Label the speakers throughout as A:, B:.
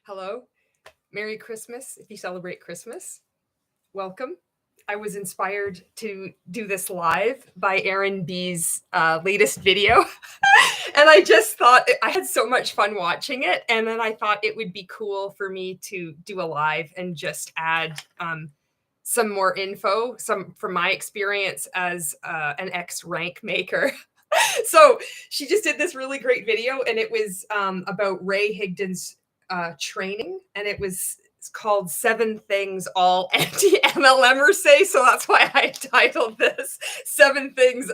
A: Hello. Merry Christmas if you celebrate Christmas. Welcome. I was inspired to do this live by Aaron B's latest video. And I just thought I had so much fun watching it. And then I thought it would be cool for me to do a live and just add some more info, some from my experience as an ex-rank maker. So she just did this really great video, and it was about Ray Higdon's training, and it's called 7 Things All Anti-MLMers Say. So that's why I titled this 7 Things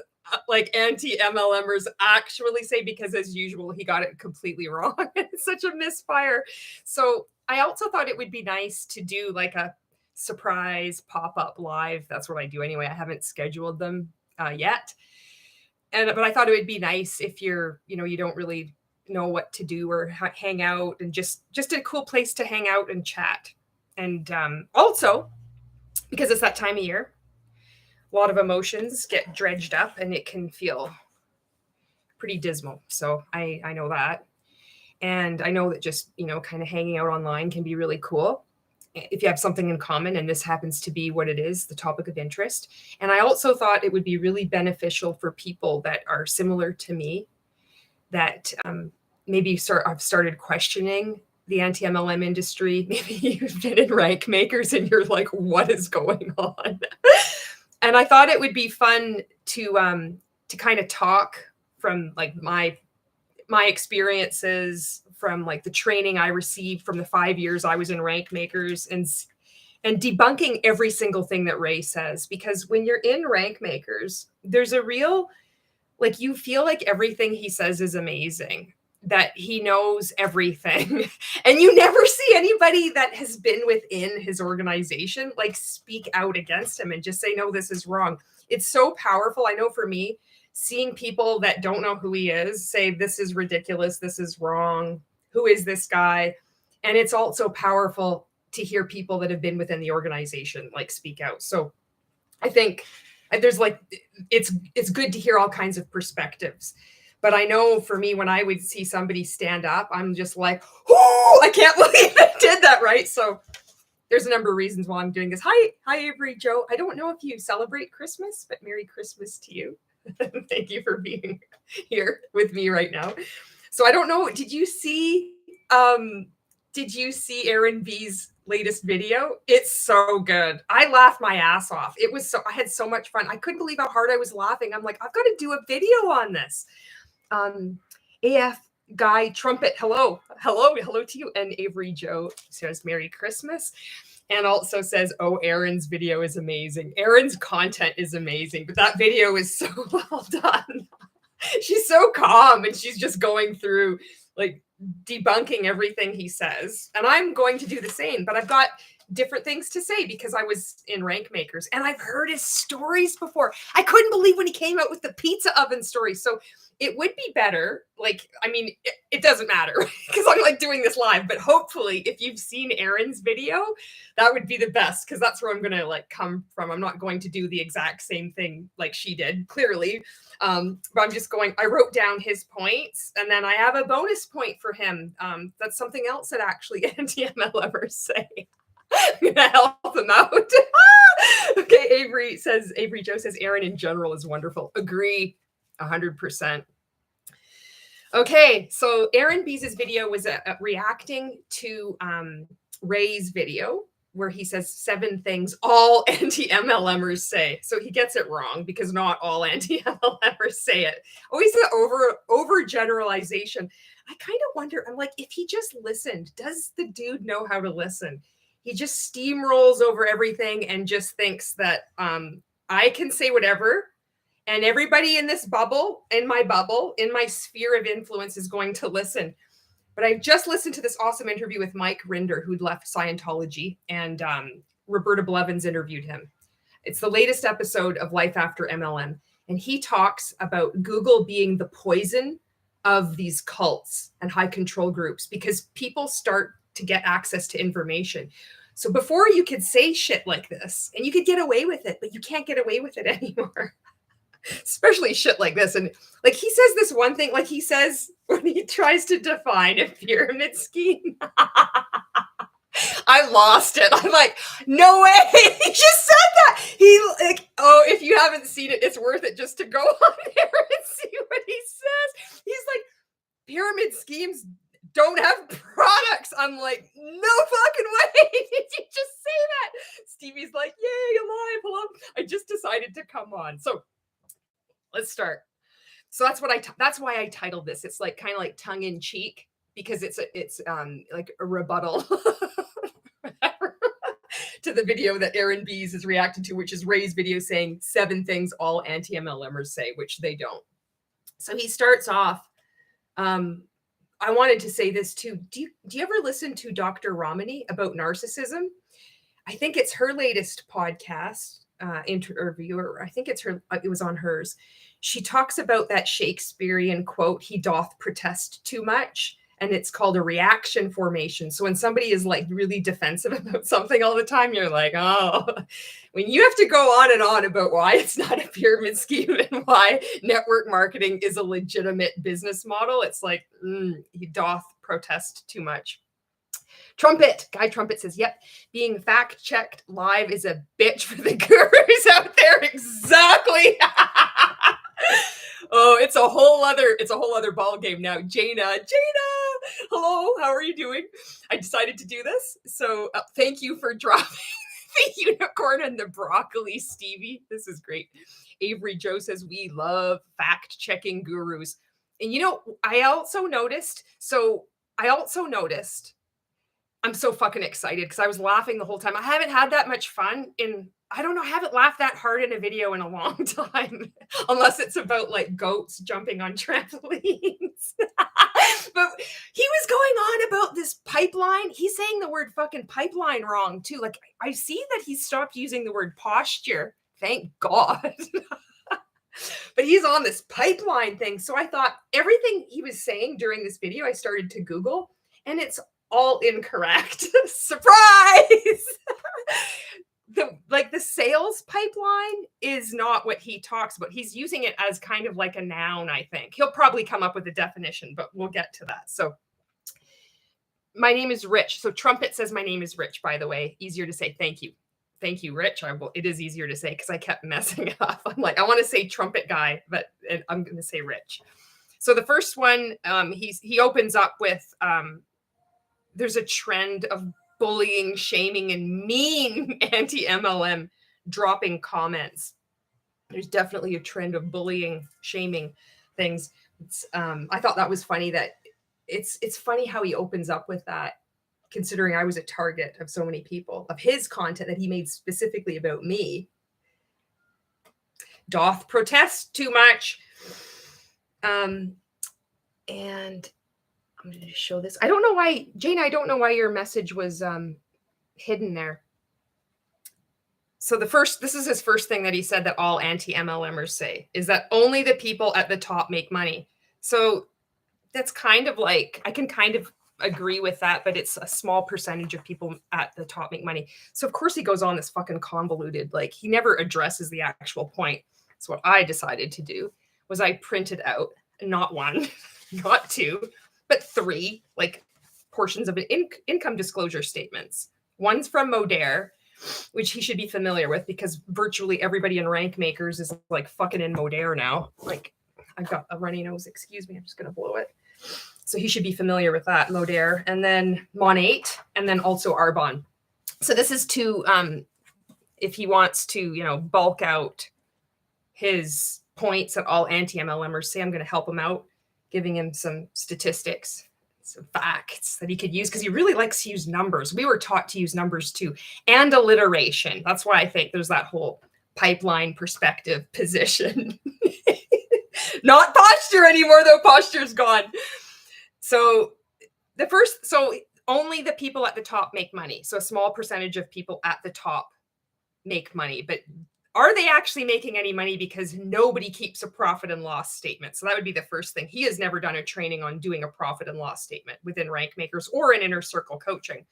A: like Anti-MLMers Actually Say, because as usual, he got it completely wrong. It's such a misfire. So I also thought it would be nice to do like a surprise pop-up live. That's what I do anyway. I haven't scheduled them yet. But I thought it would be nice if you don't really know what to do or hang out, and just a cool place to hang out and chat. And also, because it's that time of year, a lot of emotions get dredged up and it can feel pretty dismal. So I know that. And I know that just, kind of hanging out online can be really cool if you have something in common, and this happens to be what it is, the topic of interest. And I also thought it would be really beneficial for people that are similar to me, that maybe I've started questioning the anti-MLM industry. Maybe you've been in rank makers and you're like, what is going on? And I thought it would be fun to kind of talk from like my experiences, from like the training I received from the 5 years I was in rank makers, and debunking every single thing that Ray says. Because when you're in rank makers, there's a real, like, you feel like everything he says is amazing, that he knows everything. And you never see anybody that has been within his organization like speak out against him and just say, no, this is wrong. It's so powerful. I know for me, seeing people that don't know who he is say, this is ridiculous, this is wrong, who is this guy? And it's also powerful to hear people that have been within the organization like speak out. So I think there's like, it's good to hear all kinds of perspectives. But I know for me, when I would see somebody stand up, I'm just like, oh, I can't believe I did that, right? So there's a number of reasons why I'm doing this. Hi, Avery Joe. I don't know if you celebrate Christmas, but Merry Christmas to you. Thank you for being here with me right now. So I don't know, did you see Aaron B's latest video? It's so good. I laughed my ass off. I had so much fun. I couldn't believe how hard I was laughing. I'm like, I've got to do a video on this. AF Guy Trumpet, hello to you. And Avery Joe says Merry Christmas, and also says, oh, Aaron's video is amazing. Aaron's content is amazing, but that video is so well done. She's so calm, and she's just going through like debunking everything he says. And I'm going to do the same, but I've got different things to say because I was in rank makers and I've heard his stories before. I couldn't believe when he came out with the pizza oven story. So it would be better. Like, I mean, it doesn't matter because I'm like doing this live, but hopefully if you've seen Aaron's video, that would be the best, because that's where I'm going to like come from. I'm not going to do the exact same thing like she did, clearly. But I'm just I wrote down his points, and then I have a bonus point for him. That's something else that actually anti-MLMers say. I'm going to help him out. Okay, Avery Joe says, Aaron in general is wonderful. Agree 100%. Okay, so Aaron B's video was reacting to Ray's video, where he says 7 things all anti-MLMers say. So he gets it wrong, because not all anti-MLMers say it. Always the overgeneralization. I kind of wonder, I'm like, if he just listened, does the dude know how to listen? He just steamrolls over everything and just thinks that I can say whatever, and everybody in this bubble, in my sphere of influence, is going to listen. But I just listened to this awesome interview with Mike Rinder, who'd left Scientology, and Roberta Blevins interviewed him. It's the latest episode of Life After MLM. And he talks about Google being the poison of these cults and high control groups, because people start to get access to information. So before, you could say shit like this and you could get away with it, but you can't get away with it anymore. Especially shit like this. And like, he says this one thing, like he says when he tries to define a pyramid scheme. I lost it. I'm like, no way. He just said that. He like, oh, if you haven't seen it, it's worth it just to go on there and see what he says. He's like, pyramid schemes don't have products. I'm like, no fucking way. Did you just say that? Stevie's like, yay, alive. Hello. I just decided to come on. So let's start. So that's why I titled this. It's like kind of like tongue in cheek because it's like a rebuttal to the video that Aaron Bees is reacting to, which is Ray's video saying 7 things all anti-MLMers say, which they don't. So he starts off. I wanted to say this too. Do you ever listen to Dr. Ramani about narcissism? I think it's her latest podcast interview, or I think it's her. It was on hers. She talks about that Shakespearean quote, "He doth protest too much." And it's called a reaction formation. So when somebody is like really defensive about something all the time, you're like, oh, when you have to go on and on about why it's not a pyramid scheme and why network marketing is a legitimate business model, it's like, he doth protest too much. Guy Trumpet says, yep, being fact checked live is a bitch for the gurus out there. Exactly. Oh, it's a whole other ball game now. Jana, hello, how are you doing? I decided to do this. So thank you for dropping the unicorn and the broccoli, Stevie. This is great. Avery Joe says, we love fact checking gurus. And I also noticed, I'm so fucking excited because I was laughing the whole time. I haven't had that much fun I haven't laughed that hard in a video in a long time, unless it's about like goats jumping on trampolines. But he was going on about this pipeline. He's saying the word fucking pipeline wrong too. Like I see that he stopped using the word posture. Thank God. But he's on this pipeline thing. So I thought everything he was saying during this video, I started to Google, and it's all incorrect. Surprise! The sales pipeline is not what he talks about. He's using it as kind of like a noun, I think. He'll probably come up with a definition, but we'll get to that. So my name is Rich. So Trumpet says my name is Rich, by the way. Easier to say. Thank you. Thank you, Rich. It is easier to say because I kept messing it up. I'm like, I want to say Trumpet guy, but I'm going to say Rich. So the first one, he opens up with, there's a trend of bullying, shaming, and mean anti-MLM dropping comments. There's definitely a trend of bullying, shaming things. I thought that was funny that it's funny how he opens up with that, considering I was a target of so many people, of his content that he made specifically about me. Doth protest too much. And I'm going to show this. I don't know why, Jane, I don't know why your message was hidden there. So this is his first thing that he said that all anti-MLMers say, is that only the people at the top make money. So that's kind of like, I can kind of agree with that, but it's a small percentage of people at the top make money. So of course he goes on this fucking convoluted, like he never addresses the actual point. So what I decided to do was I printed out not 1, not 2, but 3 like portions of an income disclosure statements. One's from Modere, which he should be familiar with because virtually everybody in Rank Makers is like fucking in Modere now. Like I've got a runny nose, excuse me, I'm just gonna blow it. So he should be familiar with that, Modere, and then Mon8, and then also Arbonne. So this is to, if he wants to, bulk out his points that all anti-MLMers say, I'm going to help him out, giving him some statistics, some facts that he could use, because he really likes to use numbers. We were taught to use numbers too, and alliteration. That's why I think there's that whole pipeline perspective position. Not posture anymore, though. Posture's gone. So only the people at the top make money. So a small percentage of people at the top make money, but are they actually making any money? Because nobody keeps a profit and loss statement. So that would be the first thing. He has never done a training on doing a profit and loss statement within Rank Makers or in Inner Circle coaching.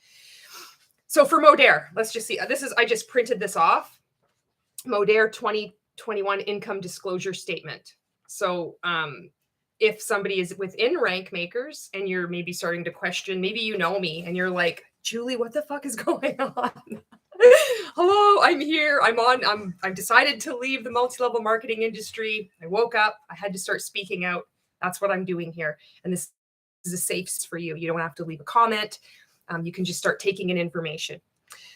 A: So for Modere, let's just see. I just printed this off. Modere 2021 income disclosure statement. So if somebody is within Rank Makers and you're maybe starting to question, maybe you know me and you're like, Julie, what the fuck is going on? Hello, I'm here. I've decided to leave the multi-level marketing industry. I woke up, I had to start speaking out. That's what I'm doing here. And this is a safe space for you. You don't have to leave a comment. You can just start taking in information.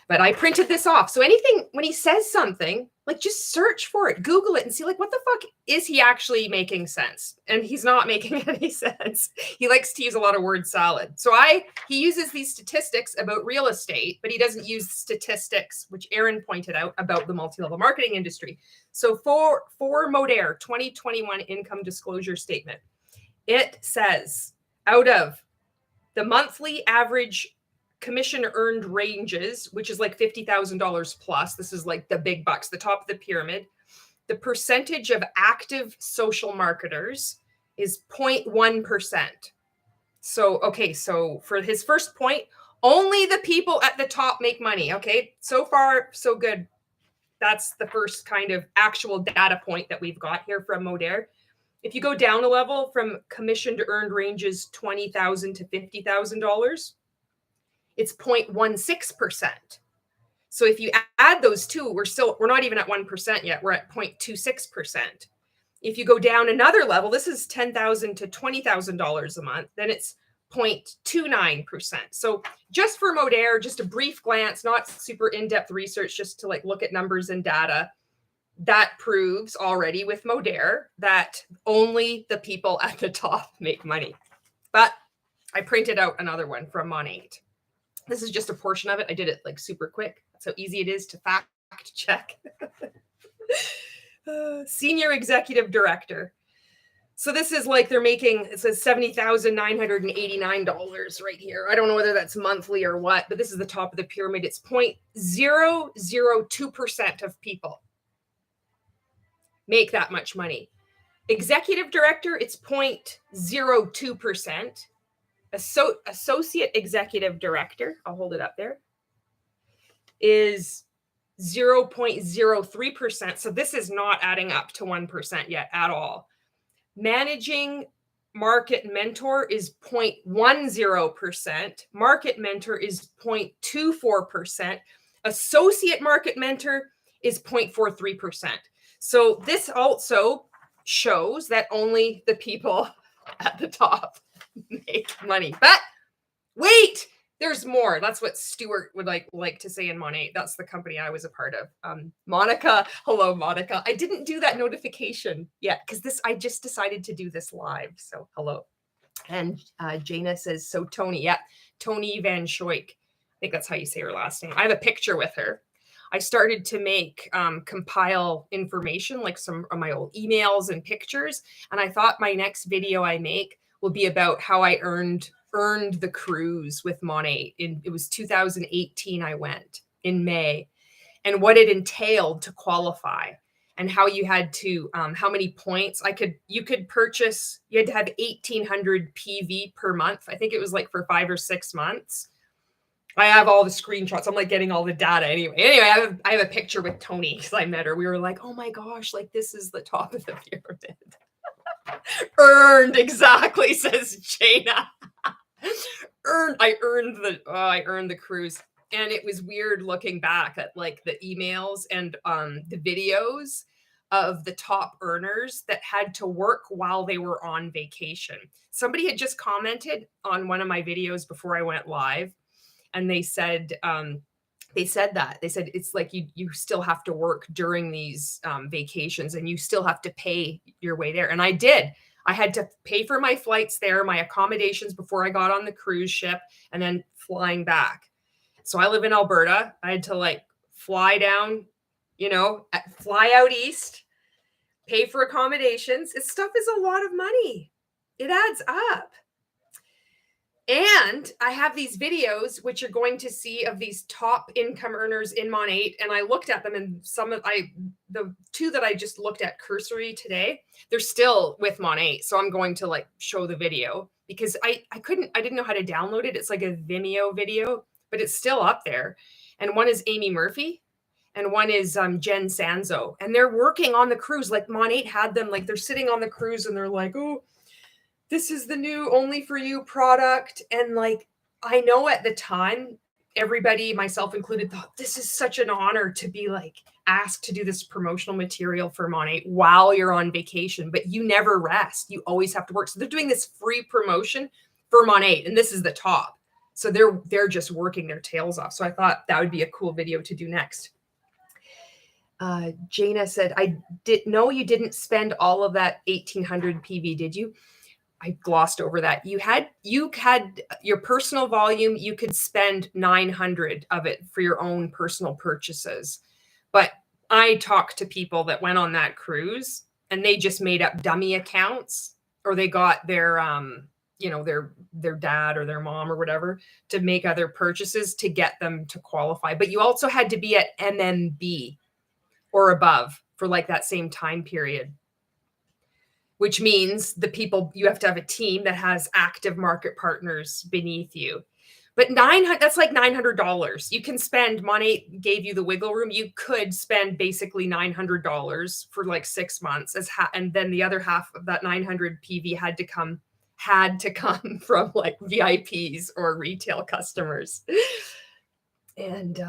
A: But I printed this off. So anything, when he says something, like just search for it, Google it and see like, what the fuck is he actually making sense? And he's not making any sense. He likes to use a lot of word salad. So he uses these statistics about real estate, but he doesn't use statistics, which Aaron pointed out, about the multi-level marketing industry. So for Modere 2021 income disclosure statement, it says out of the monthly average commission earned ranges, which is like $50,000 plus. This is like the big bucks, the top of the pyramid. The percentage of active social marketers is 0.1%. So, okay, so for his first point, only the people at the top make money. Okay, so far, so good. That's the first kind of actual data point that we've got here from Modere. If you go down a level from commission to earned ranges, $20,000 to $50,000, it's 0.16%. So if you add those two, we're not even at 1% yet. We're at 0.26%. If you go down another level, this is $10,000 to $20,000 a month, then it's 0.29%. So just for Modere, just a brief glance, not super in-depth research, just to like look at numbers and data, that proves already with Modere that only the people at the top make money. But I printed out another one from Mon8. This is just a portion of it. I did it like super quick. That's how easy it is to fact check. Senior executive director. So this is like they're making, it says $70,989 right here. I don't know whether that's monthly or what, but this is the top of the pyramid. It's 0.002% of people make that much money. Executive director, it's 0.02%. Associate executive director, I'll hold it up there, is 0.03%. So this is not adding up to 1% yet at all. Managing market mentor is 0.10%. Market mentor is 0.24%. Associate market mentor is 0.43%. So this also shows that only the people at the top make money. But wait, there's more. That's what Stuart would like to say in Mon8. That's the company I was a part of. Monica, hello, Monica. I didn't do that notification yet because I just decided to do this live. So hello. And Jana says, so Tony, yeah, Tony Van Schoik. I think that's how you say her last name. I have a picture with her. I started to compile information, like some of my old emails and pictures. And I thought my next video I make will be about how I earned the cruise with Mon8. It was 2018 I went in May, and what it entailed to qualify, and how you had to how many points you could purchase. You had to have 1,800 PV per month. I think it was like for 5 or 6 months. I have all the screenshots. I'm like getting all the data anyway. I have a picture with Tony because I met her. We were like, oh my gosh, like this is the top of the pyramid. Earned, exactly, says Jana. I earned the cruise. And it was weird looking back at like the emails and the videos of the top earners that had to work while they were on vacation. Somebody had just commented on one of my videos before I went live, and they said it's like you still have to work during these vacations, and you still have to pay your way there. And I did. I had to pay for my flights there, my accommodations before I got on the cruise ship, and then flying back. So I live in Alberta. I had to like fly down, fly out east, pay for accommodations. This stuff is a lot of money. It adds up. And I have these videos, which you're going to see, of these top income earners in Mon8. And I looked at them, and the two that I just looked at cursory today, they're still with Mon8. So I'm going to like show the video because I didn't know how to download it. It's like a Vimeo video, but it's still up there. And one is Amy Murphy and one is Jen Sanzo. And they're working on the cruise. Like Mon8 had them, like they're sitting on the cruise and they're like, oh, this is the new only for you product. And like, I know at the time everybody, myself included, thought this is such an honor to be like asked to do this promotional material for Monat while you're on vacation, but you never rest. You always have to work. So they're doing this free promotion for Monat, and this is the top. So they're just working their tails off. So I thought that would be a cool video to do next. Jana said, I didn't know you didn't spend all of that 1800 PV, did you? I glossed over that. You had your personal volume, you could spend 900 of it for your own personal purchases. But I talked to people that went on that cruise and they just made up dummy accounts, or they got their their dad or their mom or whatever to make other purchases to get them to qualify. But you also had to be at MMB or above for like that same time period, which means you have to have a team that has active market partners beneath you. But that's like $900. You can spend, Monat gave you the wiggle room. You could spend basically $900 for like 6 months, and then the other half of that 900 PV had to come from like VIPs or retail customers. And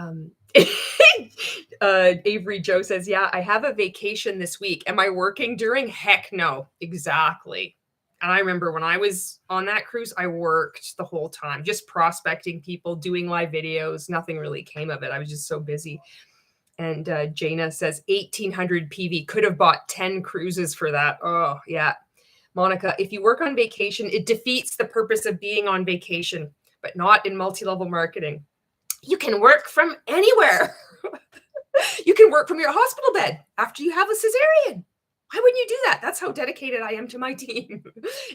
A: Avery Joe says, yeah, I have a vacation this week. Am I working during? Heck no. Exactly. And I remember when I was on that cruise, I worked the whole time, just prospecting people, doing live videos. Nothing really came of it. I was just so busy. And Jana says 1800 PV, could have bought 10 cruises for that. Oh, yeah. Monica, if you work on vacation, it defeats the purpose of being on vacation, but not in multi-level marketing. You can work from anywhere. You can work from your hospital bed after you have a cesarean. Why wouldn't you do that? That's how dedicated I am to my team.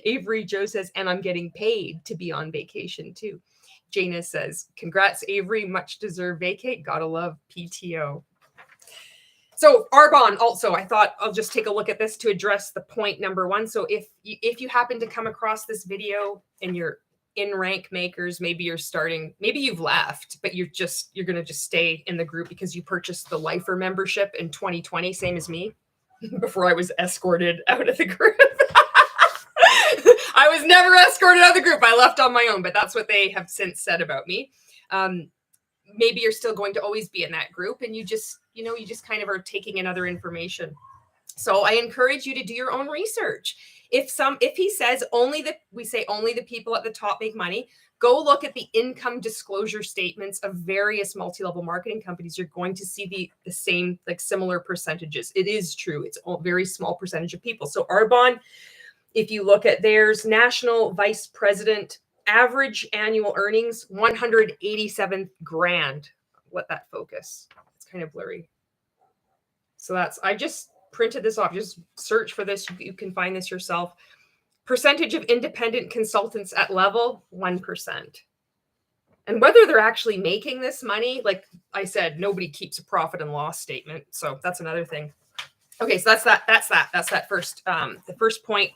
A: Avery Joe says, and I'm getting paid to be on vacation too. Jana says, congrats, Avery, much deserved vacate. Gotta love PTO. So Arbonne also, I thought I'll just take a look at this to address the point number one. So if you happen to come across this video and you're in rank makers, maybe you've left, but you're going to just stay in the group because you purchased the lifer membership in 2020, same as me, before I was escorted out of the group. I was never escorted out of the group. I left on my own, but that's what they have since said about me. Maybe you're still going to always be in that group and you just kind of are taking in other information. So I encourage you to do your own research. If he says only the people at the top make money, go look at the income disclosure statements of various multi-level marketing companies. You're going to see the same, like similar percentages. It is true. It's a very small percentage of people. So Arbonne, if you look at theirs, national vice president, average annual earnings, 187 grand. Let that focus. It's kind of blurry. So I just printed this off. Just search for this. You can find this yourself. Percentage of independent consultants at level, 1%. And whether they're actually making this money, like I said, nobody keeps a profit and loss statement. So that's another thing. Okay, so that's that first, the first point.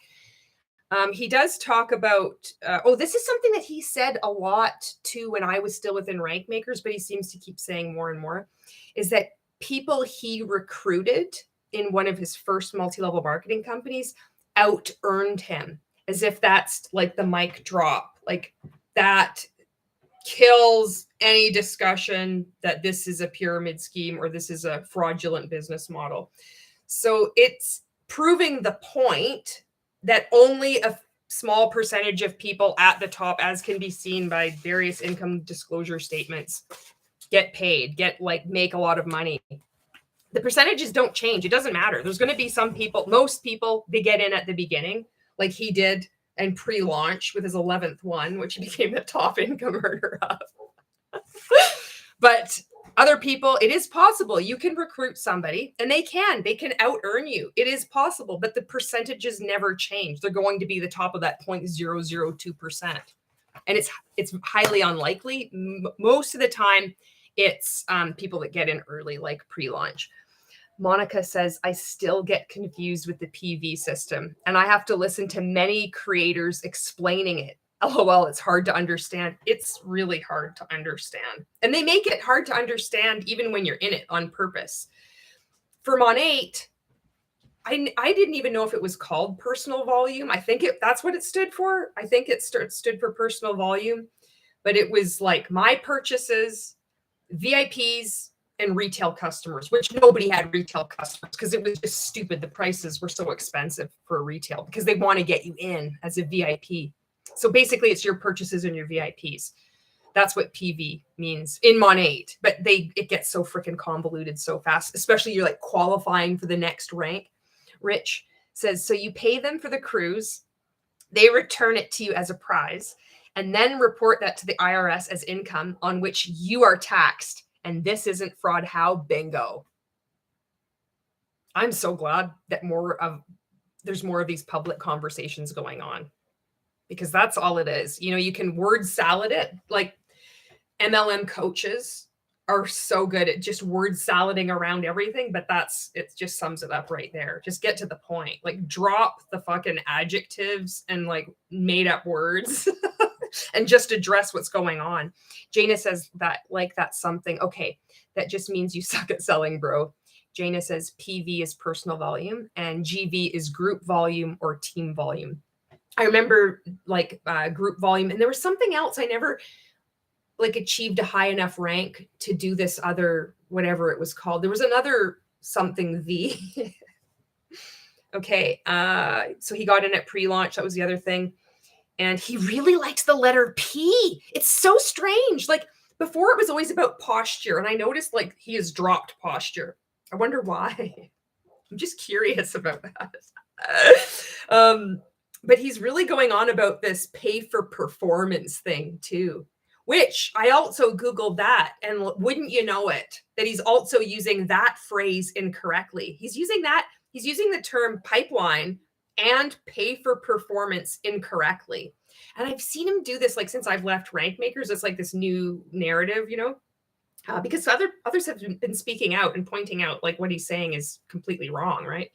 A: He does talk about, this is something that he said a lot too when I was still within rank makers, but he seems to keep saying more and more, is that people he recruited in one of his first multi-level marketing companies out-earned him, as if that's like the mic drop. Like that kills any discussion that this is a pyramid scheme or this is a fraudulent business model. So it's proving the point that only a small percentage of people at the top, as can be seen by various income disclosure statements, get paid, make a lot of money. The percentages don't change. It doesn't matter. There's going to be some people, most people, they get in at the beginning, like he did, and pre-launch with his 11th one, which he became the top income earner of. But other people, it is possible. You can recruit somebody and they can out-earn you. It is possible, but the percentages never change. They're going to be the top of that 0.002%. And it's highly unlikely. Most of the time, it's people that get in early, like pre-launch. Monica says, I still get confused with the PV system, and I have to listen to many creators explaining it. LOL, it's hard to understand. It's really hard to understand. And they make it hard to understand even when you're in it on purpose. For Monat, I didn't even know if it was called personal volume. I think that's what it stood for. I think it stood for personal volume. but it was like my purchases, VIPs, and retail customers, which nobody had retail customers because it was just stupid. The prices were so expensive for retail because they want to get you in as a VIP. So basically it's your purchases and your VIPs. That's what PV means in Mon8, but it gets so freaking convoluted so fast, especially you're like qualifying for the next rank. Rich says, so you pay them for the cruise, they return it to you as a prize, and then report that to the IRS as income on which you are taxed. And this isn't fraud. How? Bingo. I'm so glad that there's more of these public conversations going on, because that's all it is. You know, you can word salad it. Like MLM coaches are so good at just word salading around everything, but it just sums it up right there. Just get to the point. Like drop the fucking adjectives and like made up words and just address what's going on. Jana says that's something. Okay, that just means you suck at selling, bro. Jana says PV is personal volume and GV is group volume or team volume. I remember like group volume, and there was something else I never like achieved a high enough rank to do this other, whatever it was called. There was another something V. Okay. So he got in at pre-launch. That was the other thing. And he really likes the letter P. It's so strange. Like before it was always about posture. And I noticed like he has dropped posture. I wonder why. I'm just curious about that. But he's really going on about this pay for performance thing too, which I also Googled that, and wouldn't you know it, that he's also using that phrase incorrectly. He's using the term pipeline and pay for performance incorrectly. And I've seen him do this like since I've left Rank Makers. It's like this new narrative, you know, because others have been speaking out and pointing out like what he's saying is completely wrong, right?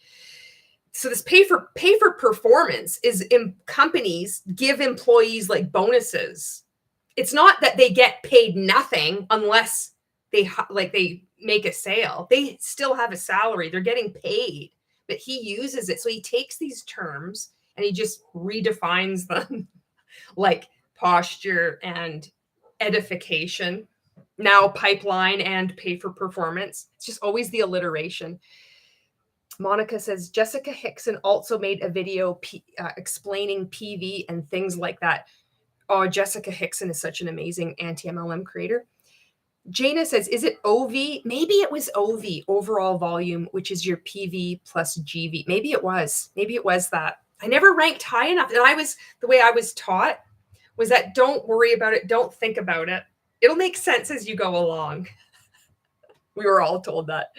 A: So this pay for performance is companies give employees like bonuses. It's not that they get paid nothing unless they make a sale. They still have a salary. They're getting paid, but he uses it. So he takes these terms and he just redefines them like posture and edification. Now pipeline and pay for performance. It's just always the alliteration. Monica says, Jessica Hickson also made a video explaining PV and things like that. Oh, Jessica Hickson is such an amazing anti-MLM creator. Jana says, is it OV? Maybe it was OV, overall volume, which is your PV plus GV. Maybe it was that. I never ranked high enough. And the way I was taught was that don't worry about it. Don't think about it. It'll make sense as you go along. We were all told that.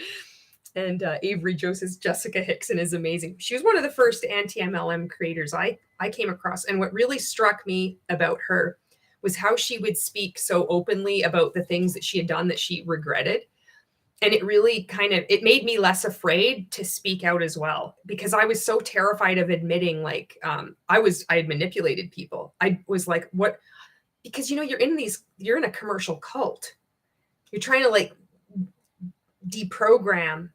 A: And Avery Joe says, Jessica Hickson is amazing. She was one of the first anti-MLM creators I came across. And what really struck me about her was how she would speak so openly about the things that she had done that she regretted. And it really it made me less afraid to speak out as well, because I was so terrified of admitting like I had manipulated people. I was like, what? Because, you know, you're in a commercial cult. You're trying to like deprogram.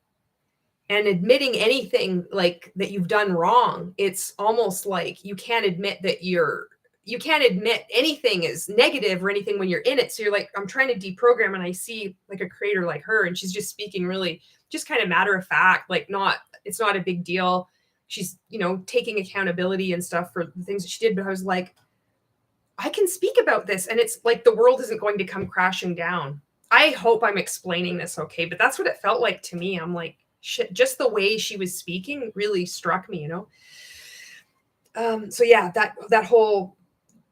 A: And admitting anything like that you've done wrong, it's almost like you can't admit anything is negative or anything when you're in it. So you're like, I'm trying to deprogram, and I see like a creator like her, and she's just speaking really just kind of matter of fact, like it's not a big deal. She's, you know, taking accountability and stuff for the things that she did. But I was like, I can speak about this, and it's like the world isn't going to come crashing down. I hope I'm explaining this okay, but that's what it felt like to me. I'm like, shit, just the way she was speaking really struck me, you know? So yeah, that whole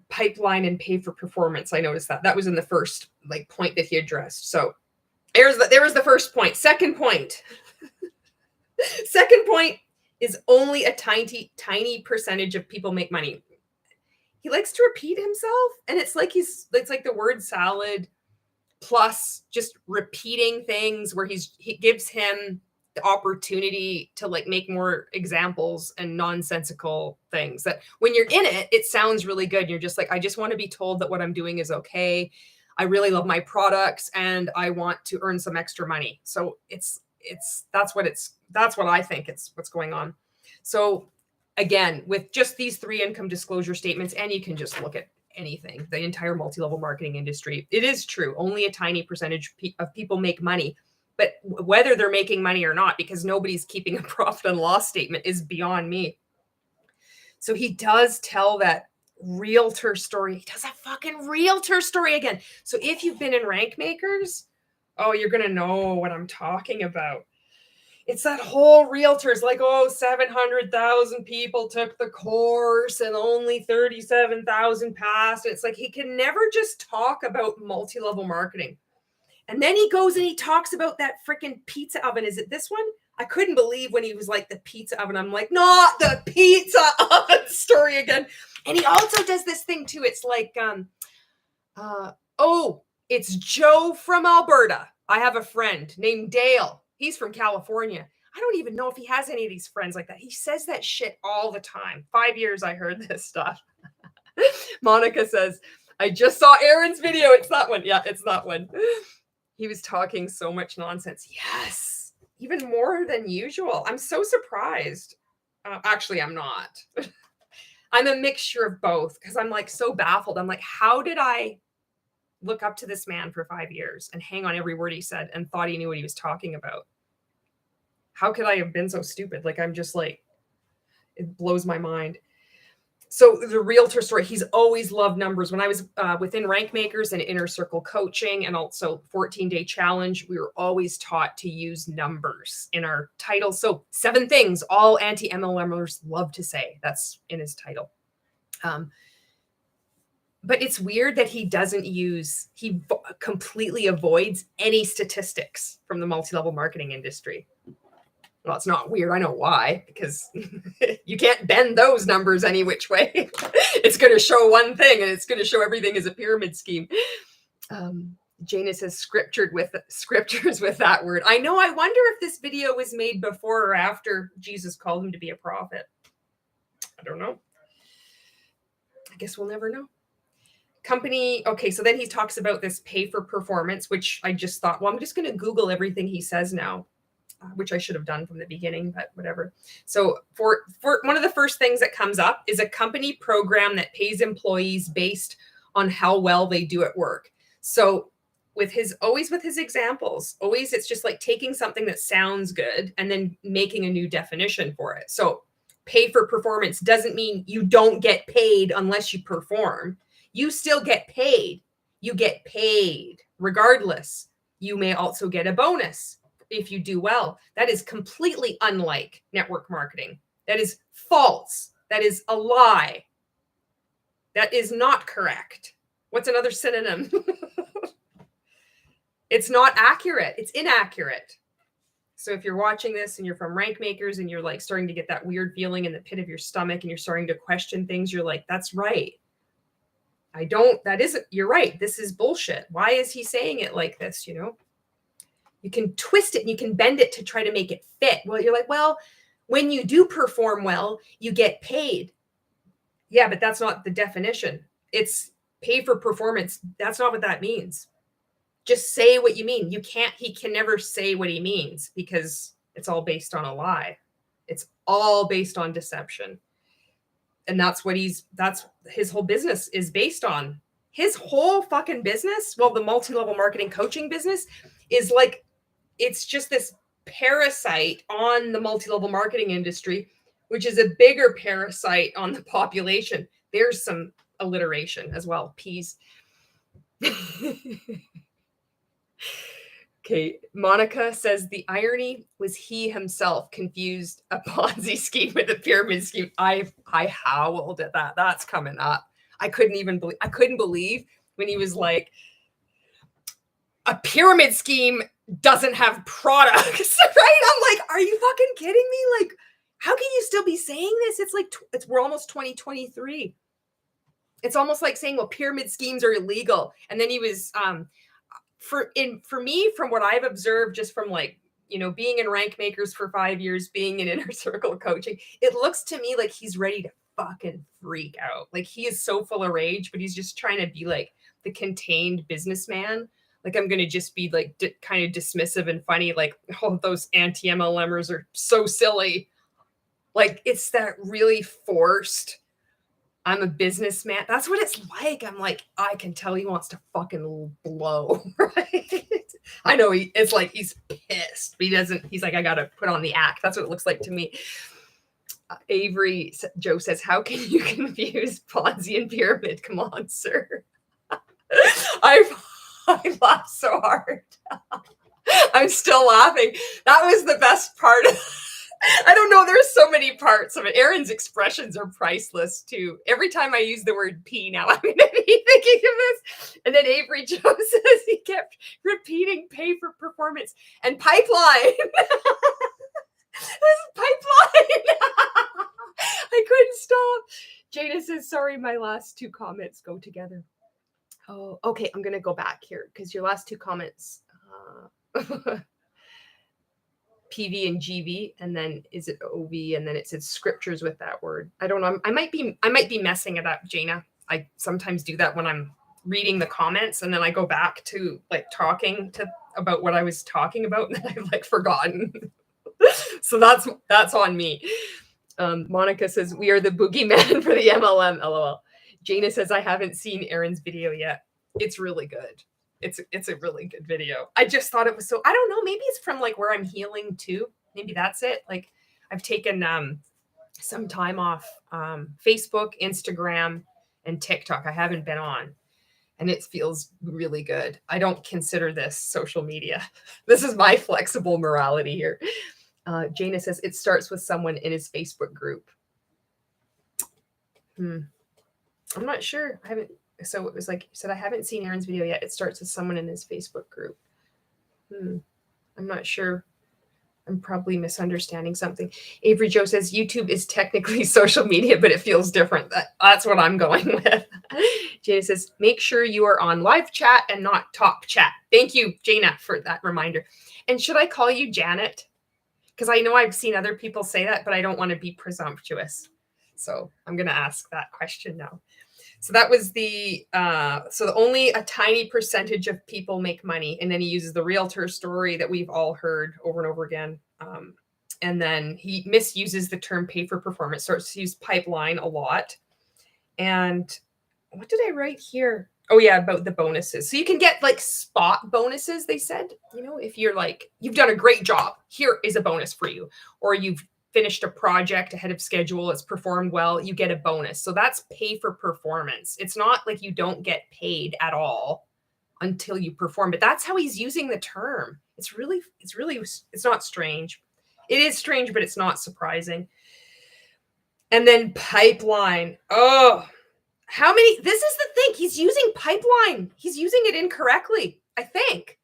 A: pipeline and pay for performance, I noticed that was in the first like point that he addressed. So there was the first point. Second point. Second point is only a tiny percentage of people make money. He likes to repeat himself, and it's like the word salad plus just repeating things where he gives him the opportunity to like make more examples and nonsensical things that when you're in it, it sounds really good. You're just like, I just want to be told that what I'm doing is okay. I really love my products and I want to earn some extra money. So that's what I think it's what's going on. So again, with just these 3 income disclosure statements, and you can just look at anything, the entire multi-level marketing industry. It is true. Only a tiny percentage of people make money, but whether they're making money or not, because nobody's keeping a profit and loss statement, is beyond me. So he does tell that realtor story. He does a fucking realtor story again. So if you've been in Rank Makers, oh, you're going to know what I'm talking about. It's that whole realtors like, oh, 700,000 people took the course and only 37,000 passed. It's like he can never just talk about multi-level marketing. And then he goes and he talks about that freaking pizza oven. Is it this one? I couldn't believe when he was like the pizza oven. I'm like, not the pizza oven story again. And he also does this thing too. It's like, it's Joe from Alberta. I have a friend named Dale. He's from California. I don't even know if he has any of these friends like that. He says that shit all the time. 5 years I heard this stuff. Monica says, I just saw Aaron's video. It's that one. Yeah, it's that one. He was talking so much nonsense. Yes, even more than usual. I'm so surprised. Actually, I'm not. I'm a mixture of both because I'm like so baffled. I'm like, how did I look up to this man for 5 years and hang on every word he said and thought he knew what he was talking about? How could I have been so stupid? Like, I'm just like, it blows my mind. So the realtor story, he's always loved numbers. When I was within Rank Makers and Inner Circle coaching and also 14-day challenge, we were always taught to use numbers in our title. So 7 things all anti-MLMers love to say. That's in his title. But it's weird that he completely avoids any statistics from the multi-level marketing industry. Well, it's not weird. I know why, because you can't bend those numbers any which way. It's going to show one thing and it's going to show everything as a pyramid scheme. Jana says scriptures with that word. I know. I wonder if this video was made before or after Jesus called him to be a prophet. I don't know. I guess we'll never know. Company. Okay. So then he talks about this pay for performance, which I just thought, well, I'm just going to Google everything he says now. Which I should have done from the beginning, but whatever. So for one of the first things that comes up is a company program that pays employees based on how well they do at work. So with his examples, always it's just like taking something that sounds good and then making a new definition for it. So pay for performance doesn't mean you don't get paid unless you perform. You still get paid. You get paid regardless. You may also get a bonus if you do well. That is completely unlike network marketing. That is false. That is a lie. That is not correct. What's another synonym? It's not accurate. It's inaccurate. So if you're watching this and you're from Rank Makers and you're like starting to get that weird feeling in the pit of your stomach and you're starting to question things, you're like, that's right. You're right. This is bullshit. Why is he saying it like this? You can twist it and you can bend it to try to make it fit. Well, you're like, well, when you do perform well, you get paid. Yeah, but that's not the definition. It's pay for performance. That's not what that means. Just say what you mean. He can never say what he means because it's all based on a lie. It's all based on deception. And that's his whole business is based on. His whole fucking business, well, the multi-level marketing coaching business is like, it's just this parasite on the multi-level marketing industry, which is a bigger parasite on the population. There's some alliteration as well. Peas. Okay. Monica says the irony was he himself confused a Ponzi scheme with a pyramid scheme. I howled at that. That's coming up. I couldn't believe when he was like, a pyramid scheme doesn't have products, right? I'm like, are you fucking kidding me? Like, how can you still be saying this? It's like, we're almost 2023. It's almost like saying, well, pyramid schemes are illegal. And then he was, for me, from what I've observed, just from like, being in Rank Makers for 5 years, being in Inner Circle coaching, it looks to me like he's ready to fucking freak out. Like he is so full of rage, but he's just trying to be like the contained businessman. Like, I'm going to just be like kind of dismissive and funny. Like, oh, those anti-MLMers are so silly. Like, it's that really forced I'm a businessman. That's what it's like. I'm like, I can tell he wants to fucking blow, right? I know it's like he's pissed, but he doesn't. He's like, I got to put on the act. That's what it looks like to me. Avery Joe says, how can you confuse Ponzi and pyramid? Come on, sir. I laughed so hard. I'm still laughing. That was the best part. I don't know. There's so many parts of it. Aaron's expressions are priceless too. Every time I use the word P now, I'm going to be thinking of this. And then Avery Joe says he kept repeating pay for performance and pipeline. This is pipeline. I couldn't stop. Jada says, sorry, my last two comments go together. Oh, okay. I'm going to go back here because your last two comments, PV and GV, and then is it OV, and then it said scriptures with that word. I don't know. I might be messing it up, Jana. I sometimes do that when I'm reading the comments, and then I go back to like talking about what I was talking about, and then I've like forgotten. So that's on me. Monica says we are the boogeyman for the MLM. LOL. Jana says I haven't seen Aaron's video yet. It's really good. It's a really good video. I just thought it was so, I don't know, maybe it's from like where I'm healing too. Maybe that's it. Like I've taken some time off Facebook, Instagram, and TikTok. I haven't been on, and it feels really good. I don't consider this social media. This is my flexible morality here. Jana says it starts with someone in his Facebook group. I'm not sure. I haven't. So it was like you said, I haven't seen Aaron's video yet. It starts with someone in his Facebook group. I'm not sure. I'm probably misunderstanding something. Avery Joe says YouTube is technically social media, but it feels different. That's what I'm going with. Jana says, make sure you are on live chat and not top chat. Thank you, Jana, for that reminder. And should I call you Janet? Because I know I've seen other people say that, but I don't want to be presumptuous. So I'm going to ask that question now. So that was so only a tiny percentage of people make money. And then he uses the realtor story that we've all heard over and over again. And then he misuses the term pay for performance, starts to use pipeline a lot. And what did I write here? Oh yeah, about the bonuses. So you can get like spot bonuses, they said, if you're like, you've done a great job, here is a bonus for you. Or you've finished a project ahead of schedule, it's performed well, you get a bonus. So that's pay for performance. It's not like you don't get paid at all until you perform, but that's how he's using the term. It's not strange. It is strange, but it's not surprising. And then pipeline. Oh, this is the thing. He's using pipeline. He's using it incorrectly, I think.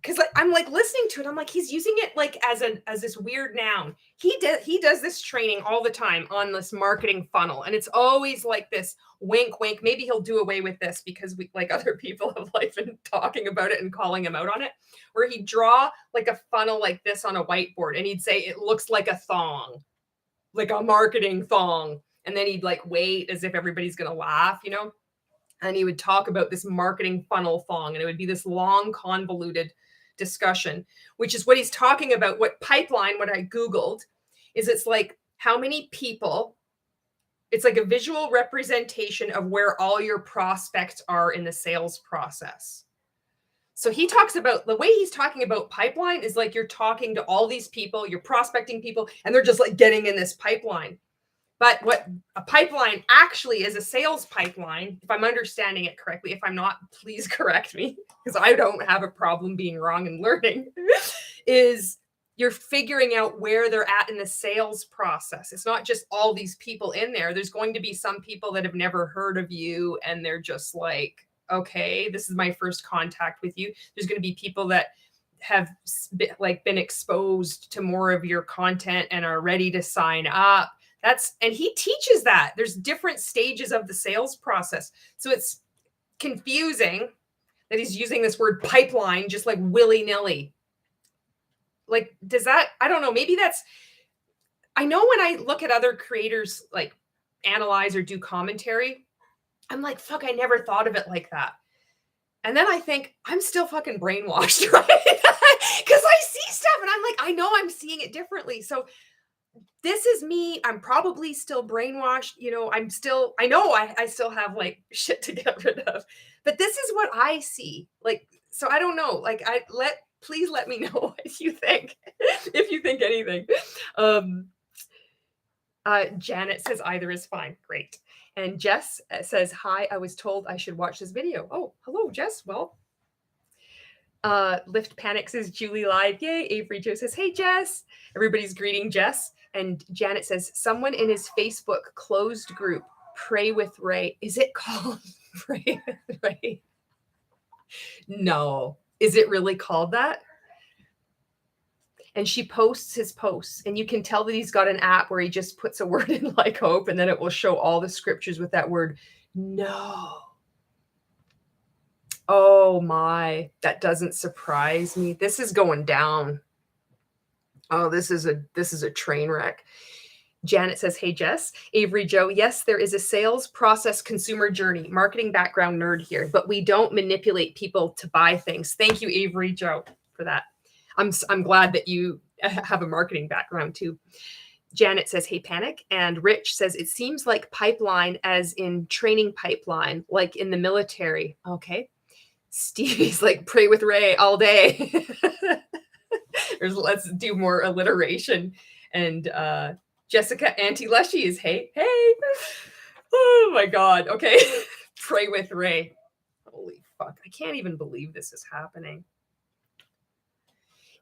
A: Because I'm like listening to it, I'm like, he's using it like as this weird noun. He does this training all the time on this marketing funnel, and it's always like this wink, wink. Maybe he'll do away with this because we, like other people have like been talking about it and calling him out on it. Where he'd draw like a funnel like this on a whiteboard, and he'd say it looks like a thong, like a marketing thong, and then he'd like wait as if everybody's gonna laugh, And he would talk about this marketing funnel thong, and it would be this long, convoluted discussion, which is what he's talking about. What pipeline, what I Googled, is it's like how many people, it's like a visual representation of where all your prospects are in the sales process. So he talks about, the way he's talking about pipeline is like you're talking to all these people, you're prospecting people, and they're just like getting in this pipeline. But what a pipeline actually is, a sales pipeline, if I'm understanding it correctly, if I'm not, please correct me, because I don't have a problem being wrong and learning, is you're figuring out where they're at in the sales process. It's not just all these people in there. There's going to be some people that have never heard of you, and they're just like, okay, this is my first contact with you. There's going to be people that have been exposed to more of your content and are ready to sign up. And he teaches that there's different stages of the sales process. So it's confusing that he's using this word pipeline just like willy-nilly. Like, I don't know, maybe I know when I look at other creators like analyze or do commentary, I'm like, fuck, I never thought of it like that. And then I think I'm still fucking brainwashed, right? Because I see stuff and I'm like, I know I'm seeing it differently. So this is me. I'm probably still brainwashed. You know, I know I still have like shit to get rid of, but this is what I see. Like, so I don't know. Like, please let me know what you think, if you think anything. Um, Janet says either is fine. Great. And Jess says, hi, I was told I should watch this video. Oh, hello, Jess. Well, Lift Panic says Julie lied. Yay. Avery Joe says, hey, Jess. Everybody's greeting Jess. And Janet says, someone in his Facebook closed group, Pray with Ray. Is it called Pray with Ray? No. Is it really called that? And she posts his posts, and you can tell that he's got an app where he just puts a word in like hope, and then it will show all the scriptures with that word. No. Oh my, that doesn't surprise me. This is going down. Oh, this is a train wreck. Janet says, hey, Jess. Avery Joe, yes, there is a sales process consumer journey, marketing background nerd here, but we don't manipulate people to buy things. Thank you, Avery Joe, for that. I'm glad that you have a marketing background too. Janet says, hey, Panic. And Rich says, it seems like pipeline as in training pipeline, like in the military. Okay. Stevie's like, pray with Ray all day. Let's do more alliteration. And Jessica Anti-Lushy is, hey. Oh my God. Okay. Pray with Ray. Holy fuck. I can't even believe this is happening.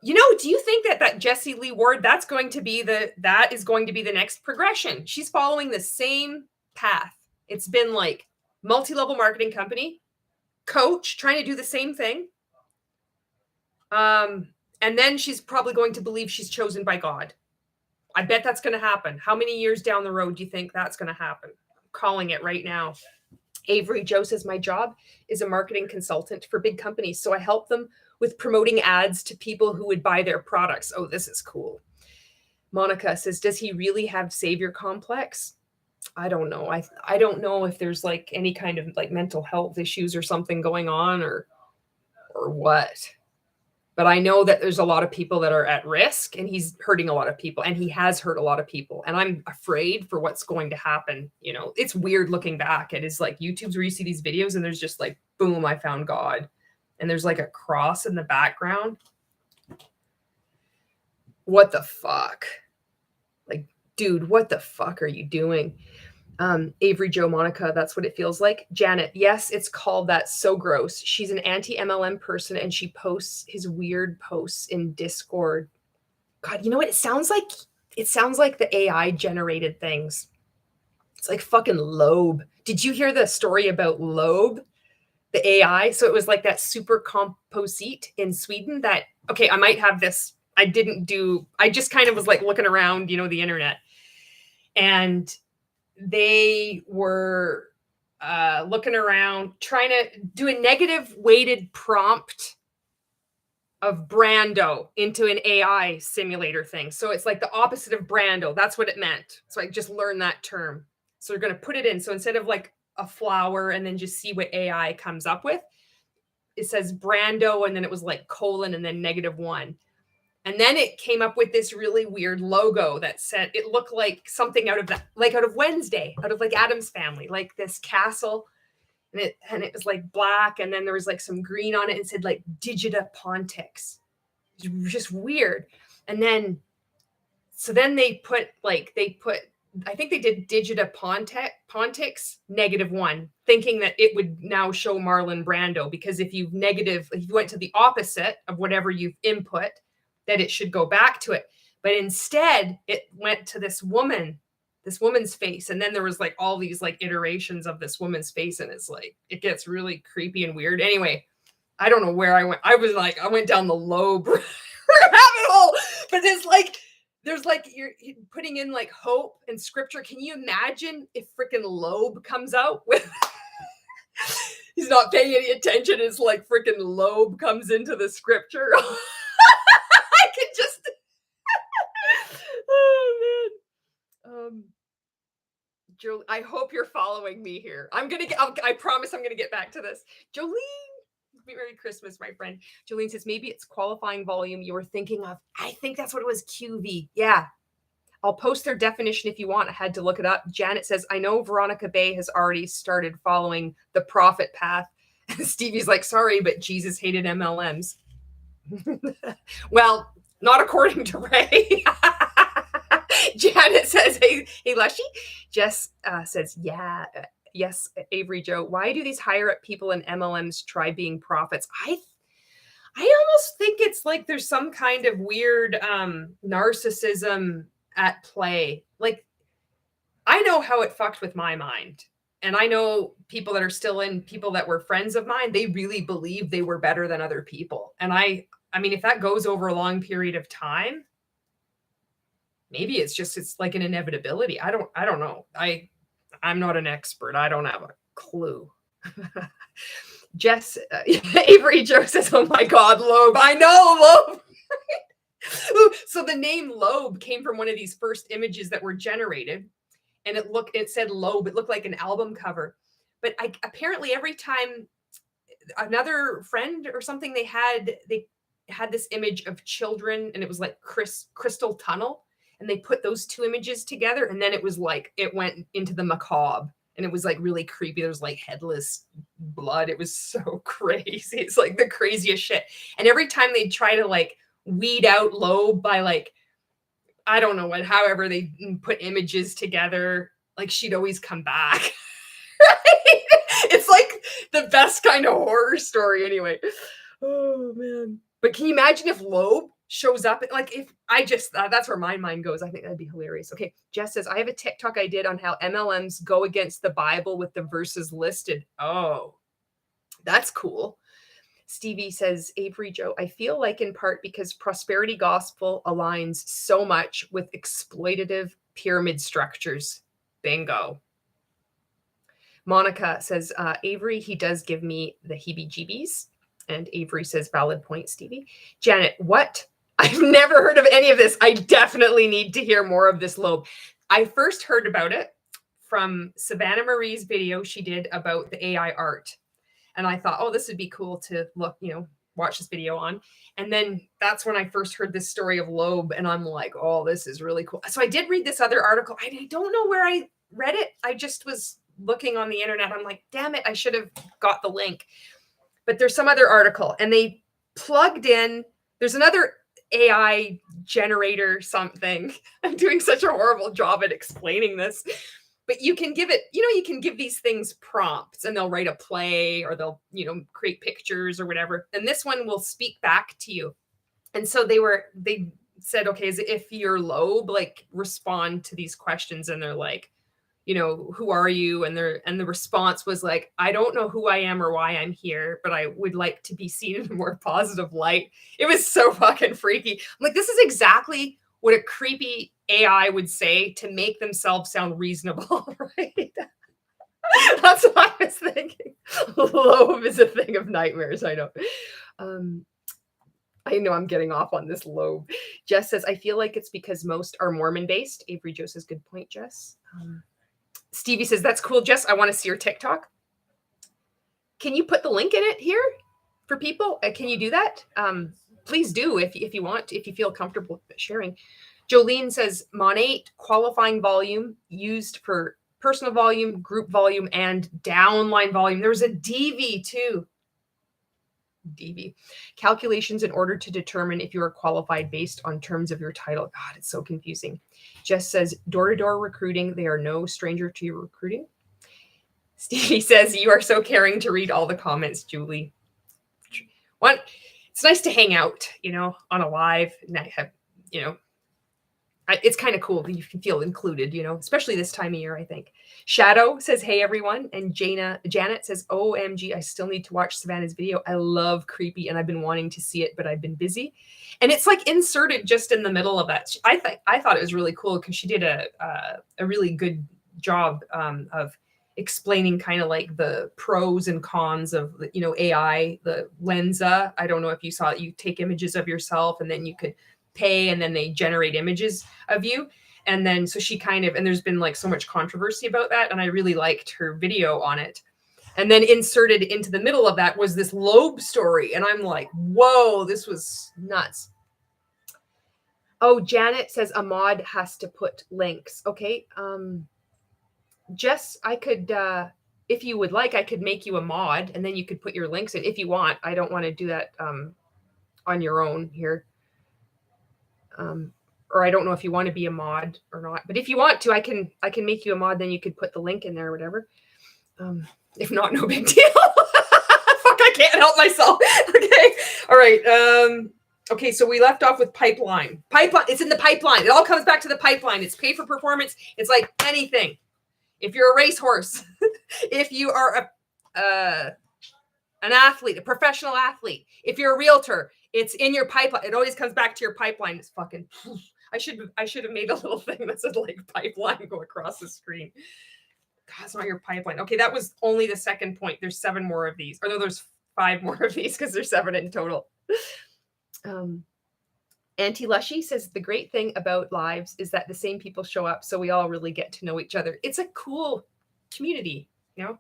A: You know, do you think that Jessie Lee Ward, that is going to be the next progression? She's following the same path. It's been like multi-level marketing company, coach, trying to do the same thing. And then she's probably going to believe she's chosen by God. I bet that's going to happen. How many years down the road do you think that's going to happen? I'm calling it right now. Avery Joe says, my job is a marketing consultant for big companies. So I help them with promoting ads to people who would buy their products. Oh, this is cool. Monica says, does he really have savior complex? I don't know. I don't know if there's like any kind of like mental health issues or something going on or what. But I know that there's a lot of people that are at risk, and he's hurting a lot of people, and he has hurt a lot of people. And I'm afraid for what's going to happen. You know, it's weird looking back at his like YouTubes where you see these videos and there's just like, boom, I found God. And there's like a cross in the background. What the fuck? Like, dude, what the fuck are you doing? Avery Joe Monica, that's what it feels like. Janet, yes, it's called that. So gross. She's an anti-MLM person, and she posts his weird posts in Discord. God, you know what? It sounds like the AI generated things. It's like fucking Loeb. Did you hear the story about Loeb, the AI? So it was like that super composite in Sweden that, okay, I might have this. I just kind of was like looking around, you know, the internet, and they were looking around trying to do a negative weighted prompt of Brando into an AI simulator thing. So it's like the opposite of Brando. That's what it meant. So I just learned that term. So they're going to put it in. So instead of like a flower and then just see what AI comes up with, it says Brando, and then it was like colon and then -1. And then it came up with this really weird logo that said, it looked like something out of Wednesday, out of like Addams Family, like this castle. And it was like black. And then there was like some green on it and said like Digita Pontics. It was just weird. And then, so then they put, I think they did Digita Pontics -1, thinking that it would now show Marlon Brando, because if you went to the opposite of whatever you've input, that it should go back to it. But instead it went to this woman's face. And then there was like all these like iterations of this woman's face. And it's like, it gets really creepy and weird. Anyway, I don't know where I went. I went down the Loeb rabbit hole, but there's like, you're putting in like hope and scripture. Can you imagine if freaking Loeb comes out with, he's not paying any attention. It's like freaking Loeb comes into the scripture. I could just, oh man. Jolie, I hope you're following me here. I promise I'm gonna get back to this. Jolene, Merry Christmas, my friend. Jolene says, maybe it's qualifying volume you were thinking of. I think that's what it was, QV. Yeah. I'll post their definition if you want. I had to look it up. Janet says, I know Veronica Bay has already started following the profit path. Stevie's like, sorry, but Jesus hated MLMs. Well, not according to Ray. Janet says, hey, Lushy. Jess says, yeah. Yes, Avery Joe. Why do these higher up people in MLMs try being prophets? I almost think it's like there's some kind of weird narcissism at play. Like, I know how it fucked with my mind. And I know people that are still in, people that were friends of mine, they really believe they were better than other people. And I mean, if that goes over a long period of time, maybe it's like an inevitability. I don't know. I'm not an expert. I don't have a clue. Jess, Avery Joe says, oh my God, Loeb. I know, Loeb. So the name Loeb came from one of these first images that were generated. And it said Loeb. It looked like an album cover. But apparently every time another friend or something, they had this image of children, and it was like crystal tunnel. And they put those two images together, and then it was like, it went into the macabre, and it was like really creepy. There was like headless blood. It was so crazy. It's like the craziest shit. And every time they'd try to like weed out Loeb by like, I don't know what, however they put images together, like she'd always come back. Right? It's like the best kind of horror story anyway. Oh man. But can you imagine if Loeb shows up? Like, if that's where my mind goes. I think that'd be hilarious. Okay. Jess says, I have a TikTok I did on how MLMs go against the Bible with the verses listed. Oh, that's cool. Stevie says, Avery Joe, I feel like in part because prosperity gospel aligns so much with exploitative pyramid structures. Bingo. Monica says, Avery, he does give me the heebie-jeebies. And Avery says, valid point, Stevie. Janet, what? I've never heard of any of this. I definitely need to hear more of this Loeb. I first heard about it from Savannah Marie's video she did about the AI art. And I thought, oh, this would be cool to watch this video on. And then that's when I first heard this story of Loeb. And I'm like, oh, this is really cool. So I did read this other article. I don't know where I read it. I just was looking on the internet. I'm like, damn it, I should have got the link. But there's some other article, and they plugged in, there's another AI generator something. I'm doing such a horrible job at explaining this. But you can give it, you can give these things prompts, and they'll write a play, or they'll, create pictures or whatever. And this one will speak back to you. And so they said, okay, as if you're Loeb, like respond to these questions. And they're like, who are you? And the response was like, I don't know who I am or why I'm here, but I would like to be seen in a more positive light. It was so fucking freaky. I'm like, this is exactly what a creepy AI would say to make themselves sound reasonable, right? That's what I was thinking. Loeb is a thing of nightmares. I know. I know I'm getting off on this Loeb. Jess says, I feel like it's because most are Mormon-based. Avery Joe says, good point, Jess. Stevie says, that's cool, Jess. I want to see your TikTok. Can you put the link in it here for people? Can you do that? Please do if you want, if you feel comfortable sharing. Jolene says, Monate qualifying volume used for personal volume, group volume, and downline volume. There was a DV too. DV. Calculations in order to determine if you are qualified based on terms of your title. God, it's so confusing. Jess says, door-to-door recruiting. They are no stranger to your recruiting. Stevie says, you are so caring to read all the comments, Julie. It's nice to hang out, on a live, and I have, it's kind of cool. You can feel included, especially this time of year, I think. Shadow says, hey, everyone. And Janet says, OMG, I still need to watch Savannah's video. I love creepy, and I've been wanting to see it, but I've been busy. And it's like inserted just in the middle of that. I thought it was really cool because she did a really good job of explaining kind of like the pros and cons of, AI, the Lensa. I don't know if you saw it. You take images of yourself, and then you could pay, and then they generate images of you. And then so she and there's been like so much controversy about that, and I really liked her video on it. And then inserted into the middle of that was this Loeb story, and I'm like, whoa, this was nuts. Oh, Janet says a mod has to put links. Okay. Jess, I could, if you would like, I could make you a mod and then you could put your links in if you want. I don't want to do that on your own here. Or I don't know if you want to be a mod or not, but if you want to, I can make you a mod. Then you could put the link in there or whatever. If not, no big deal. Fuck, I can't help myself. Okay. All right. Okay, so we left off with pipeline. Pipeline, it's in the pipeline. It all comes back to the pipeline. It's pay for performance. It's like anything. If you're a racehorse, if you are an athlete, a professional athlete, if you're a realtor, it's in your pipeline. It always comes back to your pipeline. It's fucking. I should have made a little thing that said like pipeline go across the screen. God, it's not your pipeline. Okay, that was only the second point. There's 7 more of these. Or no, there's 5 more of these because there's 7 in total. Auntie Lushy says the great thing about lives is that the same people show up, so we all really get to know each other. It's a cool community, you know,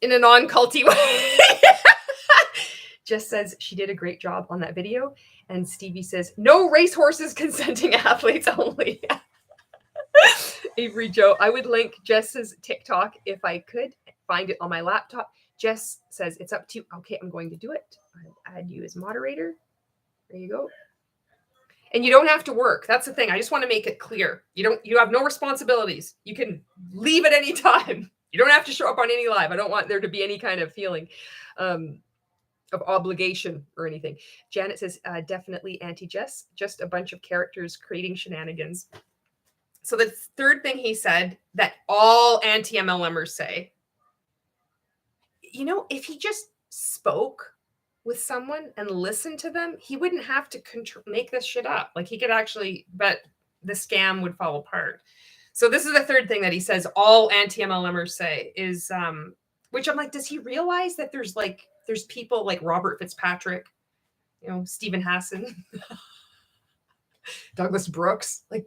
A: in a non-culty way. Jess says she did a great job on that video, and Stevie says no racehorses, consenting athletes only. Avery Joe, I would link Jess's TikTok if I could find it on my laptop. Jess says it's up to you. Okay, I'm going to do it. I'll add you as moderator. There you go. And you don't have to work. That's the thing. I just want to make it clear. You have no responsibilities. You can leave at any time. You don't have to show up on any live. I don't want there to be any kind of feeling of obligation or anything. Janet says, definitely anti-Jess. Just a bunch of characters creating shenanigans. So the third thing he said that all anti-MLMers say, you know, if he just spoke with someone and listened to them, he wouldn't have to make this shit up. Like he could actually, but the scam would fall apart. So this is the third thing that he says all anti-MLMers say is, which I'm like, does he realize that there's people like Robert Fitzpatrick, you know, Stephen Hassan, Douglas Brooks, like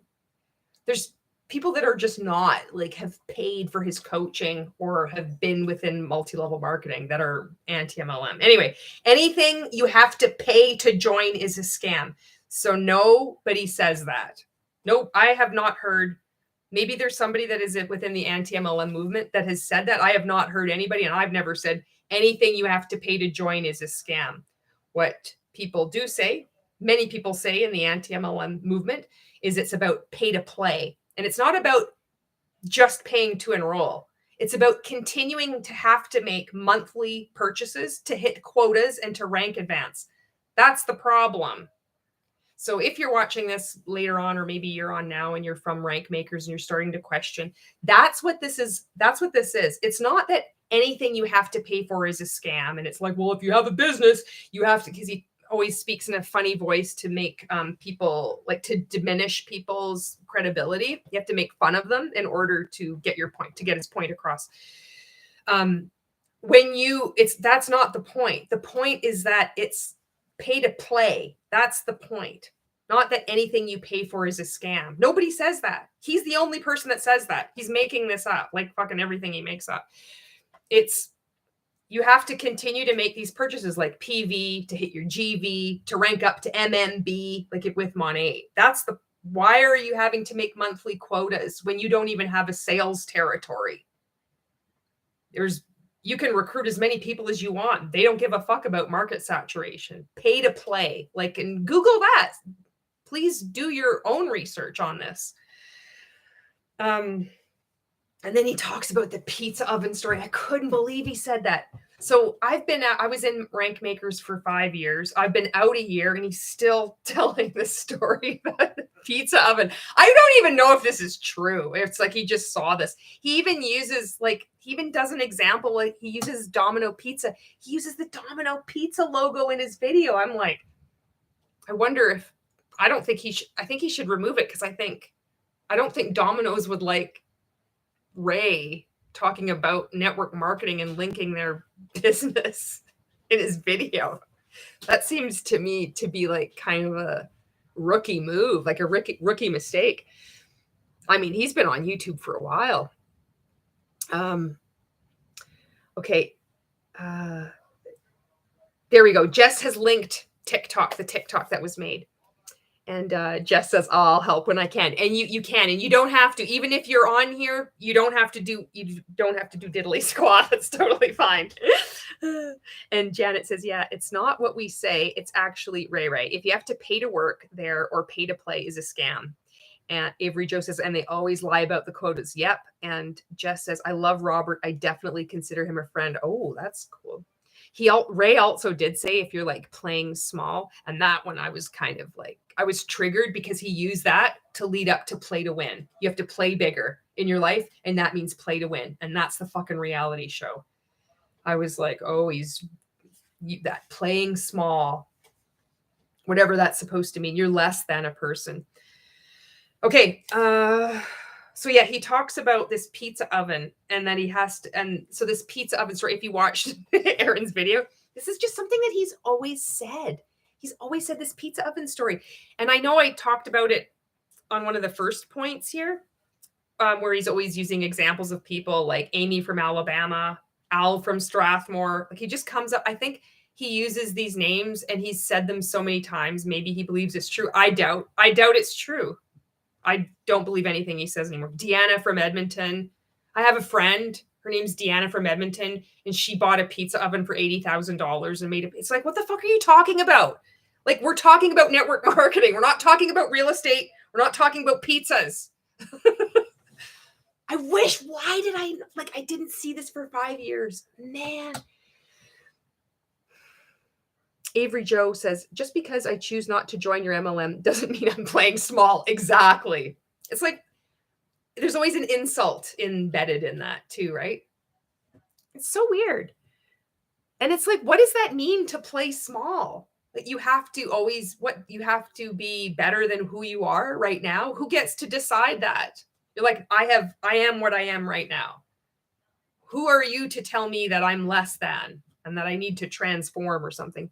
A: there's people that are just not like have paid for his coaching or have been within multi-level marketing that are anti-MLM. Anyway, anything you have to pay to join is a scam. So nobody says that. Nope, I have not heard. Maybe there's somebody that is within the anti-MLM movement that has said that. I have not heard anybody, and I've never said anything you have to pay to join is a scam. What people do say, many people say in the anti-MLM movement, is it's about pay to play. And it's not about just paying to enroll. It's about continuing to have to make monthly purchases to hit quotas and to rank advance. That's the problem. So if you're watching this later on, or maybe you're on now and you're from Rank Makers and you're starting to question, that's what this is. That's what this is. It's not that anything you have to pay for is a scam. And it's like, well, if you have a business, you have to, because he always speaks in a funny voice to make people like to diminish people's credibility. You have to make fun of them in order to get your point, to get his point across. That's not the point. The point is that it's pay to play. That's the point. Not that anything you pay for is a scam. Nobody says that. He's the only person that says that. He's making this up, like fucking everything he makes up. You have to continue to make these purchases like PV to hit your GV to rank up to MMB, like it with Monet. Why are you having to make monthly quotas when you don't even have a sales territory? You can recruit as many people as you want. They don't give a fuck about market saturation. Pay to play. Like, and Google that. Please do your own research on this. And then he talks about the pizza oven story. I couldn't believe he said that. So I was in Rank Makers for 5 years. I've been out a year and he's still telling this story about the pizza oven. I don't even know if this is true. It's like he just saw this. He even does an example. Like he uses Domino Pizza. He uses the Domino Pizza logo in his video. I'm like, I think he should remove it because I don't think Domino's would like Ray talking about network marketing and linking their business in his video. That seems to me to be like kind of a rookie move, like a rookie mistake. I mean, he's been on YouTube for a while. Okay. There we go. Jess has linked the TikTok that was made. And Jess says, oh, I'll help when I can. And you can, and you don't have to, even if you're on here, you don't have to do diddly squat. That's totally fine. And Janet says, yeah, it's not what we say. It's actually Ray. If you have to pay to work there or pay to play is a scam. And Avery Joe says, and they always lie about the quotas. Yep. And Jess says, I love Robert. I definitely consider him a friend. Oh, that's cool. Ray also did say if you're like playing small, and that one I was kind of like, I was triggered because he used that to lead up to play to win. You have to play bigger in your life, and that means play to win. And that's the fucking reality show. I was like, oh, that playing small, whatever that's supposed to mean. You're less than a person. Okay. So yeah, he talks about this pizza oven, and then he has to, and so this pizza oven story, if you watched Aaron's video, this is just something that he's always said. He's always said this pizza oven story. And I know I talked about it on one of the first points here, where he's always using examples of people like Amy from Alabama, Al from Strathmore. Like he just comes up. I think he uses these names and he's said them so many times. Maybe he believes it's true. I doubt it's true. I don't believe anything he says anymore. Deanna from Edmonton. I have a friend. Her name's Deanna from Edmonton, and she bought a pizza oven for $80,000 and made it. It's like, what the fuck are you talking about? Like, we're talking about network marketing. We're not talking about real estate. We're not talking about pizzas. I wish, why did I didn't see this for 5 years, man. Avery Joe says, just because I choose not to join your MLM doesn't mean I'm playing small. Exactly. It's like, there's always an insult embedded in that too, right? It's so weird. And it's like, what does that mean to play small? Like you have to be better than who you are right now. Who gets to decide that? You're like, I am what I am right now. Who are you to tell me that I'm less than and that I need to transform or something?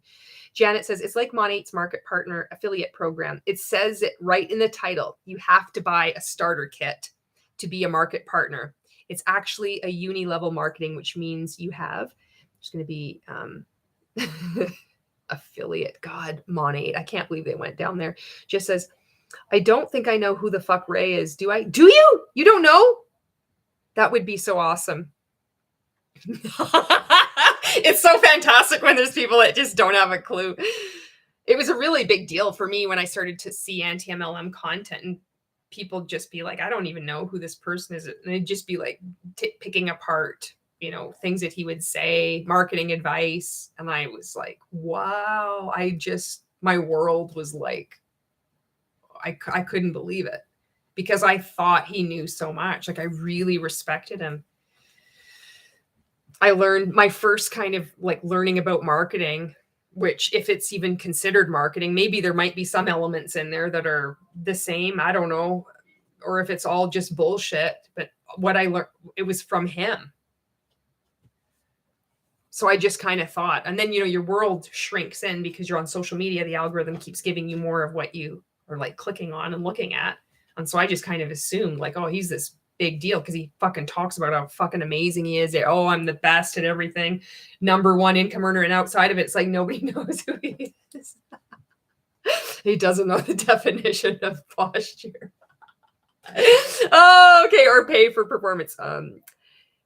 A: Janet says, it's like Mon8's market partner affiliate program. It says it right in the title. You have to buy a starter kit to be a market partner. It's actually a uni-level marketing, which means you have, there's going to be affiliate. God, Mon8. I can't believe they went down there. Just says, I don't think I know who the fuck Ray is. Do I? Do you? You don't know? That would be so awesome. It's so fantastic when there's people that just don't have a clue. It was a really big deal for me when I started to see anti-MLM content and people just be like, I don't even know who this person is. And they'd just be like picking apart, things that he would say, marketing advice. And I was like, wow, my world was like, I couldn't believe it because I thought he knew so much. Like I really respected him. I learned my first kind of like learning about marketing, which if it's even considered marketing, maybe there might be some elements in there that are the same. I don't know. Or if it's all just bullshit, but what I learned, it was from him. So I just kind of thought, and then, your world shrinks in because you're on social media. The algorithm keeps giving you more of what you are like clicking on and looking at. And so I just kind of assumed like, oh, he's this big deal because he fucking talks about how fucking amazing he is. Oh, I'm the best at everything. #1 income earner. And outside of it, it's like nobody knows who he is. He doesn't know the definition of posture. Oh, okay. Or pay for performance.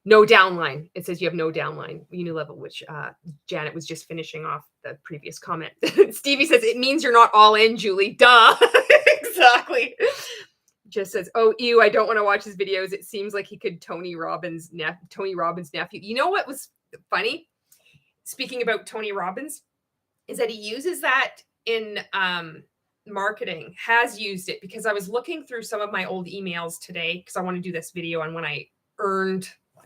A: No downline. It says you have no downline, uni-level, which Janet was just finishing off the previous comment. Stevie says, it means you're not all in, Julie. Duh. Exactly. Just says, oh, ew, I don't want to watch his videos. It seems like he could Tony Robbins' nephew. You know what was funny? Speaking about Tony Robbins, is that he uses that in marketing, has used it, because I was looking through some of my old emails today because I want to do this video on when I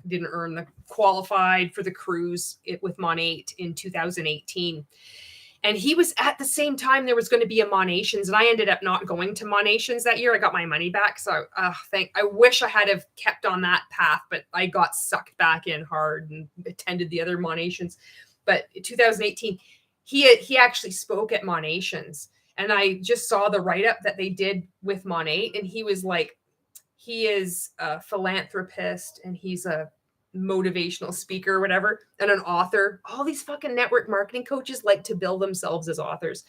A: didn't earn the qualified for the cruise with Mon8 in 2018. And he was at the same time there was going to be a Monations, and I ended up not going to Monations that year. I got my money back. So I wish I had have kept on that path, but I got sucked back in hard and attended the other Monations. But in 2018, he actually spoke at Monations, and I just saw the write-up that they did with Mon8, and he was like, he is a philanthropist and he's a motivational speaker or whatever, and an author. All these fucking network marketing coaches like to bill themselves as authors.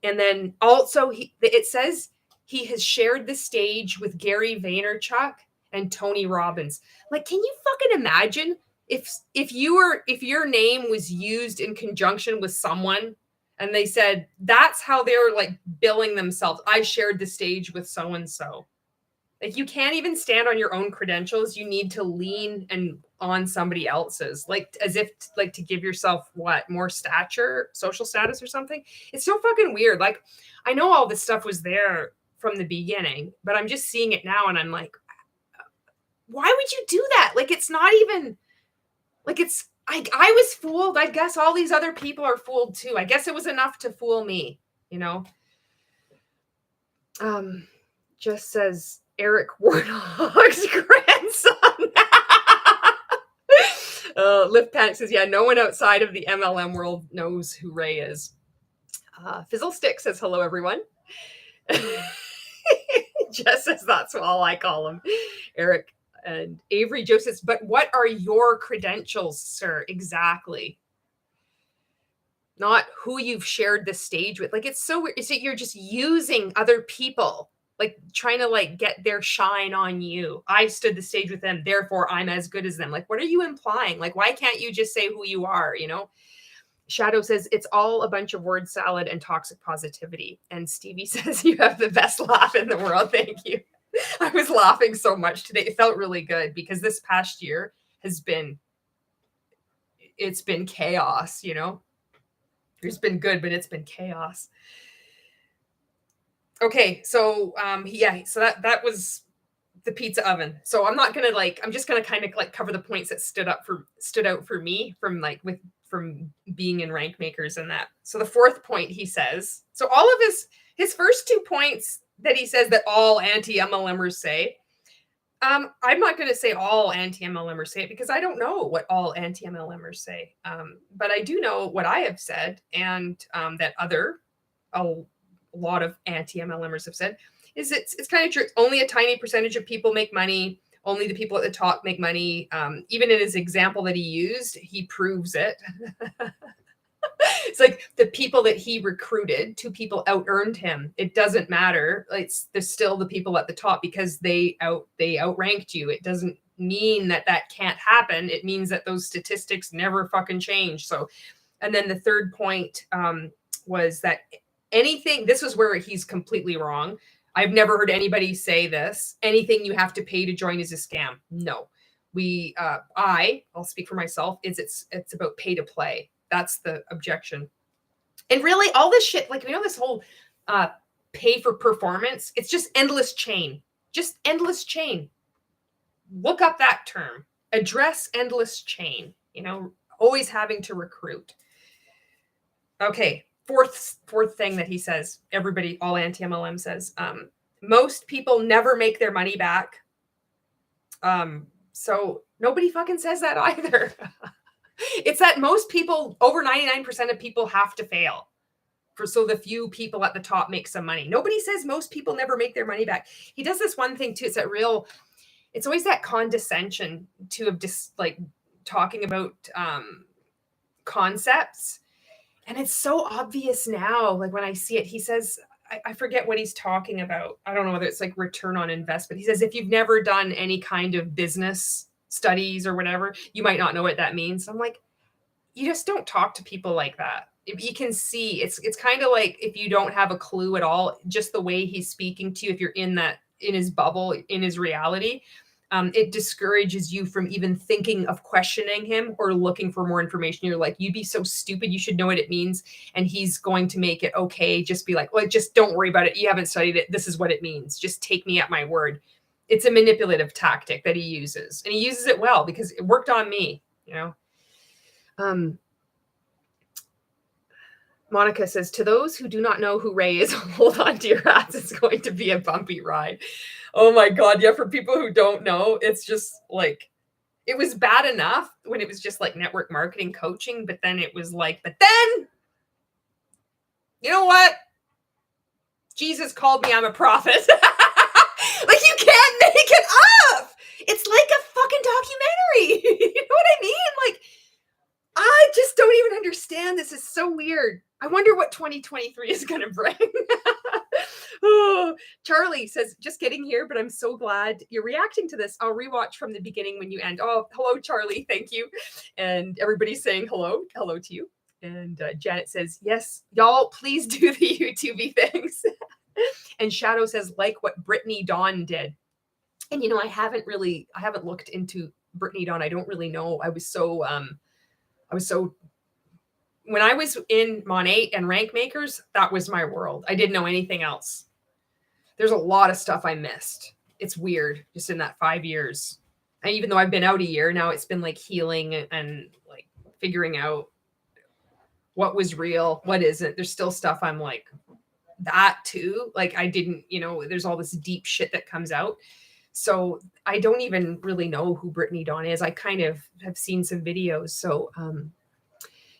A: And then also it says he has shared the stage with Gary Vaynerchuk and Tony Robbins. Like, can you fucking imagine if your name was used in conjunction with someone and they said that's how they're like billing themselves? I shared the stage with so and so. Like, you can't even stand on your own credentials. You need to lean and on somebody else's, like as if like to give yourself what more stature, social status or something. It's so fucking weird. Like, I know all this stuff was there from the beginning, but I'm just seeing it now and I'm like, why would you do that? Like, it's not even like I was fooled. I guess all these other people are fooled too. I guess it was enough to fool me, you know? Just says Eric Warnock's grandson. Lift Panic says, yeah, no one outside of the MLM world knows who Ray is. Fizzlestick says, hello, everyone. Jess says, that's all I call him. Eric and Avery Joe says, but what are your credentials, sir? Exactly. Not who you've shared the stage with. Like, it's so weird. Is it you're just using other people, like trying to like get their shine on you? I stood the stage with them, therefore I'm as good as them. Like, what are you implying? Like, why can't you just say who you are, you know? Shadow says, it's all a bunch of word salad and toxic positivity. And Stevie says, you have the best laugh in the world. Thank you. I was laughing so much today. It felt really good because this past year it's been chaos, you know? It's been good, but it's been chaos. Okay, so so that was the pizza oven. So I'm not gonna I'm just gonna kind of like cover the points that stood out for me from being in Rank Makers and that. So the fourth point he says, so all of his first 2 points that he says that all anti-MLMers say. I'm not going to say all anti-MLMers say it because I don't know what all anti-MLMers say. But I do know what I have said and that a lot of anti-MLMers have said is it's kind of true. Only a tiny percentage of people make money. Only the people at the top make money. Even in his example that he used, he proves it. It's like the people that he recruited, 2 people out-earned him. It doesn't matter. They're still the people at the top because they outranked you. It doesn't mean that can't happen. It means that those statistics never fucking change. So, and then the third point was that this was where he's completely wrong. I've never heard anybody say this. Anything you have to pay to join is a scam. No, I'll speak for myself. It's about pay to play. That's the objection. And really all this shit, like, this whole pay for performance, it's just endless chain. Just endless chain. Look up that term. Address endless chain. Always having to recruit. Okay, fourth thing that he says, everybody, all anti-MLM says, most people never make their money back. So nobody fucking says that either. It's that most people, over 99% of people have to fail so the few people at the top make some money. Nobody says most people never make their money back. He does this one thing too. It's always that condescension of just like talking about concepts. And it's so obvious now. Like when I see it, he says, I forget what he's talking about. I don't know whether it's like return on investment. He says, if you've never done any kind of business studies or whatever, you might not know what that means. I'm like, you just don't talk to people like that. If you can see, it's kind of like if you don't have a clue at all, just the way he's speaking to you, if you're in his bubble, in his reality, it discourages you from even thinking of questioning him or looking for more information. You're like, you'd be so stupid. You should know what it means. And he's going to make it okay. Just be like, well, just don't worry about it. You haven't studied it. This is what it means. Just take me at my word. It's a manipulative tactic that he uses, and he uses it well because it worked on me, Monica says, to those who do not know who Ray is, hold on to your hats. It's going to be a bumpy ride. Oh my God. Yeah. For people who don't know, it's just like, it was bad enough when it was just like network marketing coaching, but then it was like, but then, you know what? Jesus called me, I'm a prophet. Like, you can't make it up. It's like a fucking documentary. You know what I mean? Like, I just don't even understand. This is so weird. I wonder what 2023 is going to bring. Oh, Charlie says, just getting here, but I'm so glad you're reacting to this. I'll rewatch from the beginning when you end. Oh, hello, Charlie. Thank you. And everybody's saying hello. Hello to you. And Janet says, yes, y'all, please do the YouTube things. And Shadow says, like what Brittany Dawn did. And, you know, I haven't looked into Brittany Dawn. I don't really know. I was so, when I was in Mon 8 and Rank Makers, that was my world. I didn't know anything else. There's a lot of stuff I missed. It's weird, just in that 5 years. And even though I've been out a year, now it's been like healing and like figuring out what was real, what isn't. There's still stuff I'm like, that too. Like I didn't, you know, there's all this deep shit that comes out. So I don't even really know who Brittany Dawn is. I kind of have seen some videos. So,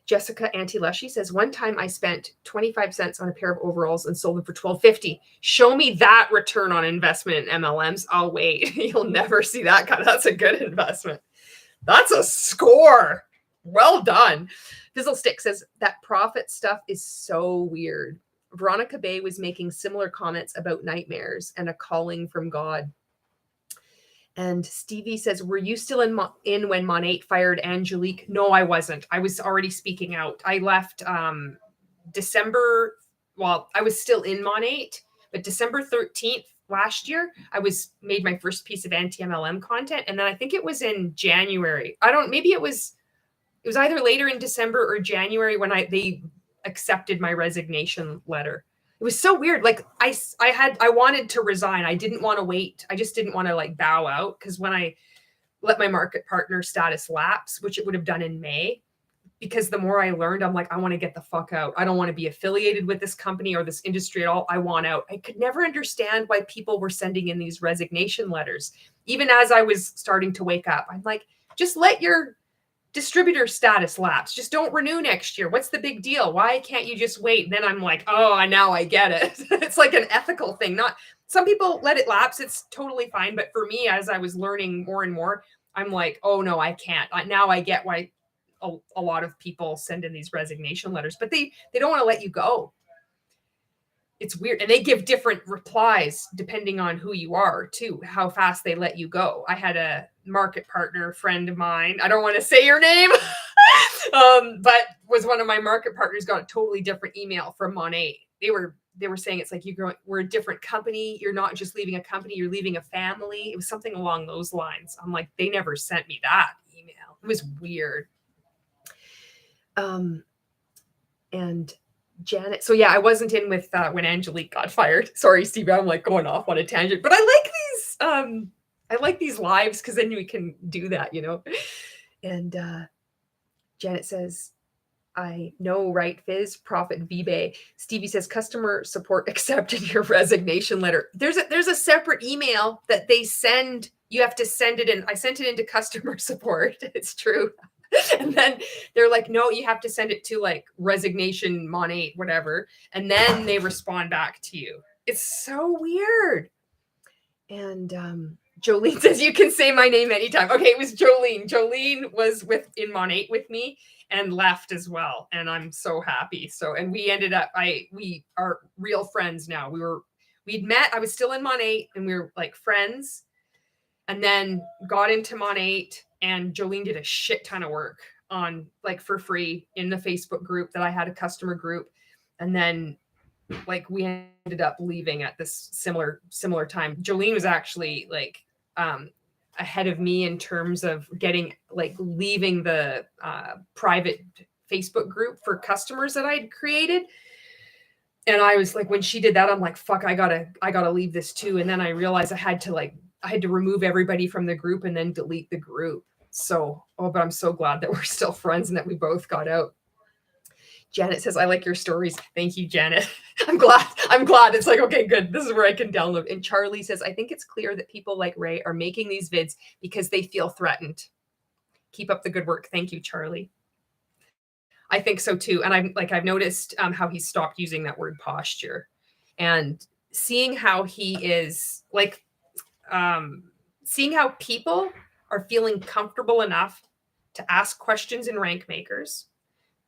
A: Jessica Anti-Lushy says, one time I spent 25 cents on a pair of overalls and sold them for $12.50. Show me that return on investment in MLMs. I'll wait. You'll never see that kind. That's a good investment. That's a score. Well done. Fizzlestick says, that profit stuff is so weird. Veronica Bay was making similar comments about nightmares and a calling from God. And Stevie says, were you still in when Mon 8 fired Angelique? No, I wasn't. I was already speaking out. I left December. Well, I was still in Mon 8, but December 13th last year, I made my first piece of anti-MLM content. And then I think it was in January. Maybe it was either later in December or January when they accepted my resignation letter. It was so weird. Like I wanted to resign. I didn't want to wait. I just didn't want to like bow out, because when I let my market partner status lapse, which it would have done in May, because the more I learned, I'm like, I want to get the fuck out. I don't want to be affiliated with this company or this industry at all. I want out. I could never understand why people were sending in these resignation letters. Even as I was starting to wake up, I'm like, just let your distributor status lapse. Just don't renew next year. What's the big deal? Why can't you just wait? And then I'm like, oh, now I get it. It's like an ethical thing. Not some people let it lapse. It's totally fine. But for me, as I was learning more and more, I'm like, oh no, I can't. Now I get why a lot of people send in these resignation letters, but they don't want to let you go. It's weird. And they give different replies depending on who you are too, how fast they let you go. I had a market partner friend of mine. I don't want to say your name, but was one of my market partners, got a totally different email from Mon 8. They were saying it's like, we're a different company. You're not just leaving a company, you're leaving a family. It was something along those lines. I'm like, they never sent me that email. It was weird. And Janet. So yeah, I wasn't in with when Angelique got fired. Sorry, Steve, I'm like going off on a tangent, but I like these lives because then we can do that, you know. And Janet says, I know, right, Fizz? Profit VBay. Stevie says, customer support accepted your resignation letter. There's a separate email that they send. You have to send it in. I sent it into customer support. It's true. And then they're like, no, you have to send it to like resignation Mon 8, whatever. And then they respond back to you. It's so weird. And Jolene says, you can say my name anytime. Okay, it was Jolene. Jolene was in Mon 8 with me and left as well. And I'm so happy. So, and we ended up, we are real friends now. We'd met, I was still in Mon 8 and we were like friends, and then got into Mon 8. And Jolene did a shit ton of work on like for free in the Facebook group that I had, a customer group. And then like we ended up leaving at this similar time. Jolene was actually like ahead of me in terms of leaving the private Facebook group for customers that I'd created. And I was like, when she did that, I'm like, fuck, I gotta leave this too. And then I realized I had to remove everybody from the group and then delete the group. So, but I'm so glad that we're still friends and that we both got out. Janet says, I like your stories. Thank you, Janet. I'm glad. It's like, okay, good. This is where I can download. And Charlie says, I think it's clear that people like Ray are making these vids because they feel threatened. Keep up the good work. Thank you, Charlie. I think so too. And I've noticed how he stopped using that word posture, and seeing how he is like, seeing how people are feeling comfortable enough to ask questions in Rank Makers,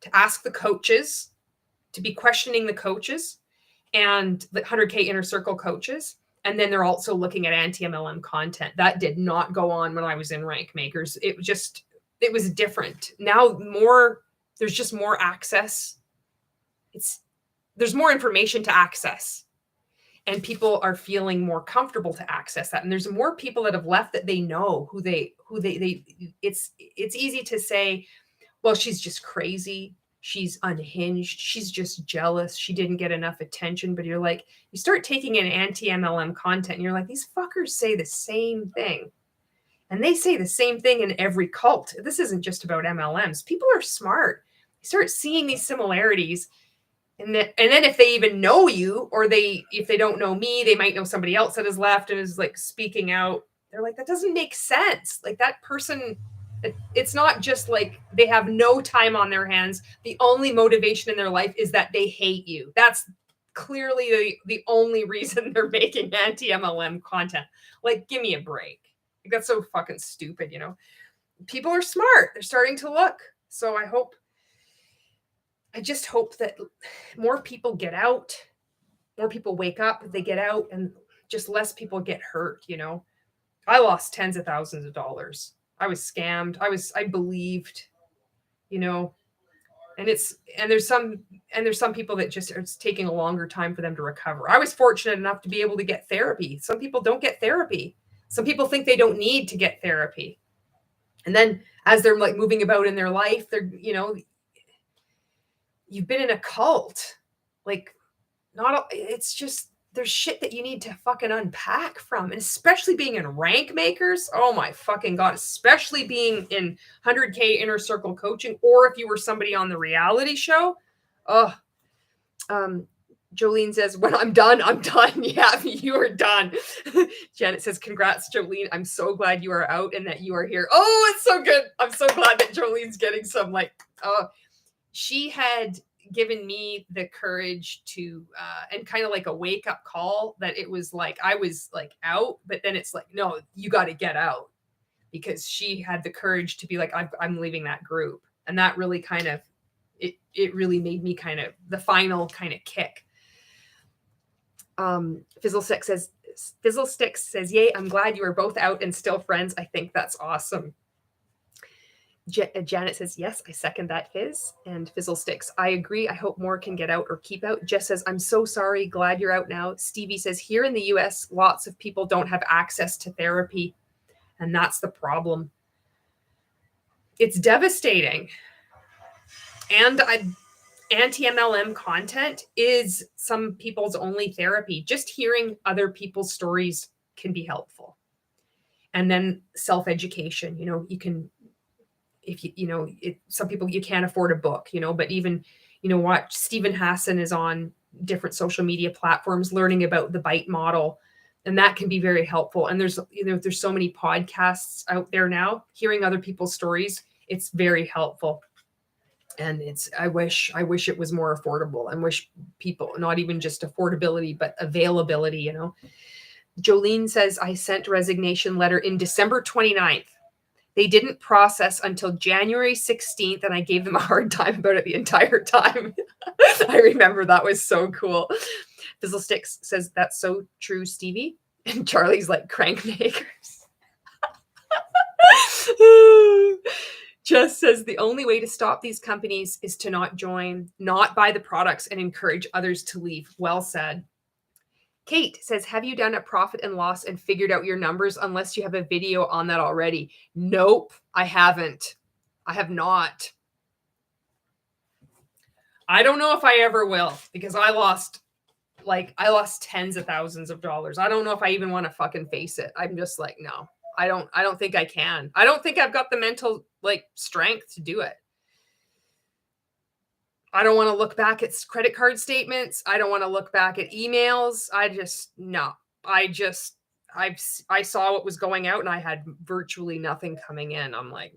A: to ask the coaches, to be questioning the coaches and the 100K inner circle coaches. And then they're also looking at anti-MLM content. That did not go on when I was in Rank Makers. It was different. Now there's just more access. There's more information to access. And people are feeling more comfortable to access that. And there's more people that have left that they know it's easy to say, well, she's just crazy. She's unhinged. She's just jealous. She didn't get enough attention. But you're like, you start taking in anti-MLM content and you're like, these fuckers say the same thing. And they say the same thing in every cult. This isn't just about MLMs. People are smart. You start seeing these similarities. And then if they even know you, or if they don't know me, they might know somebody else that has left and is like speaking out. They're like, that doesn't make sense. Like that person, it's not just like they have no time on their hands. The only motivation in their life is that they hate you. That's clearly the only reason they're making anti-MLM content. Like, give me a break. Like, that's so fucking stupid, you know? People are smart. They're starting to look. So I just hope that more people get out, more people wake up, they get out, and just less people get hurt, you know? I lost tens of thousands of dollars. I was scammed. I believed, you know, and there's some people that just it's taking a longer time for them to recover. I was fortunate enough to be able to get therapy. Some people don't get therapy. Some people think they don't need to get therapy. And then as they're like moving about in their life, they're, you know, you've been in a cult, like it's just, there's shit that you need to fucking unpack from, and especially being in Rank Makers. Oh my fucking God, especially being in 100K inner circle coaching, or if you were somebody on the reality show. Jolene says, when I'm done, I'm done. Yeah, you are done. Janet says, congrats, Jolene. I'm so glad you are out and that you are here. Oh, it's so good. I'm so glad that Jolene's getting some she had given me the courage to, and kind of like a wake up call that it was like, I was like out, but then it's like, no, you got to get out, because she had the courage to be like, I'm leaving that group. And that really kind of, it really made me kind of the final kind of kick. Fizzlesticks says, yay, I'm glad you are both out and still friends. I think that's awesome. Janet says, yes, I second that, Fizz. And Fizzlesticks, I agree. I hope more can get out or keep out. Jess says, I'm so sorry. Glad you're out now. Stevie says, here in the US, lots of people don't have access to therapy. And that's the problem. It's devastating. And anti-MLM content is some people's only therapy. Just hearing other people's stories can be helpful. And then self-education, you know, you can, if some people, you can't afford a book, you know, but even, you know, watch Stephen Hassan is on different social media platforms learning about the bite model, and that can be very helpful. And there's so many podcasts out there now, hearing other people's stories. It's very helpful. And I wish it was more affordable, and wish people, not even just affordability, but availability, you know. Jolene says, I sent a resignation letter in December 29th. They didn't process until January 16th, and I gave them a hard time about it the entire time. I remember that was so cool. Fizzlesticks says, that's so true, Stevie. And Charlie's like, crank makers. Just says, the only way to stop these companies is to not join, not buy the products, and encourage others to leave. Well said. Kate says, have you done a profit and loss and figured out your numbers unless you have a video on that already? Nope, I haven't. I have not. I don't know if I ever will, because I lost tens of thousands of dollars. I don't know if I even want to fucking face it. I'm just like, no, I don't think I can. I don't think I've got the mental strength to do it. I don't want to look back at credit card statements. I don't want to look back at emails. I saw what was going out, and I had virtually nothing coming in. I'm like,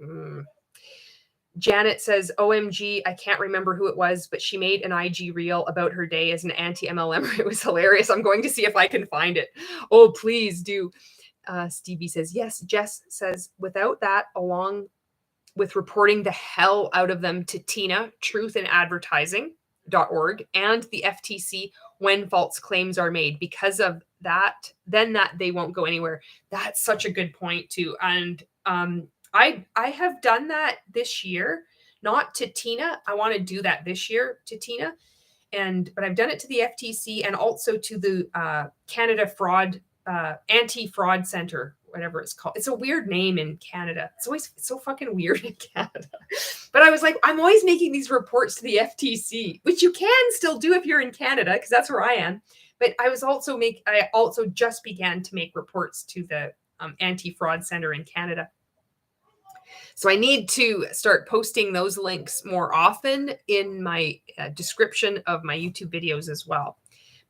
A: Janet says, OMG, I can't remember who it was, but she made an IG reel about her day as an anti-MLM. It was hilarious. I'm going to see if I can find it. Oh, please do. Stevie says, yes. Jess says, without that, along with reporting the hell out of them to Tina, Truth in Advertising, Tina.org and the FTC when false claims are made. Because of that, then that they won't go anywhere. That's such a good point too. And I have done that this year, not to Tina. I want to do that this year to Tina. But I've done it to the FTC and also to the Canada Fraud Anti-Fraud Center, whatever it's called. It's a weird name in Canada. It's so fucking weird in Canada. But I was like, I'm always making these reports to the FTC, which you can still do if you're in Canada, because that's where I am. But I also just began to make reports to the Anti-Fraud Center in Canada. So I need to start posting those links more often in my description of my YouTube videos as well.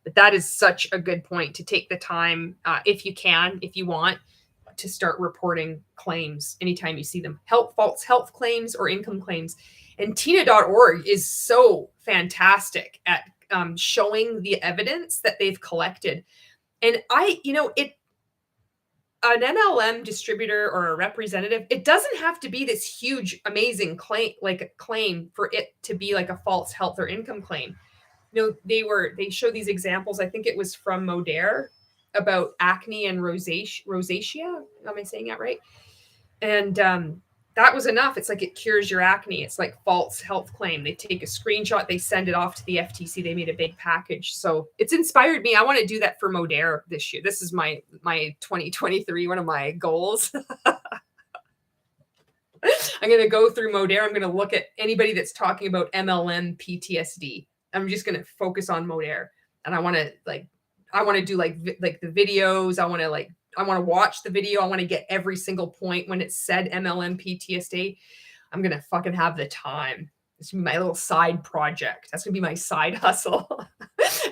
A: But that is such a good point, to take the time, if you want, to start reporting claims anytime you see them. False health claims or income claims. And Tina.org is so fantastic at showing the evidence that they've collected. And an MLM distributor or a representative, it doesn't have to be this huge, amazing claim, like a claim for it to be like a false health or income claim. They show these examples. I think it was from Modere about acne and rosacea. Am I saying that right? And that was enough. It's like it cures your acne. It's like false health claim. They take a screenshot, they send it off to the FTC. They made a big package. So it's inspired me. I want to do that for Modere this year. This is my 2023, one of my goals. I'm going to go through Modere. I'm going to look at anybody that's talking about MLM PTSD. I'm just going to focus on Modere. And I want to do like the videos. I want to watch the video. I want to get every single point when it said MLM PTSD. I'm going to fucking have the time. It's my little side project. That's going to be my side hustle.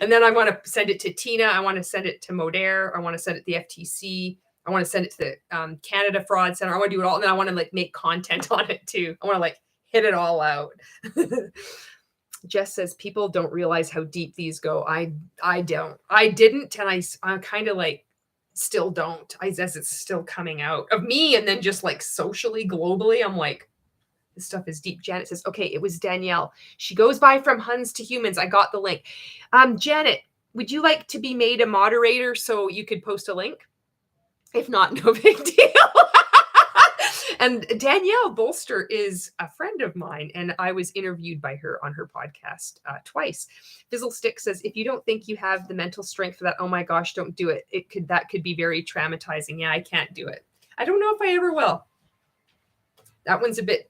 A: And then I want to send it to Tina. I want to send it to Modere. I want to send it to the FTC. I want to send it to the Canada Fraud Center. I want to do it all. And then I want to make content on it too. I want to hit it all out. Jess says people don't realize how deep these go. I don't. I didn't. And I kind of still don't. I guess it's still coming out of me. And then just socially, globally, I'm like, this stuff is deep. Janet says, okay, it was Danielle. She goes by from Huns to Humans. I got the link. Janet, would you like to be made a moderator so you could post a link? If not, no big deal. And Danielle Bolster is a friend of mine, and I was interviewed by her on her podcast twice. Fizzlestick says, if you don't think you have the mental strength for that, oh my gosh, don't do it. That could be very traumatizing. Yeah, I can't do it. I don't know if I ever will. That one's a bit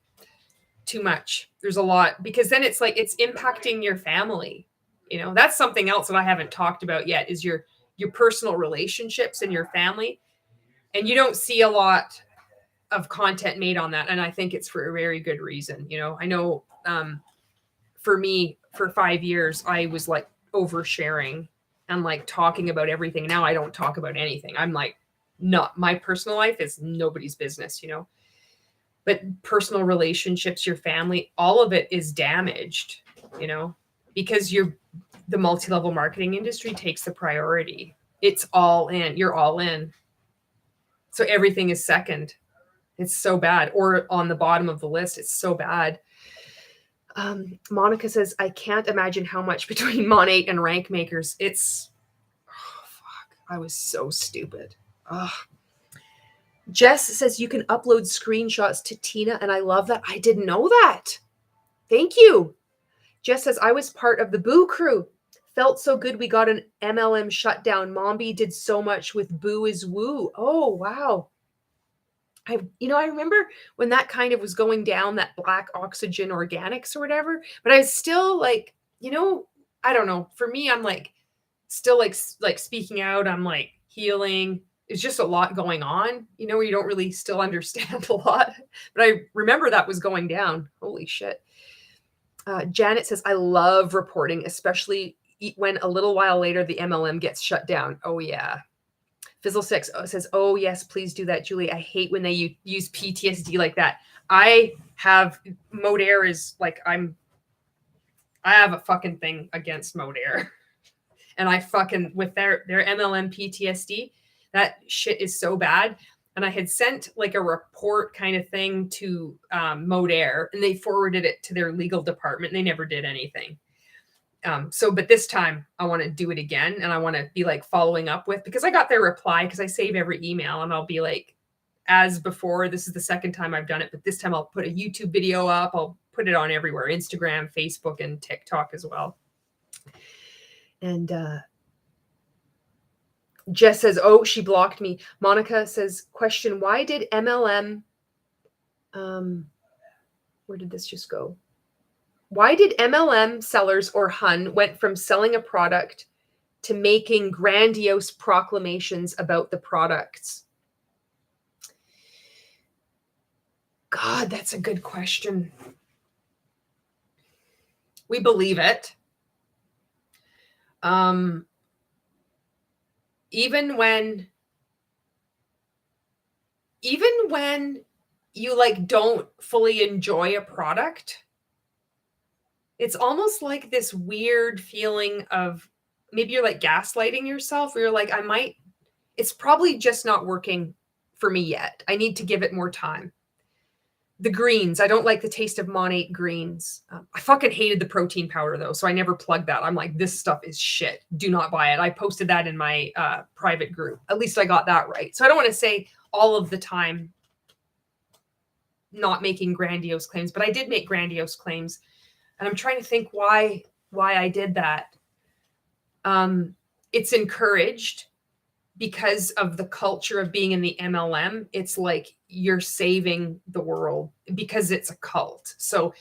A: too much. There's a lot, because then it's it's impacting your family. That's something else that I haven't talked about yet, is your personal relationships and your family. And you don't see a lot of content made on that. And I think it's for a very good reason. I know for me, for 5 years, I was oversharing and talking about everything. Now I don't talk about anything. I'm not, my personal life is nobody's business, but personal relationships, your family, all of it is damaged, because the multi-level marketing industry takes the priority. It's all in, you're all in. So everything is second. It's so bad. Or on the bottom of the list. It's so bad. Monica says, I can't imagine how much between Mon8 and rank makers. Oh, fuck. I was so stupid. Ugh. Jess says you can upload screenshots to Tina, and I love that. I didn't know that. Thank you. Jess says, I was part of the Boo crew. Felt so good we got an MLM shutdown. Mombi did so much with Boo is Woo. Oh, wow. I remember when that kind of was going down, that Black Oxygen Organics or whatever, but I was still I don't know. For me, I'm still speaking out. I'm healing. It's just a lot going on, where you don't really still understand a lot. But I remember that was going down. Holy shit. Janet says, I love reporting, especially when a little while later the MLM gets shut down. Oh, yeah. Fizzle6 says, oh, yes, please do that, Julie. I hate when they use PTSD like that. Modere is I have a fucking thing against Modere. And with their MLM PTSD, that shit is so bad. And I had sent a report kind of thing to Modere, and they forwarded it to their legal department. And they never did anything. But this time I want to do it again, and I want to be like following up with, because I got their reply, because I save every email, and I'll be like, as before, this is the second time I've done it, but this time I'll put a YouTube video up. I'll put it on everywhere, Instagram, Facebook, and TikTok as well. And Jess says, oh, she blocked me. Monica says, question, why did MLM, where did this just go? Why did MLM sellers or Hun went from selling a product to making grandiose proclamations about the products? God, that's a good question. We believe it. Even when you like don't fully enjoy a product, it's almost like this weird feeling of maybe you're like gaslighting yourself, or you're like, it's probably just not working for me yet. I need to give it more time. The greens, I don't like the taste of Monate greens. I fucking hated the protein powder though, so I never plugged that. I'm like, this stuff is shit. Do not buy it. I posted that in my private group. At least I got that right. So I don't want to say all of the time not making grandiose claims, but I did make grandiose claims. And I'm trying to think why I did that. It's encouraged because of the culture of being in the MLM. It's like you're saving the world because it's a cult. So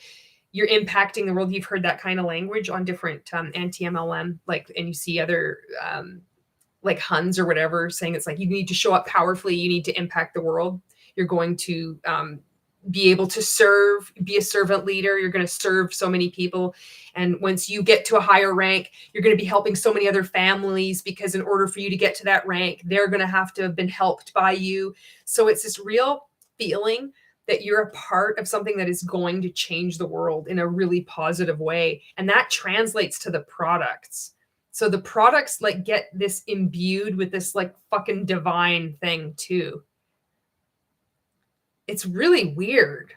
A: you're impacting the world. You've heard that kind of language on different anti-MLM, like, and you see other like Huns or whatever saying it's like, you need to show up powerfully. You need to impact the world. You're going to be able to serve, be a servant leader. You're going to serve so many people. And once you get to a higher rank, you're going to be helping so many other families, because in order for you to get to that rank, they're going to have to have been helped by you. So it's this real feeling that you're a part of something that is going to change the world in a really positive way. And that translates to the products. So the products like get this imbued with this like fucking divine thing too. It's really weird.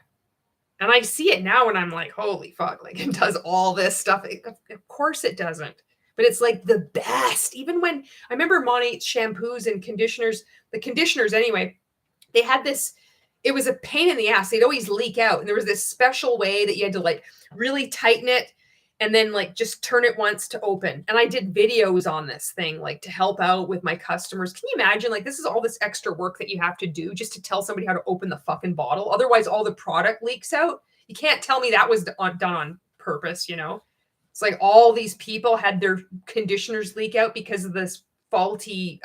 A: And I see it now and I'm like, holy fuck, like it does all this stuff. Of course it doesn't. But it's like the best. Even when I remember Monate's shampoos and conditioners, the conditioners anyway, they had this, it was a pain in the ass. They'd always leak out. And there was this special way that you had to like really tighten it and then like just turn it once to open. And I did videos on this thing, like to help out with my customers. Can you imagine, like, this is all this extra work that you have to do just to tell somebody how to open the fucking bottle. Otherwise all the product leaks out. You can't tell me that was done on purpose, you know? It's like all these people had their conditioners leak out because of this faulty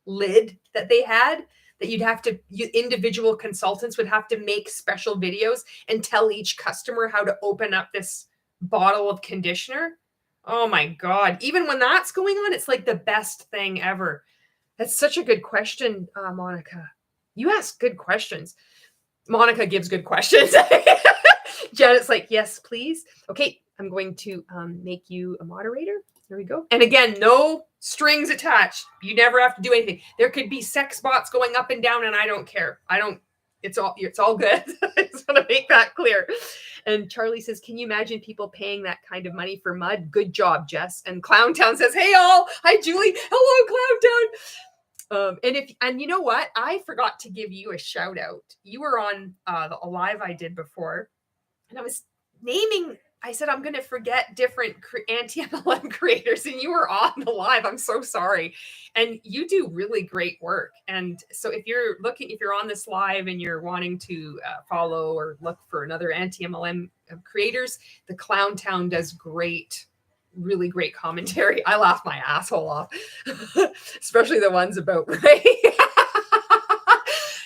A: lid that they had, that you'd have to, individual consultants would have to make special videos and tell each customer how to open up this bottle of conditioner. Oh my God. Even when that's going on, it's like the best thing ever. That's such a good question, Monica. You ask good questions. Monica gives good questions. Janet's like, yes, please. Okay, I'm going to make you a moderator. There we go. And again, no strings attached. You never have to do anything. There could be sex bots going up and down, and I don't care. It's all good. I just want to make that clear. And Charlie says, can you imagine people paying that kind of money for mud? Good job, Jess. And Clowntown says, hey all. Hi, Julie. Hello, Clowntown. And you know what? I forgot to give you a shout out. You were on a live I did before, and I was naming, I said, I'm going to forget different anti-MLM creators, and you were on the live. I'm so sorry. And you do really great work. And so if you're on this live and you're wanting to follow or look for another anti-MLM creators, the Clowntown does really great commentary. I laugh my asshole off, especially the ones about Ray.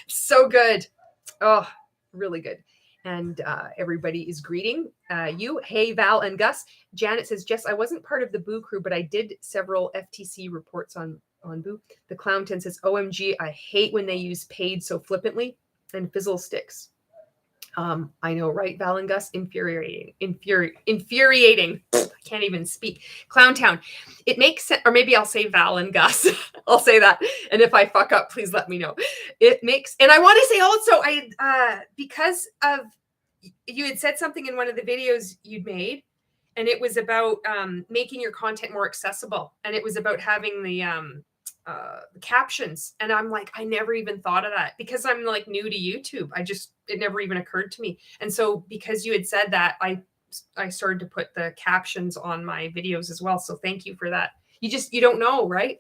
A: So good. Oh, really good. And everybody is greeting you. Hey, Val and Gus. Janet says, Jess, I wasn't part of the Boo crew, but I did several FTC reports on Boo. The Clownton says, OMG, I hate when they use paid so flippantly. And Fizzle Sticks. I know, right, Val and Gus? Infuriating. I can't even speak. Clowntown. It makes sense, or maybe I'll say Val and Gus. I'll say that. And if I fuck up, please let me know. And I want to say also, because of, you had said something in one of the videos you'd made, and it was about making your content more accessible, and it was about having the captions. And I'm like, I never even thought of that because I'm like new to YouTube. It never even occurred to me. And so because you had said that, I started to put the captions on my videos as well. So thank you for that. You don't know, right?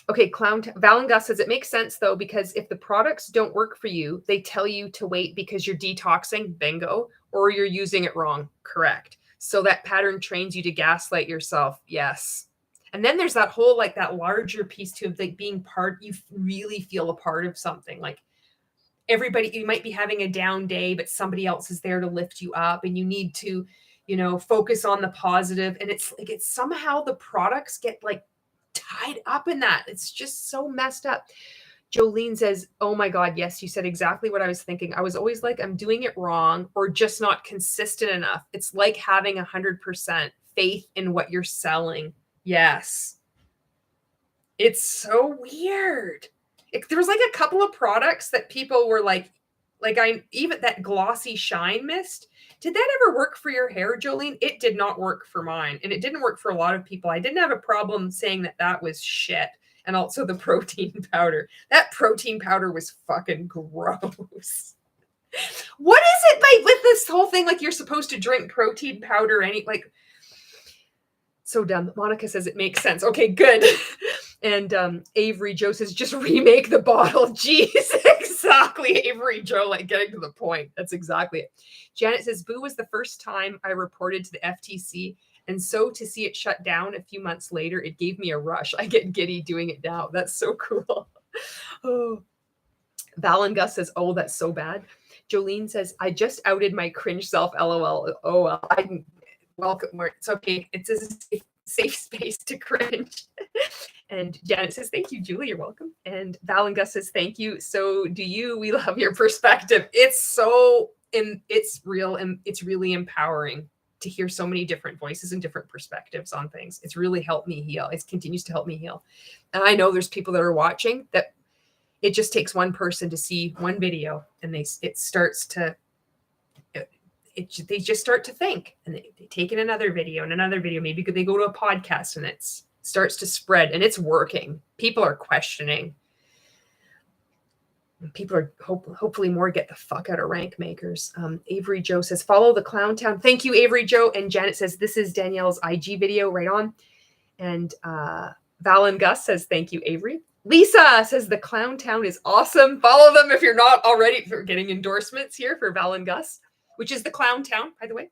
A: Okay, Val and Gus says it makes sense though, because if the products don't work for you, they tell you to wait because you're detoxing, bingo, or you're using it wrong, correct. So that pattern trains you to gaslight yourself. Yes. And then there's that whole, like, that larger piece too, of like being part, you really feel a part of something. Like everybody, you might be having a down day, but somebody else is there to lift you up, and you need to, focus on the positive. And it's like, it's somehow the products get like tied up in that. It's just so messed up. Jolene says, oh my God, yes, you said exactly what I was thinking. I was always like, I'm doing it wrong or just not consistent enough. It's like having 100% faith in what you're selling. Yes. It's so weird. There was like a couple of products that people were like even that glossy shine mist. Did that ever work for your hair, Jolene? It did not work for mine. And it didn't work for a lot of people. I didn't have a problem saying that was shit. And also the protein powder. That protein powder was fucking gross. What is it with this whole thing? Like you're supposed to drink protein powder so dumb. Monica says it makes sense. Okay, good. And Avery Joe says, just remake the bottle. Jeez, exactly. Avery Joe, like getting to the point. That's exactly it. Janet says, Boo was the first time I reported to the FTC. And so to see it shut down a few months later, it gave me a rush. I get giddy doing it now. That's so cool. Oh. Val and Gus says, oh, that's so bad. Jolene says, I just outed my cringe self, LOL. Oh, well, welcome. It's okay. It's a safe space to cringe. And Janet says, thank you, Julie. You're welcome. And Val and Gus says, thank you. So do you. We love your perspective. It's real, and it's really empowering to hear so many different voices and different perspectives on things. It's really helped me heal. It continues to help me heal. And I know there's people that are watching that it just takes one person to see one video, and they just start to think, and they take in another video and another video. Maybe they go to a podcast, and it starts to spread, and it's working. People are questioning. People are hopefully more get the fuck out of rank makers. Avery Joe says, follow the Clown Town. Thank you, Avery Joe. And Janet says, this is Danielle's IG video, right on. And Val and Gus says, thank you, Avery. Lisa says, the Clown Town is awesome. Follow them if you're not already. For getting endorsements here for Val and Gus, which is the Clown Town, by the way.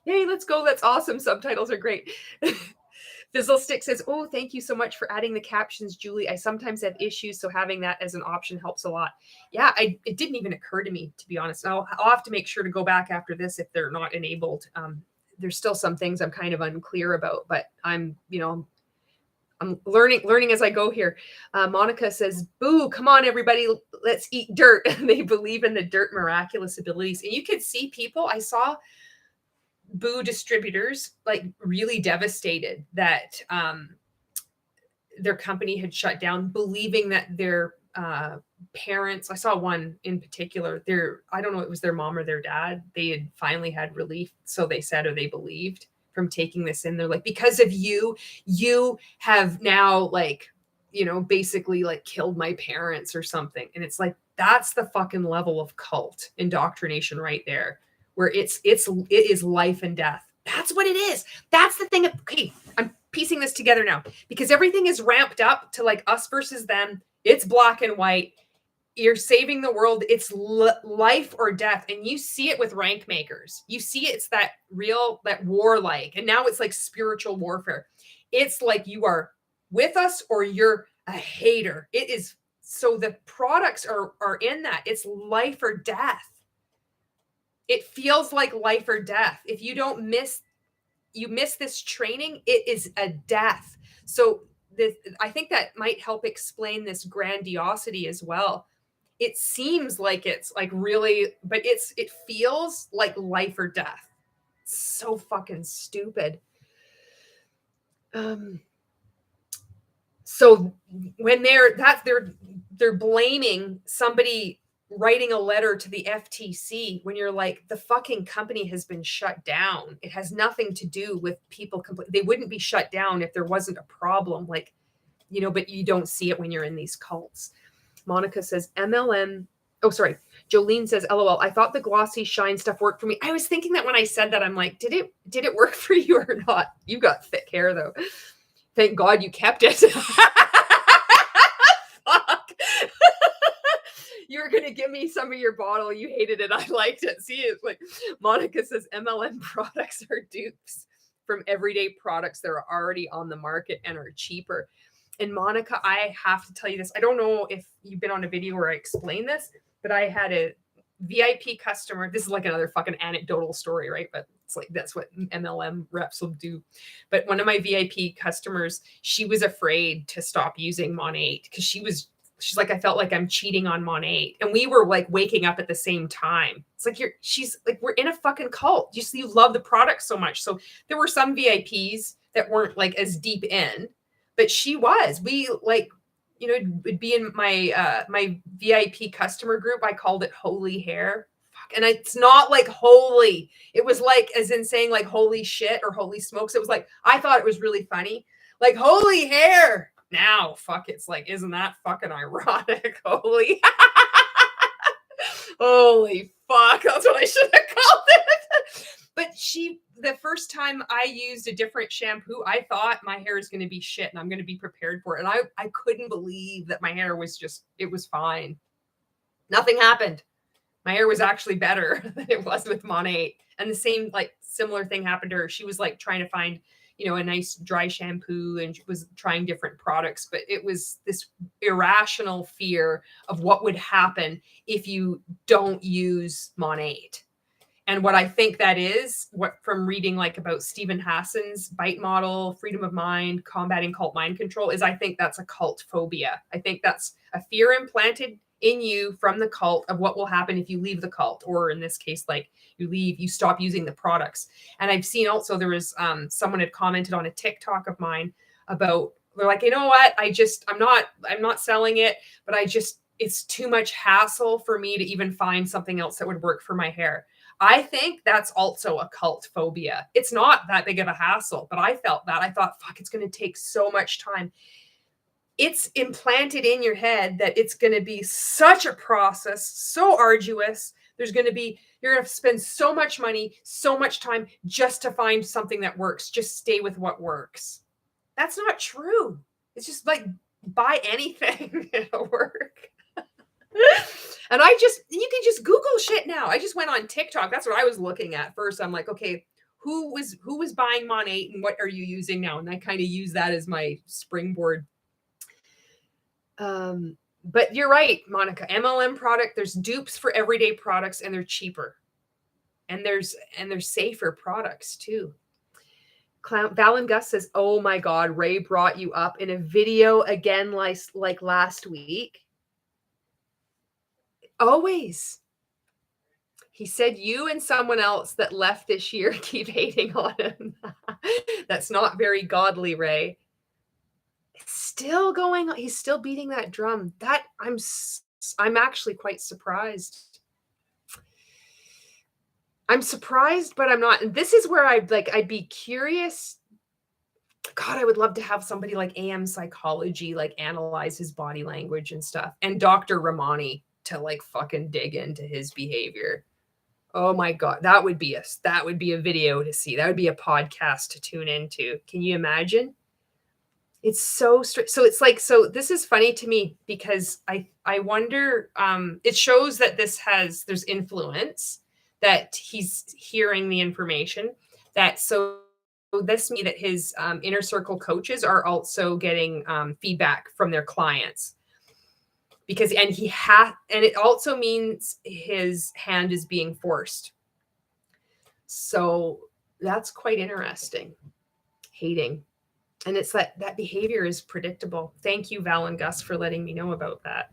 A: Yay, let's go. That's awesome. Subtitles are great. Fizzlestick says, oh, thank you so much for adding the captions, Julie. I sometimes have issues, so having that as an option helps a lot. Yeah, it didn't even occur to me, to be honest. I'll have to make sure to go back after this if they're not enabled. There's still some things I'm kind of unclear about, but I'm learning as I go here. Monica says, boo, come on, everybody, let's eat dirt. They believe in the dirt miraculous abilities. And you could see people, I saw Boo distributors like really devastated that their company had shut down, believing that their parents, I saw one in particular, I don't know, it was their mom or their dad, they had finally had relief, so they said, or they believed, from taking this in. They're like, because of you have now basically like killed my parents or something. And it's like, that's the fucking level of cult indoctrination right there, where it is life and death. That's what it is. That's the thing. Okay, I'm piecing this together now, because everything is ramped up to like us versus them. It's black and white. You're saving the world. It's life or death. And you see it with rank makers. You see it's that warlike. And now it's like spiritual warfare. It's like you are with us or you're a hater. It is. So the products are in that. It's life or death. It feels like life or death. If you miss this training, it is a death. So I think that might help explain this grandiosity as well. It seems like it's like really, but it feels like life or death. It's so fucking stupid. So when they're blaming somebody writing a letter to the FTC when you're like, the fucking company has been shut down. It has nothing to do with people. They wouldn't be shut down if there wasn't a problem. Like, you know, but you don't see it when you're in these cults. Monica says MLM. Oh, sorry. Jolene says, LOL. I thought the glossy shine stuff worked for me. I was thinking that when I said that, I'm like, did it work for you or not? You got thick hair though. Thank God you kept it. Fuck. You were going to give me some of your bottle. You hated it. I liked it. See, it's like Monica says MLM products are dupes from everyday products that are already on the market and are cheaper. And Monica, I have to tell you this. I don't know if you've been on a video where I explain this, but I had a VIP customer. This is like another fucking anecdotal story, right? But it's like, that's what MLM reps will do. But one of my VIP customers, she was afraid to stop using Monate because she's like, I felt like I'm cheating on Monate. And we were like waking up at the same time. It's like, she's like, we're in a fucking cult. You love the product so much. So there were some VIPs that weren't like as deep in, but she was. We like, you know, would be in my my VIP customer group. I called it holy hair. Fuck. And it's not like holy. It was like as in saying like holy shit or holy smokes. It was like, I thought it was really funny. Like holy hair. Now, fuck, it's like, isn't that fucking ironic? Holy fuck. That's what I should have called it. But the first time I used a different shampoo, I thought my hair is going to be shit and I'm going to be prepared for it. And I couldn't believe that my hair was it was fine. Nothing happened. My hair was actually better than it was with Monate. And the same, like, similar thing happened to her. She was like trying to find, you know, a nice dry shampoo and she was trying different products, but it was this irrational fear of what would happen if you don't use Monate. And what I think that is, what from reading like about Stephen Hassan's BITE model, freedom of mind, combating cult mind control, is I think that's a cult phobia. I think that's a fear implanted in you from the cult of what will happen if you leave the cult, or in this case, like you stop using the products. And I've seen also there was someone had commented on a TikTok of mine about, they're like, you know what, I'm not selling it, but it's too much hassle for me to even find something else that would work for my hair. I think that's also a cult phobia. It's not that big of a hassle, but I felt that. I thought, fuck, it's going to take so much time. It's implanted in your head that it's going to be such a process, so arduous. You're going to spend so much money, so much time just to find something that works. Just stay with what works. That's not true. It's just like, buy anything, it'll work. And you can just Google shit now. I just went on TikTok. That's what I was looking at first. I'm like, okay, who was buying Monate and what are you using now? And I kind of use that as my springboard. But you're right, Monica. MLM product, there's dupes for everyday products and they're cheaper. And there's safer products too. Valen Gus says, oh my God, Ray brought you up in a video again like last week. Always. He said you and someone else that left this year keep hating on him. That's not very godly, Ray. It's still going on. He's still beating that drum. That I'm actually quite surprised. I'm surprised, but I'm not. And this is where I'd be curious. God, I would love to have somebody like AM Psychology, like analyze his body language and stuff. And Dr. Ramani to like fucking dig into his behavior. Oh my God. That would be a video to see. That would be a podcast to tune into. Can you imagine? It's so strict. So it's like, so this is funny to me because I wonder, it shows that there's influence, that he's hearing the information, so this means that his inner circle coaches are also getting feedback from their clients and it also means his hand is being forced. So that's quite interesting. Hating. And it's that behavior is predictable. Thank you, Val and Gus, for letting me know about that.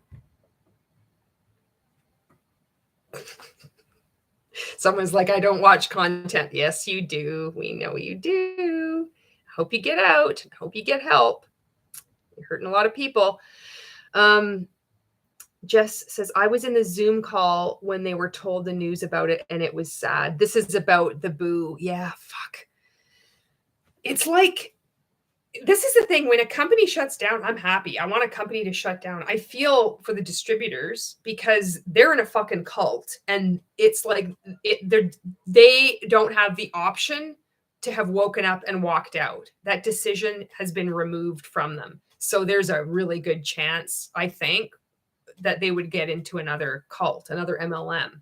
A: Someone's like, I don't watch content. Yes, you do. We know you do. Hope you get out. Hope you get help. You're hurting a lot of people. Jess says, I was in the Zoom call when they were told the news about it, and it was sad. This is about the boo. Yeah, fuck. It's like, this is the thing. When a company shuts down, I'm happy. I want a company to shut down. I feel for the distributors because they're in a fucking cult. And it's like, they don't have the option to have woken up and walked out. That decision has been removed from them. So there's a really good chance, I think, that they would get into another cult, another MLM.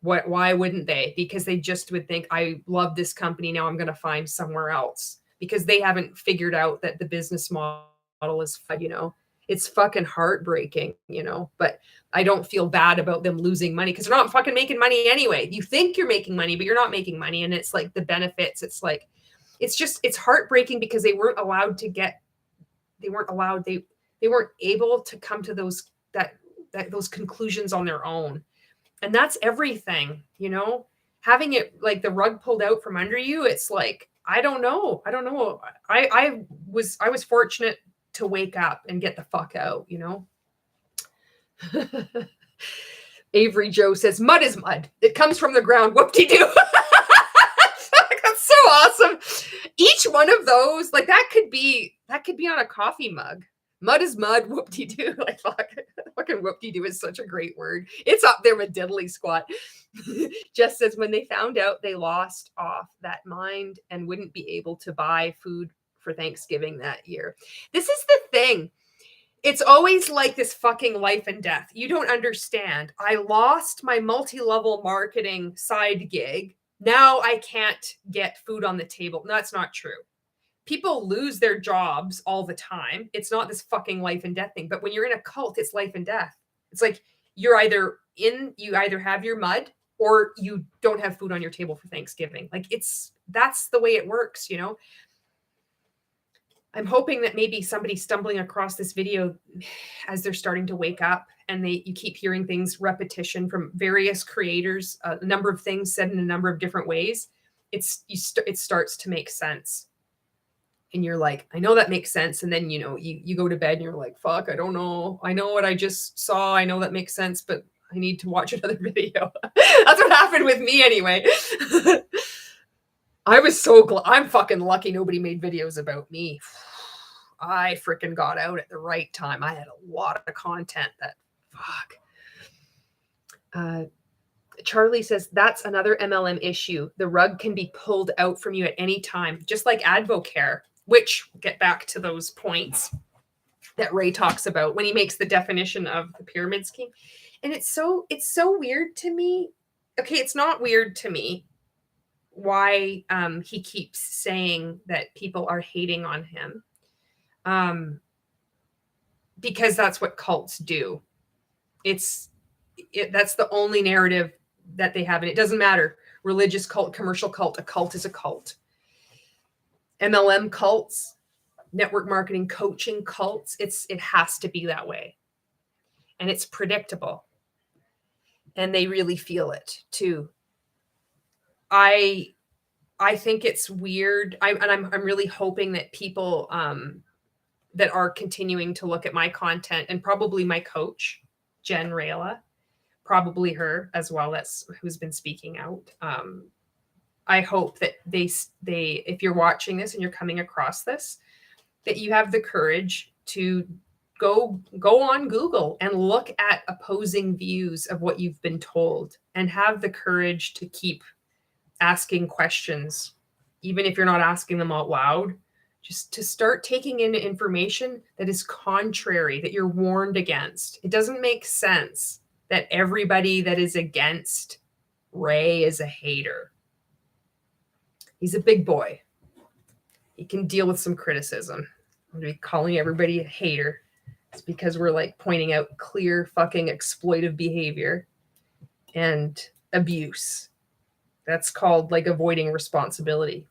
A: Why wouldn't they? Because they just would think, I love this company. Now I'm going to find somewhere else, because they haven't figured out that the business model is, it's fucking heartbreaking, but I don't feel bad about them losing money because they're not fucking making money anyway. You think you're making money, but you're not making money. And it's like the benefits. It's like, it's heartbreaking because they weren't allowed, they weren't able to come to those conclusions on their own. And that's everything, having it like the rug pulled out from under you. It's like, I don't know. I was fortunate to wake up and get the fuck out, Avery Joe says, mud is mud. It comes from the ground. Whoop-de-doo. That's so awesome. Each one of those, like that could be on a coffee mug. Mud is mud, whoop-de-doo. Like fucking whoop-de-doo is such a great word. It's up there with diddly squat. Jess says, when they found out they lost off that mind and wouldn't be able to buy food for Thanksgiving that year. This is the thing. It's always like this fucking life and death. You don't understand. I lost my multi-level marketing side gig. Now I can't get food on the table. No, that's not true. People lose their jobs all the time. It's not this fucking life and death thing. But when you're in a cult, it's life and death. It's like you either have your mud or you don't have food on your table for Thanksgiving. Like that's the way it works, I'm hoping that maybe somebody stumbling across this video as they're starting to wake up and you keep hearing repetition from various creators, a number of things said in a number of different ways. It starts to make sense. And you're like, I know that makes sense. And then, you go to bed and you're like, fuck, I don't know. I know what I just saw. I know that makes sense, but I need to watch another video. That's what happened with me anyway. I was so glad. I'm fucking lucky nobody made videos about me. I freaking got out at the right time. I had a lot of content that, fuck. Charlie says, that's another MLM issue. The rug can be pulled out from you at any time, just like Advocare, which we'll get back to those points that Ray talks about when he makes the definition of the pyramid scheme. And it's so weird to me. Okay, it's not weird to me why he keeps saying that people are hating on him. Because that's what cults do. That's the only narrative that they have. And it doesn't matter. Religious cult, commercial cult, a cult is a cult. MLM cults, network marketing, coaching cults, it has to be that way. And it's predictable. And they really feel it too. I think it's weird. I'm really hoping that people that are continuing to look at my content, and probably my coach, Jen Rayla, probably her as well, that's who's been speaking out. I hope that they, if you're watching this and you're coming across this, that you have the courage to go on Google and look at opposing views of what you've been told, and have the courage to keep asking questions, even if you're not asking them out loud, just to start taking in information that is contrary, that you're warned against. It doesn't make sense that everybody that is against Ray is a hater. He's a big boy. He can deal with some criticism. I'm going to be calling everybody a hater. It's because we're like pointing out clear fucking exploitive behavior and abuse. That's called like avoiding responsibility.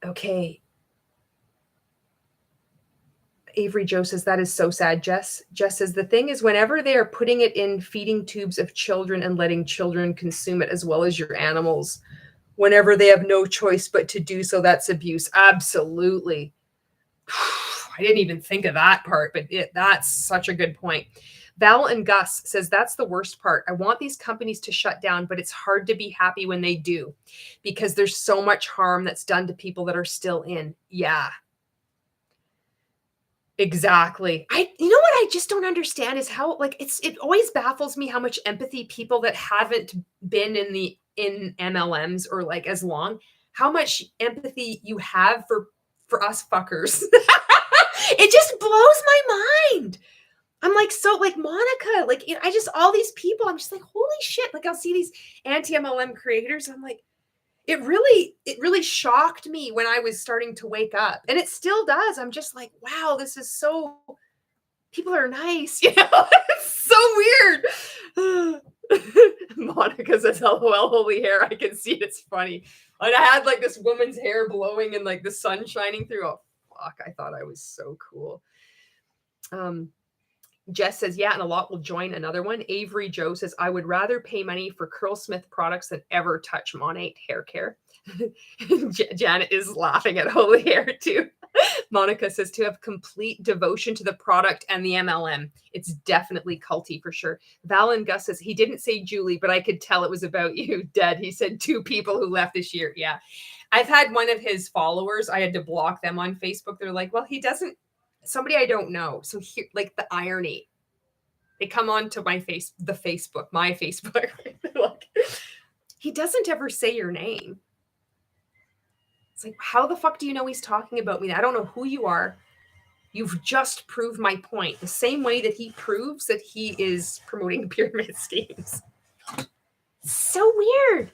A: Okay. Avery Joe says, that is so sad, Jess. Jess says, the thing is, whenever they are putting it in feeding tubes of children and letting children consume it as well as your animals, whenever they have no choice but to do so, that's abuse. Absolutely. I didn't even think of that part, but that's such a good point. Val and Gus says, that's the worst part. I want these companies to shut down, but it's hard to be happy when they do because there's so much harm that's done to people that are still in. Yeah. Exactly. You know what I just don't understand is how, like, it always baffles me how much empathy people that haven't been in MLMs or like as long, how much empathy you have for us fuckers. It just blows my mind. I'm like, so like Monica, like, you know, I just, all these people, I'm just like, holy shit. Like I'll see these anti-MLM creators. I'm like, it really shocked me when I was starting to wake up, and it still does. I'm just like, wow, this is so, people are nice, you know. It's so weird. Monica says, LOL, holy hair. I can see it. It's funny. And I had like this woman's hair blowing and like the sun shining through. Oh fuck, I thought I was so cool. Jess says, yeah, and a lot will join. Another one. Avery Joe says, I would rather pay money for Curlsmith products than ever touch Monate hair care. Janet is laughing at holy hair too. Monica says, to have complete devotion to the product and the MLM. It's definitely culty for sure. Val and Gus says, he didn't say Julie, but I could tell it was about you. Dead. He said 2 people who left this year. Yeah. I've had one of his followers. I had to block them on Facebook. They're like, well, he doesn't, somebody I don't know. So here, like the irony, they come on to my Facebook. Like, he doesn't ever say your name. It's like, how the fuck do you know he's talking about me? I don't know who you are. You've just proved my point. The same way that he proves that he is promoting pyramid schemes. So weird.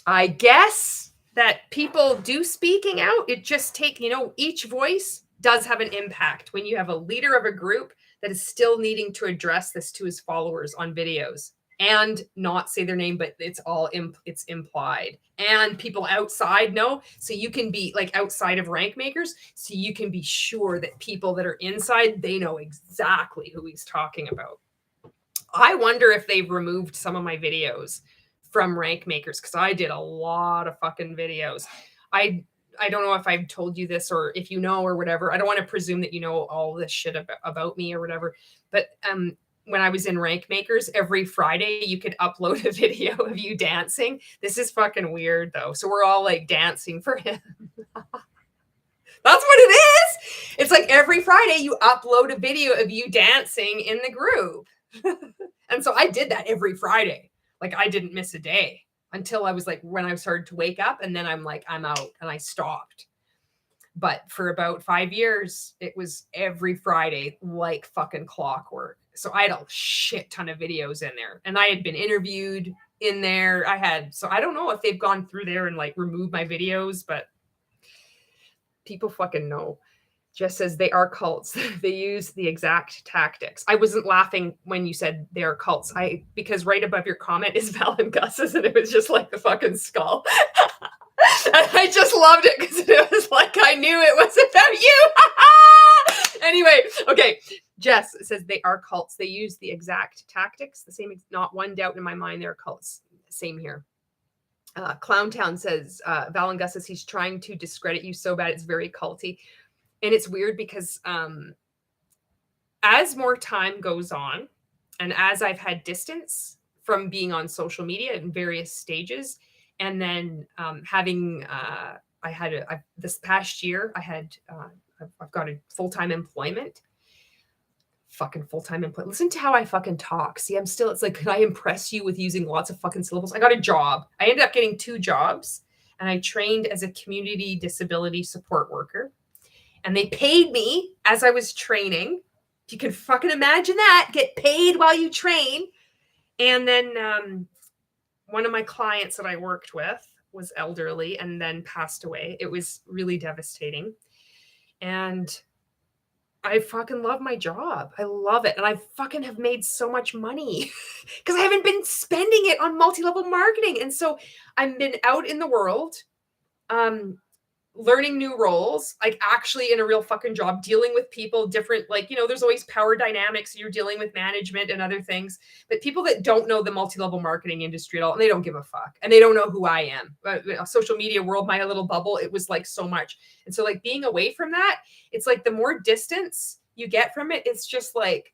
A: I guess that people do speaking out. It just take, you know, each voice does have an impact when you have a leader of a group that is still needing to address this to his followers on videos and not say their name, but it's implied, and people outside know. So you can be like outside of rank makers. So you can be sure that people that are inside, they know exactly who he's talking about. I wonder if they've removed some of my videos from rank makers, because I did a lot of fucking videos. I don't know if I've told you this or if you know or whatever. I don't want to presume that you know all this shit about me or whatever. But when I was in rank makers, every Friday you could upload a video of you dancing. This is fucking weird though. So we're all like dancing for him. That's what it is. It's like every Friday you upload a video of you dancing in the group. And so I did that every Friday. Like I didn't miss a day until I was like, when I started to wake up, and then I'm like, I'm out, and I stopped. But for about 5 years, it was every Friday, like fucking clockwork. So I had a shit ton of videos in there, and I had been interviewed in there. So I don't know if they've gone through there and like removed my videos, but people fucking know. Jess says they are cults. They use the exact tactics. I wasn't laughing when you said they are cults. Because right above your comment is Val and Gus's, and it was just like the fucking skull. And I just loved it because it was like I knew it was about you. Anyway, okay. Jess says they are cults. They use the exact tactics. The same. Not one doubt in my mind. They're cults. Same here. Clowntown says Val and Gus says he's trying to discredit you so bad it's very culty. And it's weird because as more time goes on, and as I've had distance from being on social media in various stages, and then this past year, I've got a full-time employment. Fucking full-time employment. Listen to how I fucking talk. See, it's like, can I impress you with using lots of fucking syllables? I got a job. I ended up getting 2 jobs, and I trained as a community disability support worker. And they paid me as I was training. You can fucking imagine that. Get paid while you train. And then one of my clients that I worked with was elderly and then passed away. It was really devastating. And I fucking love my job. I love it. And I fucking have made so much money because I haven't been spending it on multi-level marketing. And so I've been out in the world, learning new roles, like actually in a real fucking job, dealing with people different, like, there's always power dynamics. You're dealing with management and other things, but people that don't know the multi-level marketing industry at all, and they don't give a fuck, and they don't know who I am. Social media world, my little bubble, it was like so much. And so like being away from that, it's like the more distance you get from it, it's just like,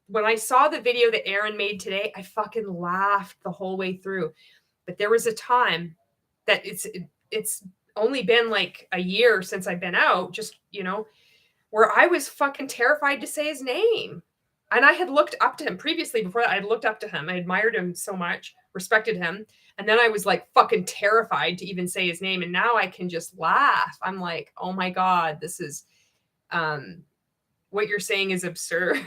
A: when I saw the video that Aaron made today, I fucking laughed the whole way through. But there was a time that it's only been like a year since I've been out, just, where I was fucking terrified to say his name. And I had looked up to him previously. Before that, I had looked up to him. I admired him so much, respected him. And then I was like fucking terrified to even say his name. And now I can just laugh. I'm like, oh my God, this is, what you're saying is absurd.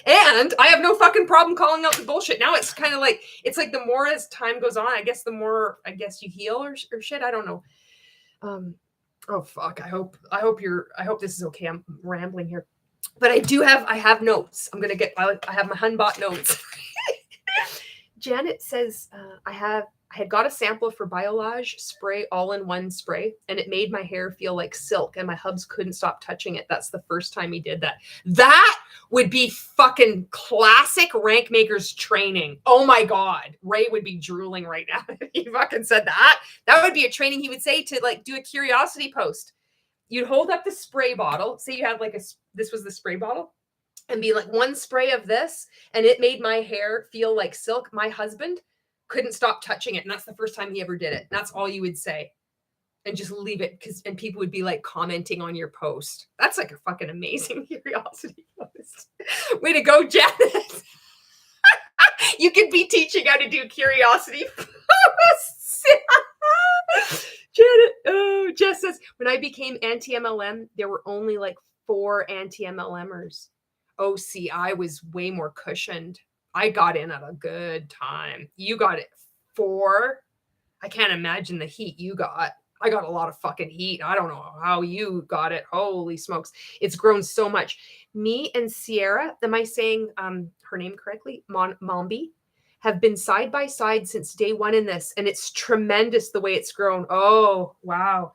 A: And I have no fucking problem calling out the bullshit. Now it's kind of like, it's like the more as time goes on, I guess the more, you heal or shit. I don't know. Oh fuck. I hope this is okay. I'm rambling here, but I have notes. I have my Hunbot notes. Janet says, I had got a sample for Biolage spray, all-in-one spray, and it made my hair feel like silk, and my hubs couldn't stop touching it. That's the first time he did that. That would be fucking classic rank makers training. Oh my God. Ray would be drooling right now if he fucking said that. That would be a training he would say to like do a curiosity post. You'd hold up the spray bottle. Say you had like this was the spray bottle, and be like, one spray of this, and it made my hair feel like silk. My husband couldn't stop touching it. And that's the first time he ever did it. And that's all you would say. And just leave it, and people would be like commenting on your post. That's like a fucking amazing curiosity post. Way to go, Janet. You could be teaching how to do curiosity posts. Janet, Jess says, when I became anti-MLM, there were only like 4 anti-MLMers. Oh, see, I was way more cushioned. I got in at a good time. You got it 4. I can't imagine the heat you got. I got a lot of fucking heat. I don't know how you got it. Holy smokes. It's grown so much. Me and Sierra, am I saying her name correctly? Mombi, have been side by side since day one in this. And it's tremendous the way it's grown. Oh, wow.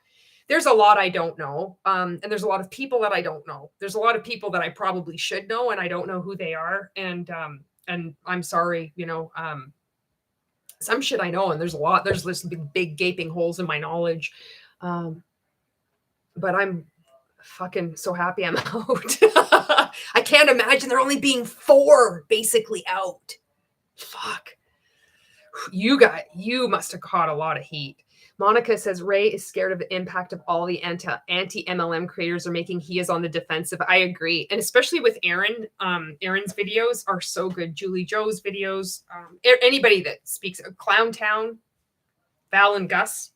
A: There's a lot I don't know. And there's a lot of people that I don't know. There's a lot of people that I probably should know, and I don't know who they are. And I'm sorry, some shit I know, and there's this big gaping holes in my knowledge. But I'm fucking so happy I'm out. I can't imagine there only being 4 basically out. Fuck. You must have caught a lot of heat. Monica says Ray is scared of the impact of all the anti-MLM creators are making. He is on the defensive. I agree. And especially with Aaron, Aaron's videos are so good. Julie Joe's videos, anybody that speaks, Clown Town, Val and Gus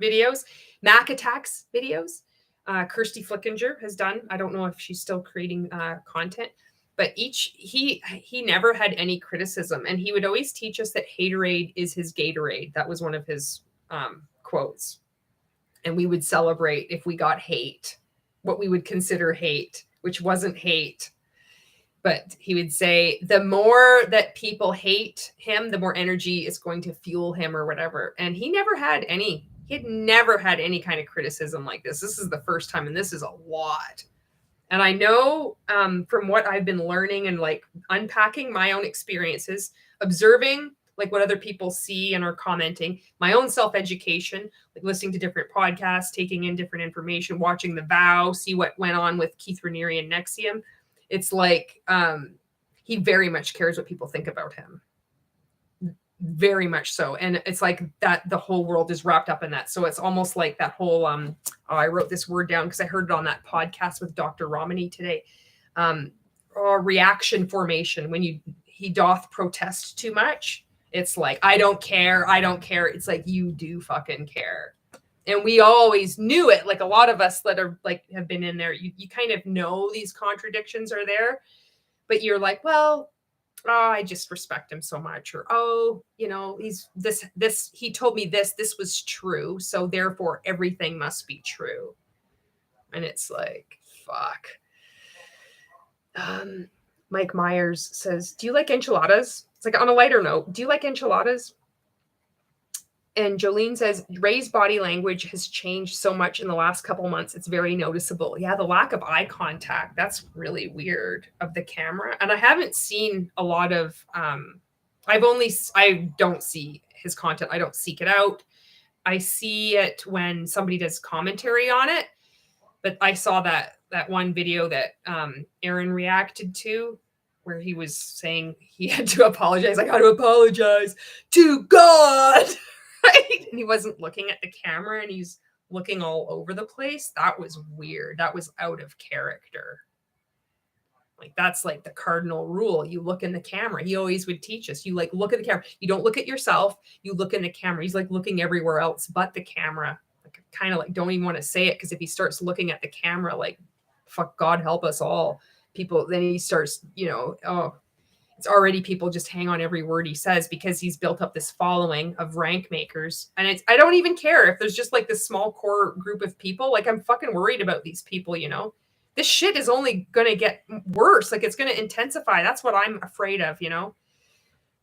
A: videos, Mac Attacks videos, Kirsty Flickinger has done. I don't know if she's still creating content, but he never had any criticism. And he would always teach us that haterade is his Gatorade. That was one of his quotes. And we would celebrate if we got hate, what we would consider hate, which wasn't hate. But he would say, the more that people hate him, the more energy is going to fuel him or whatever. And he had never had any kind of criticism like this. This is the first time, and this is a lot. And I know from what I've been learning and like unpacking my own experiences, observing like what other people see and are commenting, my own self-education, like listening to different podcasts, taking in different information, watching The Vow, see what went on with Keith Raniere and Nexium. It's like he very much cares what people think about him. Very much so. And it's like that the whole world is wrapped up in that. So it's almost like that whole, I wrote this word down because I heard it on that podcast with Dr. Romani today. Reaction formation. When he doth protest too much, it's like, I don't care. It's like, you do fucking care. And we always knew it. Like a lot of us that are like, have been in there, you kind of know these contradictions are there, but you're like, well, I just respect him so much. Or, he's this, he told me this was true. So therefore everything must be true. And it's like, fuck. Mike Myers says, do you like enchiladas? It's like on a lighter note. Do you like enchiladas? And Jolene says, Ray's body language has changed so much in the last couple months. It's very noticeable. Yeah, the lack of eye contact, that's really weird of the camera. And I haven't seen a lot of, I don't see his content. I don't seek it out. I see it when somebody does commentary on it. But I saw that one video that Aaron reacted to, where he was saying he had to apologize. I got to apologize to God. Right? And he wasn't looking at the camera and he's looking all over the place. That was weird. That was out of character. Like, that's like the cardinal rule. You look in the camera. He always would teach us. You like look at the camera. You don't look at yourself. You look in the camera. He's like looking everywhere else but the camera. Like, kind of like don't even want to say it, because if he starts looking at the camera, like, fuck, God help us all. People, then he starts, it's already people just hang on every word he says, because he's built up this following of rank makers. And I don't even care if there's just like this small core group of people. Like, I'm fucking worried about these people, This shit is only going to get worse. Like, it's going to intensify. That's what I'm afraid of,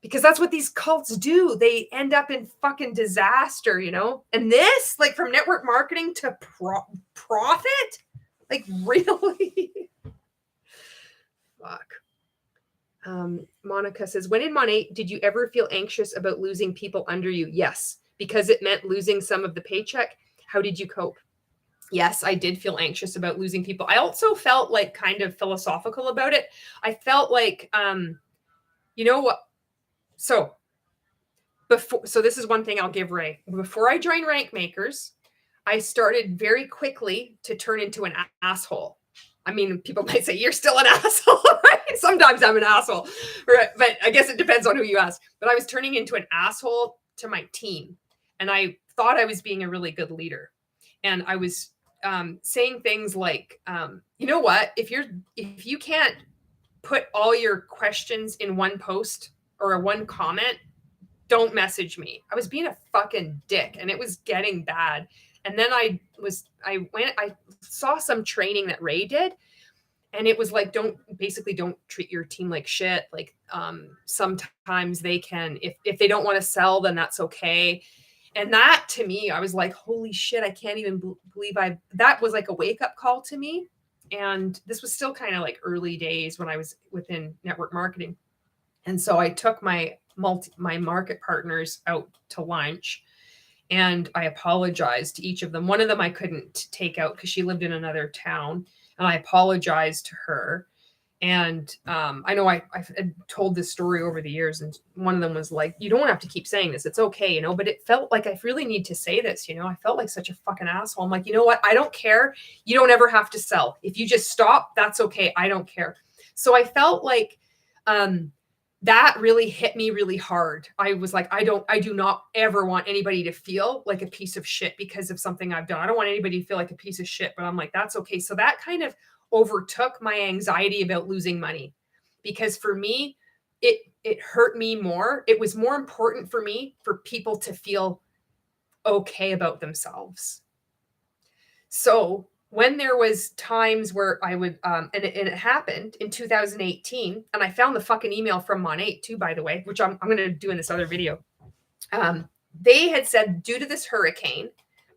A: because that's what these cults do. They end up in fucking disaster, And this, like, from network marketing to profit, like, really? Fuck. Monica says, when in Mon8, did you ever feel anxious about losing people under you? Yes, because it meant losing some of the paycheck. How did you cope? Yes, I did feel anxious about losing people. I also felt like kind of philosophical about it. I felt like, you know what? So this is one thing I'll give Ray. Before I joined Rank Makers, I started very quickly to turn into an asshole. I mean, people might say, you're still an asshole, right? Sometimes I'm an asshole, right? But I guess it depends on who you ask. But I was turning into an asshole to my team. And I thought I was being a really good leader. And I was saying things like, you know what? If you can't put all your questions in one post or one comment, don't message me. I was being a fucking dick, and it was getting bad. And then I saw some training that Ray did, and it was like, don't treat your team like shit. Like, sometimes they can, if they don't want to sell, then that's okay. And that, to me, I was like, holy shit, I can't even believe that was like a wake up call to me. And this was still kind of like early days when I was within network marketing. And so I took my market partners out to lunch, and I apologized to each of them. One of them I couldn't take out because she lived in another town, and I apologized to her. And I know I've told this story over the years, and one of them was like, you don't have to keep saying this. It's okay, but it felt like I really need to say this, I felt like such a fucking asshole. I'm like, you know what? I don't care. You don't ever have to sell. If you just stop, that's okay. I don't care. So I felt like that really hit me really hard. I was like, I do not ever want anybody to feel like a piece of shit because of something I've done. I don't want anybody to feel like a piece of shit, but I'm like, that's okay. So that kind of overtook my anxiety about losing money, because for me, it hurt me more. It was more important for me for people to feel okay about themselves. So when there was times where I would, and it happened in 2018, and I found the fucking email from Mon8 too, by the way, which I'm going to do in this other video. They had said, due to this hurricane,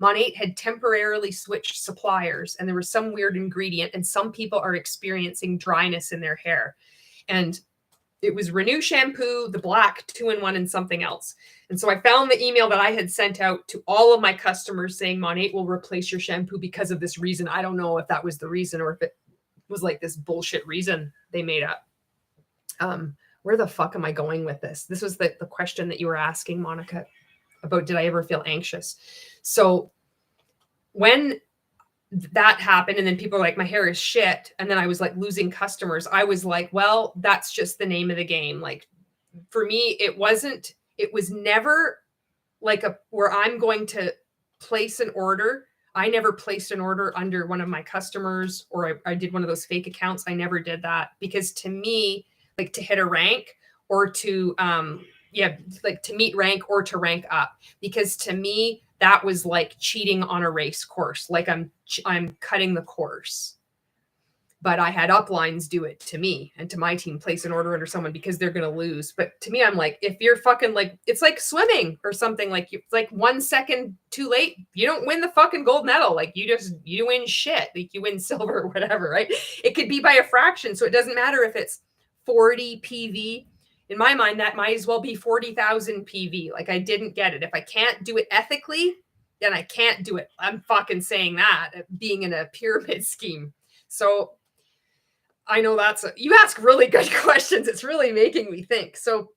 A: Mon8 had temporarily switched suppliers, and there was some weird ingredient, and some people are experiencing dryness in their hair. And it was Renew shampoo, the black 2-in-1, and something else. And so I found the email that I had sent out to all of my customers saying Mon8 will replace your shampoo because of this reason. I don't know if that was the reason or if it was like this bullshit reason they made up. Where the fuck am I going with this? This was the question that you were asking, Monica, about did I ever feel anxious? So when that happened, and then people were like, my hair is shit, and then I was like losing customers, I was like, well, that's just the name of the game. Like, for me, it was never like where I'm going to place an order. I never placed an order under one of my customers, or I did one of those fake accounts. I never did that, because to me, like, to hit a rank or to like to meet rank or to rank up, because to me that was like cheating on a race course. Like, I'm cutting the course. But I had uplines do it to me and to my team, place an order under someone because they're going to lose. But to me, I'm like, if you're fucking like, it's like swimming or something, like you like 1 second too late, you don't win the fucking gold medal. Like you win shit. Like you win silver or whatever, right? It could be by a fraction. So it doesn't matter if it's 40 PV. In my mind, that might as well be 40,000 PV. Like I didn't get it. If I can't do it ethically, then I can't do it. I'm fucking saying that, being in a pyramid scheme. So I know you ask really good questions. It's really making me think. So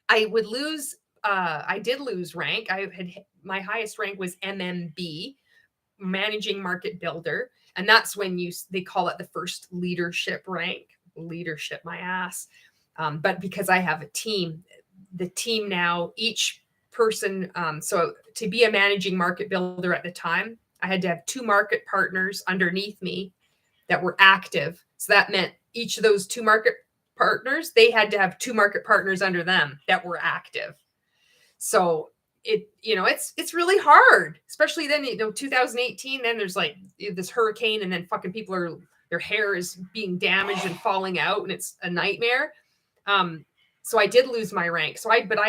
A: I would lose, I did lose rank. My highest rank was MMB, managing market builder. And that's when they call it the first leadership rank. Leadership, my ass. But because I have a team, the team now, each person, so to be a managing market builder at the time, I had to have 2 market partners underneath me that were active. So that meant each of those 2 market partners, they had to have 2 market partners under them that were active. So it's really hard, especially then, 2018, then there's like this hurricane and then fucking people their hair is being damaged and falling out and it's a nightmare. So I did lose my rank. But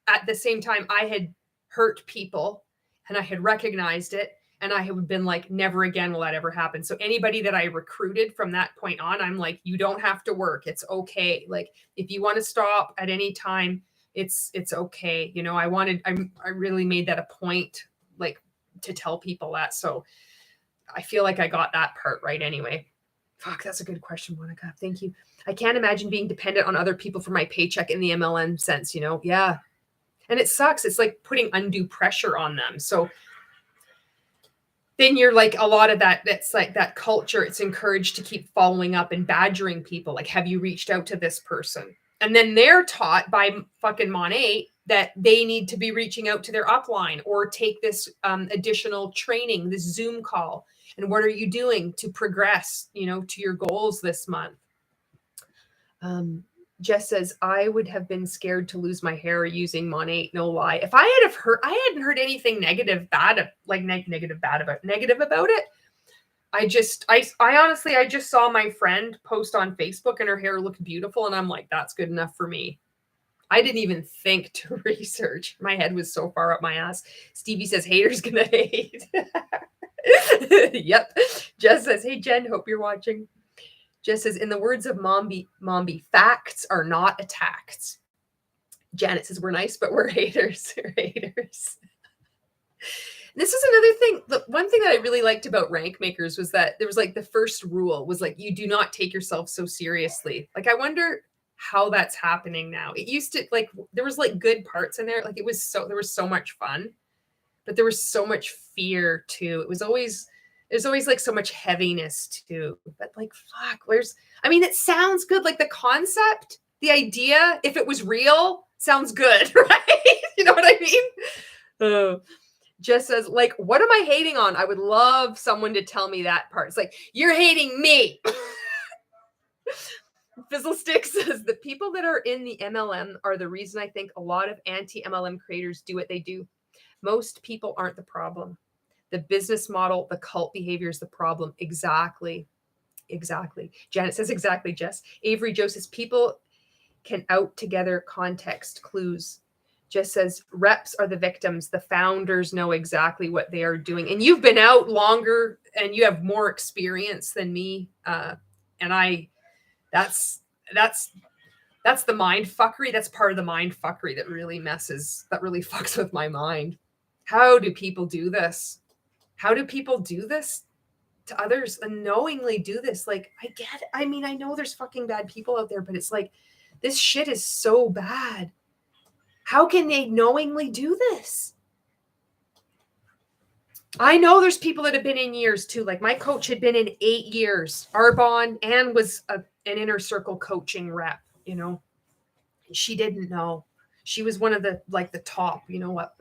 A: at the same time, I had hurt people and I had recognized it. And I have been like, never again will that ever happen. So anybody that I recruited from that point on, I'm like, you don't have to work. It's okay. Like, if you want to stop at any time, it's okay. I really made that a point, like, to tell people that. So I feel like I got that part right anyway. Fuck, that's a good question, Monica. Thank you. I can't imagine being dependent on other people for my paycheck in the MLM sense, Yeah. And it sucks. It's like putting undue pressure on them. So then you're like, a lot of that's like that culture. It's encouraged to keep following up and badgering people. Like, have you reached out to this person? And then they're taught by fucking Monet that they need to be reaching out to their upline or take this additional training, this Zoom call. And what are you doing to progress, to your goals this month? Jess says, I would have been scared to lose my hair using Monet. No lie. If I hadn't heard anything negative about it. I honestly, I just saw my friend post on Facebook and her hair looked beautiful. And I'm like, that's good enough for me. I didn't even think to research. My head was so far up my ass. Stevie says, haters gonna hate. Yep. Jess says, hey, Jen, hope you're watching. Jess says, in the words of Mombi, facts are not attacked. Janet says, we're nice, but we're haters. We're haters. This is another thing. The one thing that I really liked about Rank Makers was that there was like the first rule was like, you do not take yourself so seriously. Like, I wonder how that's happening now. It used to, like, there was like good parts in there. Like, there was so much fun, but there was so much fear too. There's always like so much heaviness too. But like, fuck, it sounds good. Like the concept, the idea, if it was real, sounds good, right? You know what I mean? Just says, like, what am I hating on? I would love someone to tell me that part. It's like, you're hating me. Fizzlestick says, the people that are in the MLM are the reason I think a lot of anti-MLM creators do what they do. Most people aren't the problem. The business model, the cult behavior is the problem. Exactly. Janet says, exactly, Jess. Avery Joe says, people can out together context clues. Jess says, reps are the victims. The founders know exactly what they are doing. And you've been out longer and you have more experience than me. That's the mind fuckery. That's part of the mind fuckery that really fucks with my mind. How do people do this? How do people do this to others and knowingly do this? Like, I know there's fucking bad people out there, but it's like, this shit is so bad. How can they knowingly do this? I know there's people that have been in years too. Like, my coach had been in 8 years. Arbonne and was an inner circle coaching rep, She didn't know. She was one of the top,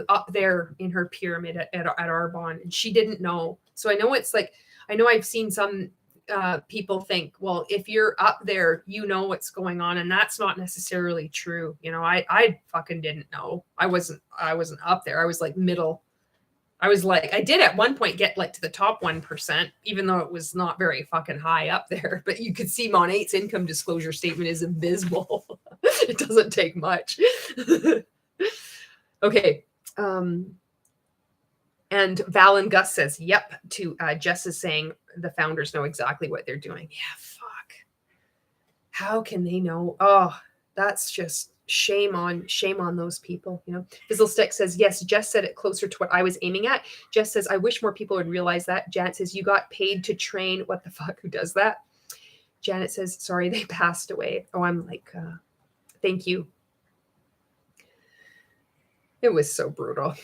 A: up there in her pyramid at Arbonne, and she didn't know. So I know I've seen some people think, well, if you're up there, you know what's going on, and that's not necessarily true. I fucking didn't know. I wasn't up there. I was like middle. I was like, I did at one point get like to the top 1%, even though it was not very fucking high up there. But you could see Mon8's income disclosure statement is abysmal. It doesn't take much. Okay. And Val and Gus says, yep, to Jess is saying the founders know exactly what they're doing. Yeah, fuck. How can they know? Oh, that's just shame on those people, you know. Fizzlestick says, yes, Jess said it closer to what I was aiming at. Jess says, I wish more people would realize that. Janet says, you got paid to train. What the fuck? Who does that? Janet says, sorry, they passed away. Oh, I'm like, thank you. It was so brutal.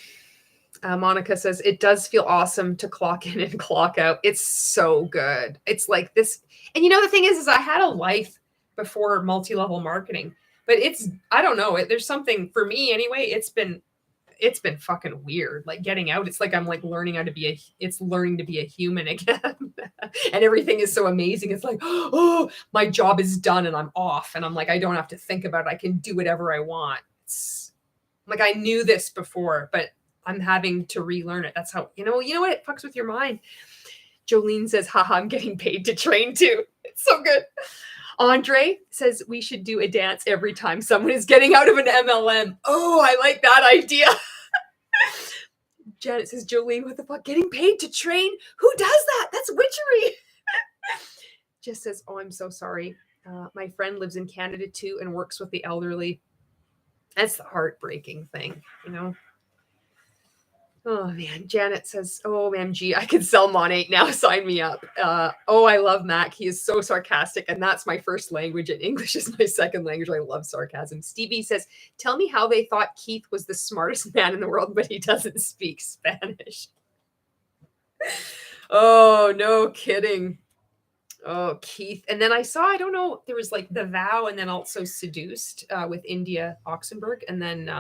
A: Monica says, it does feel awesome to clock in and clock out. It's so good. It's like this. And you know, the thing is I had a life before multi-level marketing, but I don't know. There's something for me anyway. It's been fucking weird. Like getting out. It's like I'm like learning to be a human again. And everything is so amazing. It's like, oh, my job is done and I'm off. And I'm like, I don't have to think about it. I can do whatever I want. It's like, I knew this before, but I'm having to relearn it. That's how, you know what? It fucks with your mind. Jolene says, haha, I'm getting paid to train too. It's so good. Andre says, we should do a dance every time someone is getting out of an MLM. Oh, I like that idea. Janet says, Jolene, what the fuck? Getting paid to train? Who does that? That's witchery. Just says, oh, I'm so sorry. My friend lives in Canada too and works with the elderly. That's the heartbreaking thing, you know? Oh man, Janet says, oh MG, I can sell Mon8 now. Sign me up. Oh, I love Mac. He is so sarcastic. And that's my first language. And English is my second language. I love sarcasm. Stevie says, tell me how they thought Keith was the smartest man in the world, but he doesn't speak Spanish. Oh, no kidding. Oh, Keith. And then I saw, I don't know, there was like The Vow and then also Seduced with India Oxenberg. And then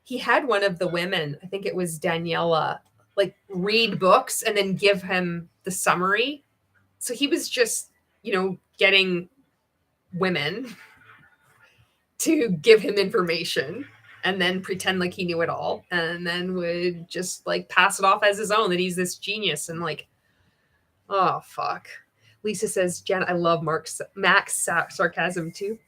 A: he had one of the women, I think it was Daniela, like read books and then give him the summary. So he was just, getting women to give him information and then pretend like he knew it all and then would just like pass it off as his own, that he's this genius. And like, oh, fuck. Lisa says, Jen, I love Mac's sarcasm too.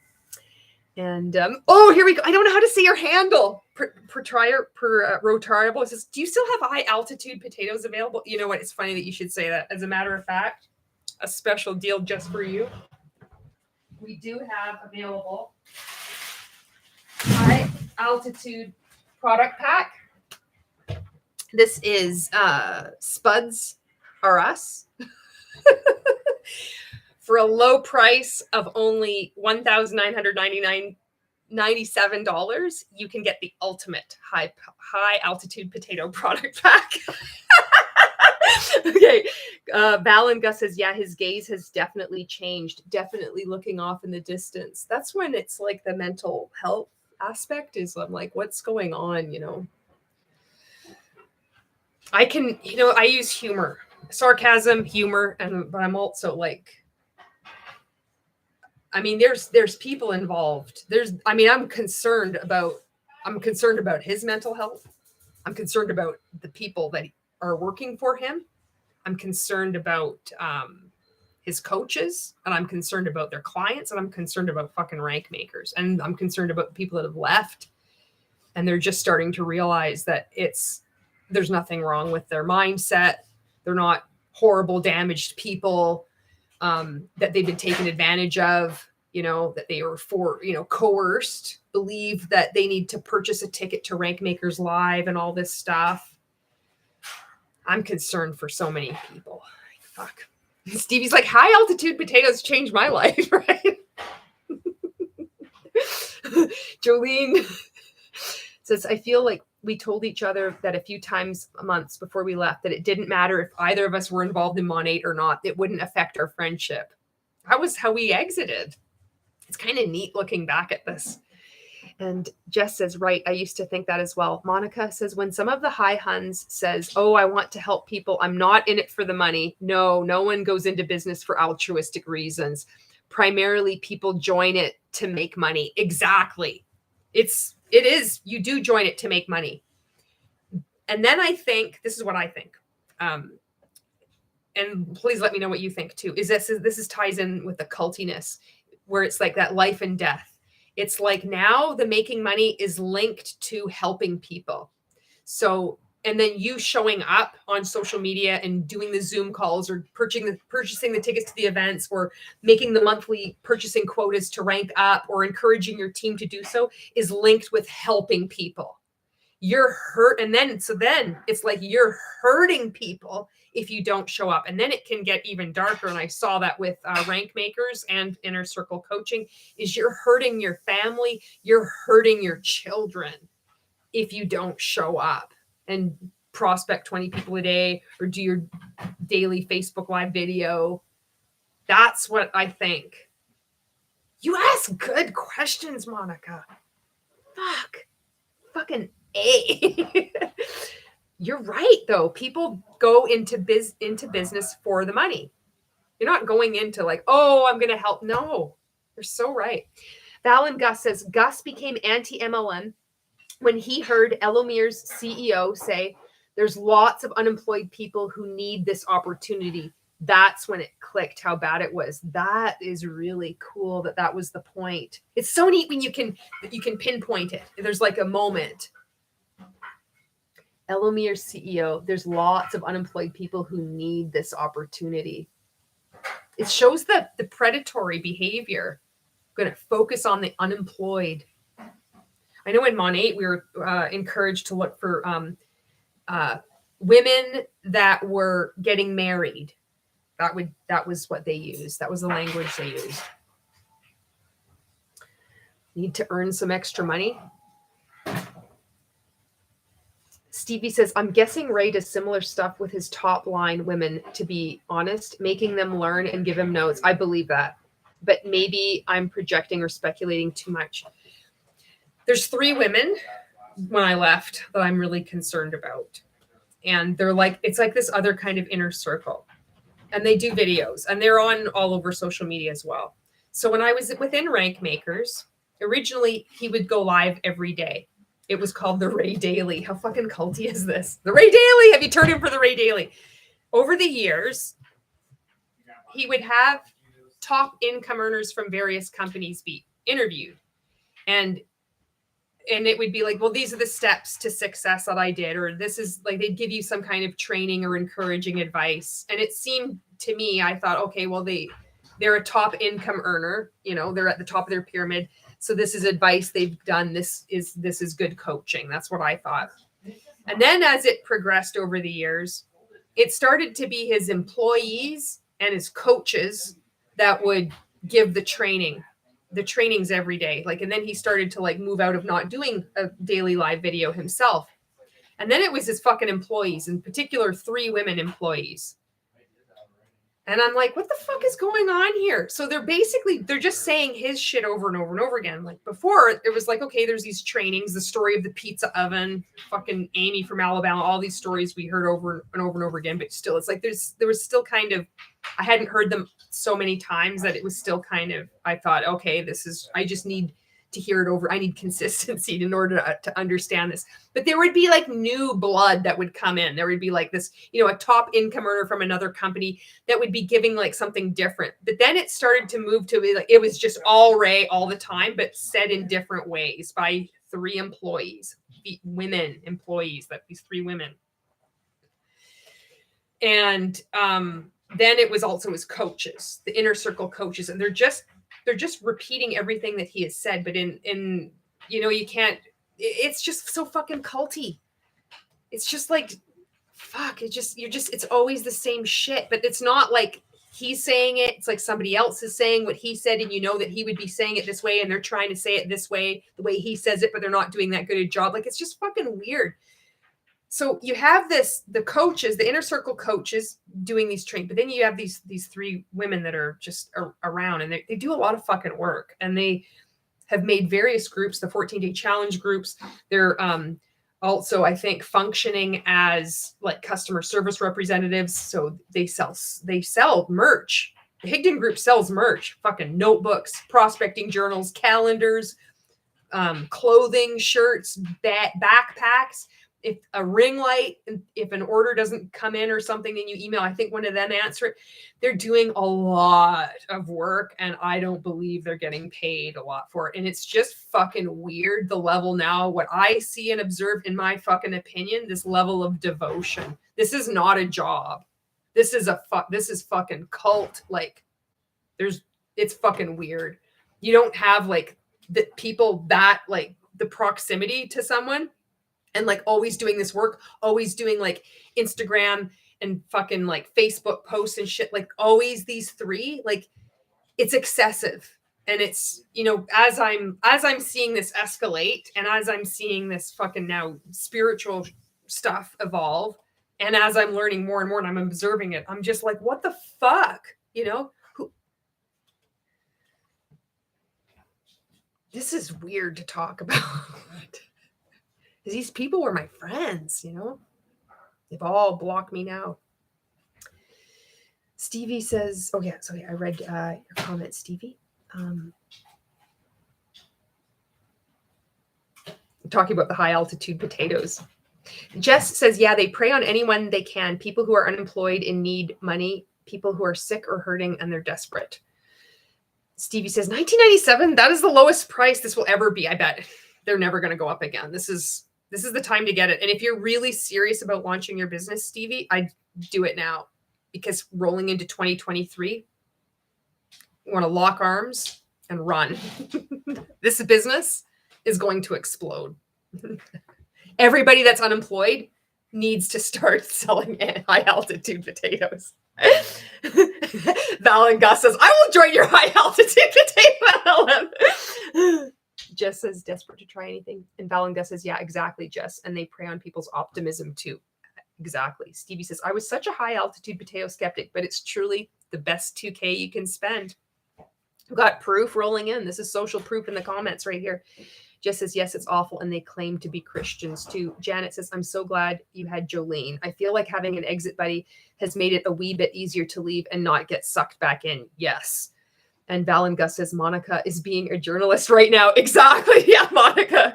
A: And here we go. I don't know how to say your handle. Rotariable. It says, do you still have high altitude potatoes available? You know what? It's funny that you should say that. As a matter of fact, a special deal just for you. We do have available high altitude product pack. This is Spuds R Us. For a low price of only $1,997, you can get the ultimate high altitude potato product pack. Okay. Val and Gus says, yeah, his gaze has definitely changed. Definitely looking off in the distance. That's when it's like the mental health aspect is, I'm like, what's going on, I can, I use humor, sarcasm, humor, but I'm also like, I mean, there's people involved. I'm concerned about his mental health. I'm concerned about the people that are working for him. I'm concerned about his coaches, and I'm concerned about their clients, and I'm concerned about fucking rank makers, and I'm concerned about people that have left, and they're just starting to realize that there's nothing wrong with their mindset. They're not horrible, damaged people. That they've been taken advantage of, that they were coerced, believe that they need to purchase a ticket to Rank Makers Live and all this stuff. I'm concerned for so many people. Fuck. Stevie's like, high altitude potatoes changed my life, right? Jolene says, I feel like we told each other that a few times months before we left that it didn't matter if either of us were involved in Mon8 or not. It wouldn't affect our friendship. That was how we exited. It's kind of neat looking back at this. And Jess says, right, I used to think that as well. Monica says, when some of the high Huns says, oh, I want to help people, I'm not in it for the money. No one goes into business for altruistic reasons. Primarily people join it to make money. Exactly. It is, you do join it to make money. And then I think, this is what I think. And please let me know what you think too, is this ties in with the cultiness, where it's like that life and death. It's like now the making money is linked to helping people. So, and then you showing up on social media and doing the Zoom calls or purchasing the tickets to the events or making the monthly purchasing quotas to rank up or encouraging your team to do so is linked with helping people. You're hurt. And then it's like you're hurting people if you don't show up. And then it can get even darker. And I saw that with rank makers and inner circle coaching, is you're hurting your family. You're hurting your children if you don't show up and prospect 20 people a day or do your daily Facebook Live video. That's what I think. You ask good questions, Monica. Fucking A. You're right, though. People go into business for the money. You're not going into like, oh, I'm going to help. No, you're so right. Val and Gus says, Gus became anti-MLM when he heard MLMers CEO say, there's lots of unemployed people who need this opportunity. That's when it clicked how bad it was. That is really cool that was the point. It's so neat when you can pinpoint it. There's like a moment. MLMers CEO, there's lots of unemployed people who need this opportunity. It shows the predatory behavior. I'm going to focus on the unemployed. I know in Mon8 we were encouraged to look for women that were getting married. That was what they used. That was the language they used. Need to earn some extra money. Stevie says, I'm guessing Ray does similar stuff with his top line women, to be honest, making them learn and give him notes. I believe that. But maybe I'm projecting or speculating too much. There's 3 women when I left that I'm really concerned about. And they're like, it's like this other kind of inner circle. And they do videos and they're on all over social media as well. So when I was within Rank Makers, originally he would go live every day. It was called the Ray Daily. How fucking culty is this? The Ray Daily. Have you turned in for the Ray Daily? Over the years, he would have top income earners from various companies be interviewed. And it would be like, well, these are the steps to success that I did, or this is like, they'd give you some kind of training or encouraging advice. And it seemed to me, I thought, okay, well, they're a top income earner, they're at the top of their pyramid. So this is advice they've done. This is good coaching. That's what I thought. And then as it progressed over the years, it started to be his employees and his coaches that would give the trainings every day. And then he started to move out of not doing a daily live video himself. And then it was his fucking employees, in particular, 3 women employees. And I'm like, what the fuck is going on here? So they're just saying his shit over and over and over again. Like before, it was like, okay, there's these trainings, the story of the pizza oven, fucking Amy from Alabama, all these stories we heard over and over and over again. But still, it's like there was still kind of, I hadn't heard them so many times that it was still kind of, I thought, okay, I just need to hear it over. I need consistency in order to understand this. But there would be new blood that would come in. There would be this, a top income earner from another company that would be giving something different. But then it started to move to it was just all Ray all the time, but said in different ways by 3 employees, women employees, these 3 women. And then it was also his coaches, the inner circle coaches, and they're just repeating everything that he has said, but in you can't, it's just so fucking culty. It's just fuck, it's always the same shit, but it's not like he's saying it. It's like somebody else is saying what he said, and that he would be saying it this way, and they're trying to say it this way, the way he says it, but they're not doing that good a job. It's just fucking weird. So you have the coaches, the inner circle coaches doing these trainings, but then you have these 3 women that are just around, and they do a lot of fucking work, and they have made various groups, the 14-day challenge groups. They're also, I think, functioning as customer service representatives. So they sell merch. The Higdon group sells merch, fucking notebooks, prospecting journals, calendars, clothing, shirts, backpacks. if a ring light, if an order doesn't come in or something and you email, I think one of them answer it. They're doing a lot of work and I don't believe they're getting paid a lot for it. And it's just fucking weird, the level now, what I see and observe, in my fucking opinion, this level of devotion. This is not a job. This is fucking cult. Like it's fucking weird. You don't have like the people that like the proximity to someone and like always doing this work, always doing like Instagram and fucking like Facebook posts and shit, like always these three, like it's excessive. And it's, you know, as I'm seeing this escalate and as I'm seeing this fucking now spiritual stuff evolve, and as I'm learning more and more and I'm observing it, I'm just like, what the fuck, you know? This is weird to talk about. These people were my friends, you know? They've all blocked me now. Stevie says, oh yeah, sorry, I read your comment, Stevie. Talking about the high altitude potatoes. Jess says, yeah, they prey on anyone they can. People who are unemployed and need money, people who are sick or hurting and they're desperate. Stevie says, 1997, that is the lowest price this will ever be. I bet they're never going to go up again. This is the time to get it. And if you're really serious about launching your business, Stevie, I'd do it now, because rolling into 2023, you want to lock arms and run. This business is going to explode. Everybody that's unemployed needs to start selling high altitude potatoes. Val and Gus says, I will join your high altitude potato MLM. Jess says, desperate to try anything. And Val and Gus says, yeah, exactly, Jess. And they prey on people's optimism too. Exactly. Stevie says, I was such a high altitude potato skeptic, but it's truly the best 2K you can spend. We've got proof rolling in. This is social proof in the comments right here. Jess says, yes, it's awful. And they claim to be Christians too. Janet says, I'm so glad you had Jolene. I feel like having an exit buddy has made it a wee bit easier to leave and not get sucked back in. Yes. And Val and Gus says, Monica is being a journalist right now. Exactly. Yeah, Monica.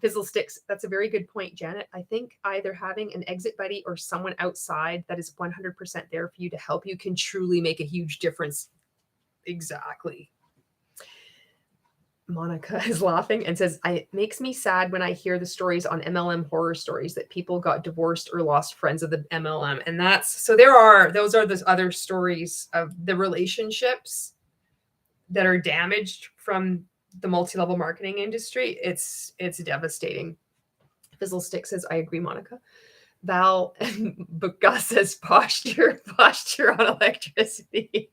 A: Fizzle Sticks. That's a very good point, Janet. I think either having an exit buddy or someone outside that is 100% there for you to help you can truly make a huge difference. Exactly. Monica is laughing and says, it makes me sad when I hear the stories on MLM horror stories that people got divorced or lost friends of the MLM. And those are those other stories of the relationships that are damaged from the multi-level marketing industry. It's devastating. Fizzlestick says, I agree, Monica. Val, but Gus says, posture on electricity.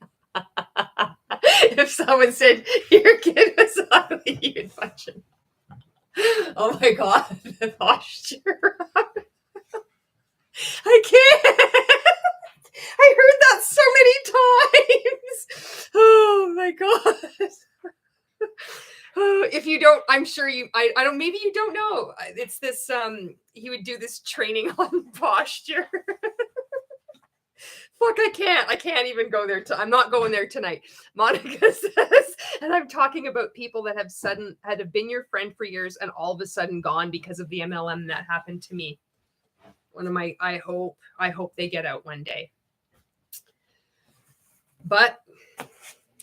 A: If someone said your kid was ugly, you'd punch him. Oh my God, the posture. I can't. I heard that so many times. Oh my God. If you don't, I'm sure I don't, maybe you don't know. It's this, he would do this training on posture. Fuck, I can't even go there. I'm not going there tonight. Monica says, and I'm talking about people that have been your friend for years and all of a sudden gone because of the MLM. That happened to me. I hope they get out one day. But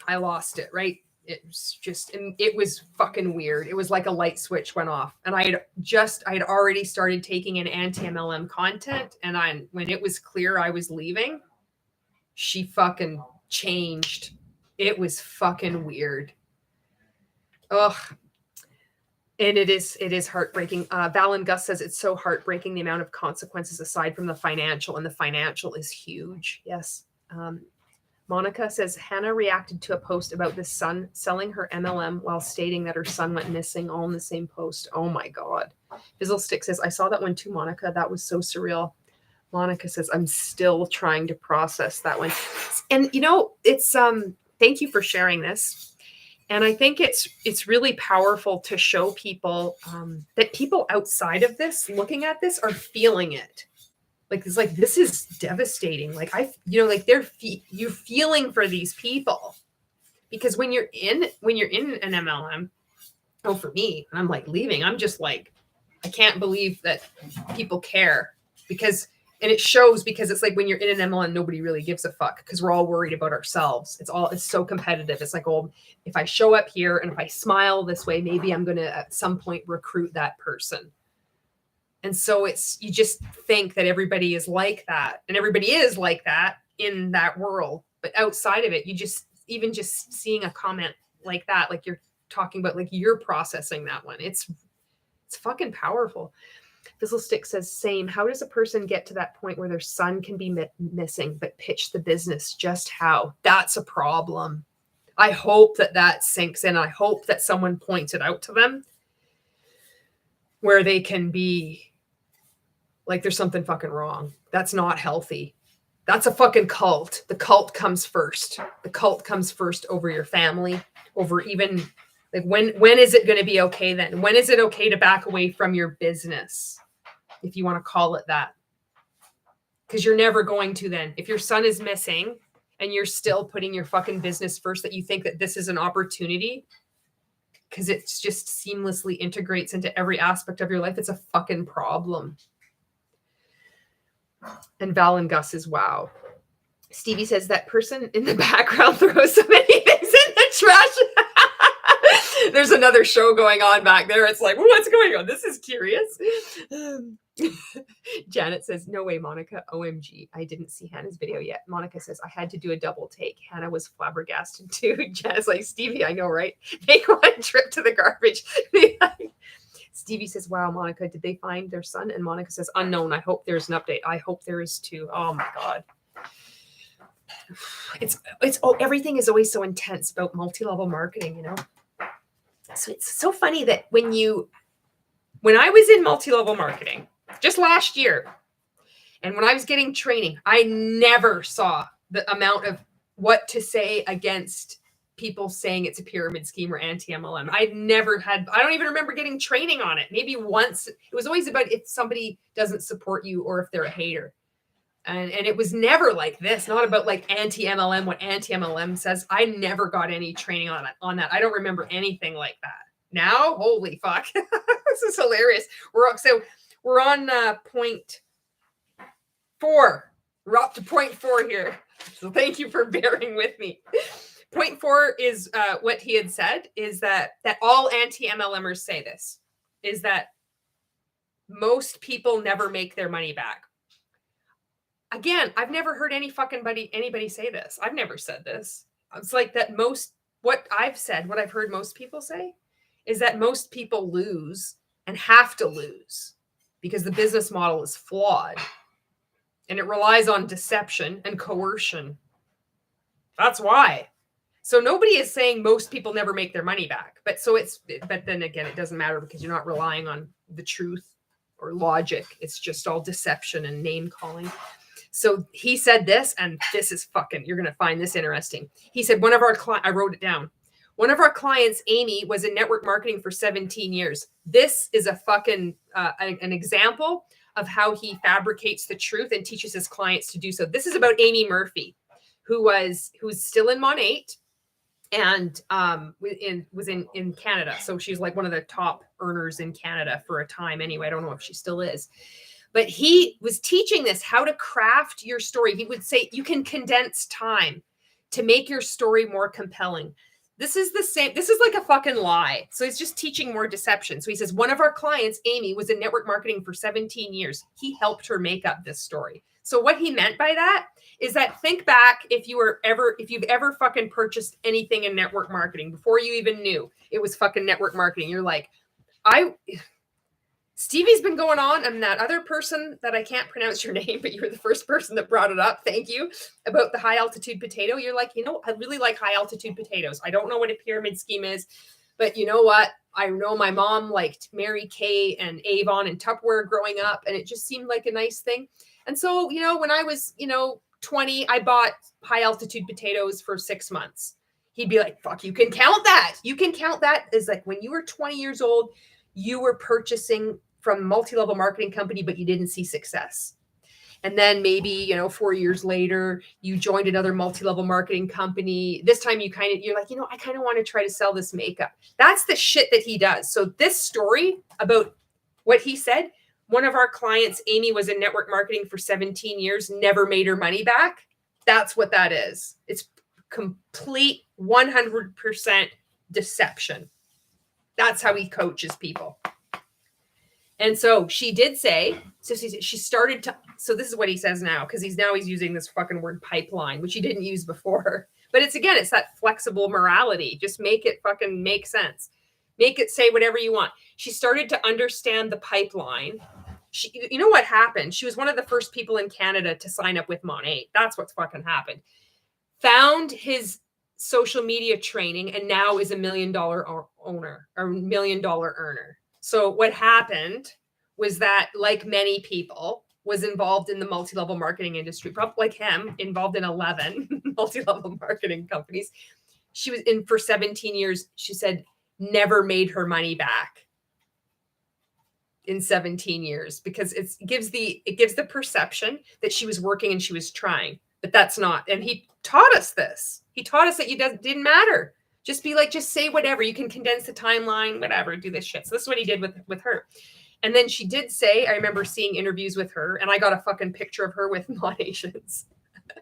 A: I lost it, right? It was fucking weird. It was like a light switch went off. And I had already started taking in anti-MLM content. And when it was clear I was leaving, she fucking changed. It was fucking weird. Ugh. And it is heartbreaking. Val and Gus says it's so heartbreaking, the amount of consequences aside from the financial, and the financial is huge. Yes. Monica says Hannah reacted to a post about the son selling her MLM while stating that her son went missing, all in the same post. Oh my God. Fizzlestick says, I saw that one too, Monica. That was so surreal. Monica says, I'm still trying to process that one. And you know, it's thank you for sharing this. And I think it's really powerful to show people that people outside of this, looking at this, are feeling it. Like, it's like, this is devastating. Like, you're feeling for these people, because when you're in an MLM, for me, I'm like leaving, I'm just like, I can't believe that people care because, and it shows because it's like when you're in an MLM, nobody really gives a fuck because we're all worried about ourselves. It's so competitive. It's like, oh, if I show up here and if I smile this way, maybe I'm going to at some point recruit that person. And so you just think that everybody is like that, and everybody is like that in that world. But outside of it, even just seeing a comment like that, like you're talking about, like you're processing that one. It's fucking powerful. Fizzlestick says, same. How does a person get to that point where their son can be missing, but pitch the business? Just how? That's a problem. I hope that sinks in. I hope that someone points it out to them where they can be like, there's something fucking wrong. That's not healthy. That's a fucking cult. The cult comes first. The cult comes first over your family, over even like when is it going to be okay then? When is it okay to back away from your business? If you want to call it that. Because you're never going to then. If your son is missing and you're still putting your fucking business first, that you think that this is an opportunity because it just seamlessly integrates into every aspect of your life, it's a fucking problem. And Val and Gus is wow. Stevie says that person in the background throws so many things in the trash. There's another show going on back there. It's like, well, what's going on? This is curious. Janet says, no way, Monica. OMG. I didn't see Hannah's video yet. Monica says, I had to do a double take. Hannah was flabbergasted too. Janet's like, Stevie, I know, right? Make one trip to the garbage. Stevie says, wow, Monica, did they find their son? And Monica says, unknown. I hope there's an update. I hope there is too. Oh my God. Everything is always so intense about multi-level marketing, you know? So it's so funny that when I was in multi-level marketing just last year, and when I was getting training, I never saw the amount of what to say against people saying it's a pyramid scheme or anti-MLM. I don't even remember getting training on it. Maybe once. It was always about if somebody doesn't support you or if they're a hater. And it was never like this, not about like anti-MLM, what anti-MLM says. I never got any training on that. I don't remember anything like that. Now, holy fuck. This is hilarious. We're on point 4. We're up to point 4 here. So thank you for bearing with me. Point 4 is what he had said is that all anti-MLMers say this, is that most people never make their money back. Again, I've never heard anybody say this. I've never said this. It's like that what I've heard most people say is that most people lose and have to lose because the business model is flawed and it relies on deception and coercion. That's why. So nobody is saying most people never make their money back. But then again, it doesn't matter because you're not relying on the truth or logic. It's just all deception and name calling. So he said this, and this is fucking, you're going to find this interesting. He said, I wrote it down. One of our clients, Amy, was in network marketing for 17 years. This is a fucking, an example of how he fabricates the truth and teaches his clients to do so. This is about Amy Murphy, who's still in Mon 8 and was in Canada. So she's like one of the top earners in Canada for a time anyway. I don't know if she still is. But he was teaching this, how to craft your story. He would say you can condense time to make your story more compelling. This is the same. This is like a fucking lie. So he's just teaching more deception. So he says, one of our clients, Amy, was in network marketing for 17 years. He helped her make up this story. So what he meant by that is that think back if you've ever fucking purchased anything in network marketing before you even knew it was fucking network marketing. You're like, Stevie's been going on, and that other person that I can't pronounce your name, but you were the first person that brought it up. Thank you. About the high altitude potato. You're like, I really like high altitude potatoes. I don't know what a pyramid scheme is, but you know what? I know my mom liked Mary Kay and Avon and Tupperware growing up, and it just seemed like a nice thing. And so, when I was, 20, I bought high altitude potatoes for 6 months. He'd be like, fuck, you can count that. You can count that as like when you were 20 years old, you were purchasing from a multi-level marketing company, but you didn't see success. And then maybe, 4 years later, you joined another multi-level marketing company. This time you're like, I kind of want to try to sell this makeup. That's the shit that he does. So this story about What he said, one of our clients, Amy, was in network marketing for 17 years, never made her money back. That's what that is. It's complete 100% deception. That's how he coaches people. And so she did say, so she started to, so this is what he says now, because he's using this fucking word pipeline, which he didn't use before. But it's that flexible morality. Just make it fucking make sense. Make it say whatever you want. She started to understand the pipeline. You know what happened? She was one of the first people in Canada to sign up with Mon8. That's what's fucking happened. Found his social media training and now is $1 million owner or $1 million earner. So what happened was that, like many people, was involved in the multi-level marketing industry, probably like him, involved in 11 multi-level marketing companies. She was in for 17 years. She said never made her money back in 17 years because it gives the perception that she was working and she was trying, but that's not. And he taught us this. He taught us that didn't matter. Just be like, just say whatever. You can condense the timeline, whatever, do this shit. So this is what he did with her. And then she did say, I remember seeing interviews with her, and I got a fucking picture of her with Monations.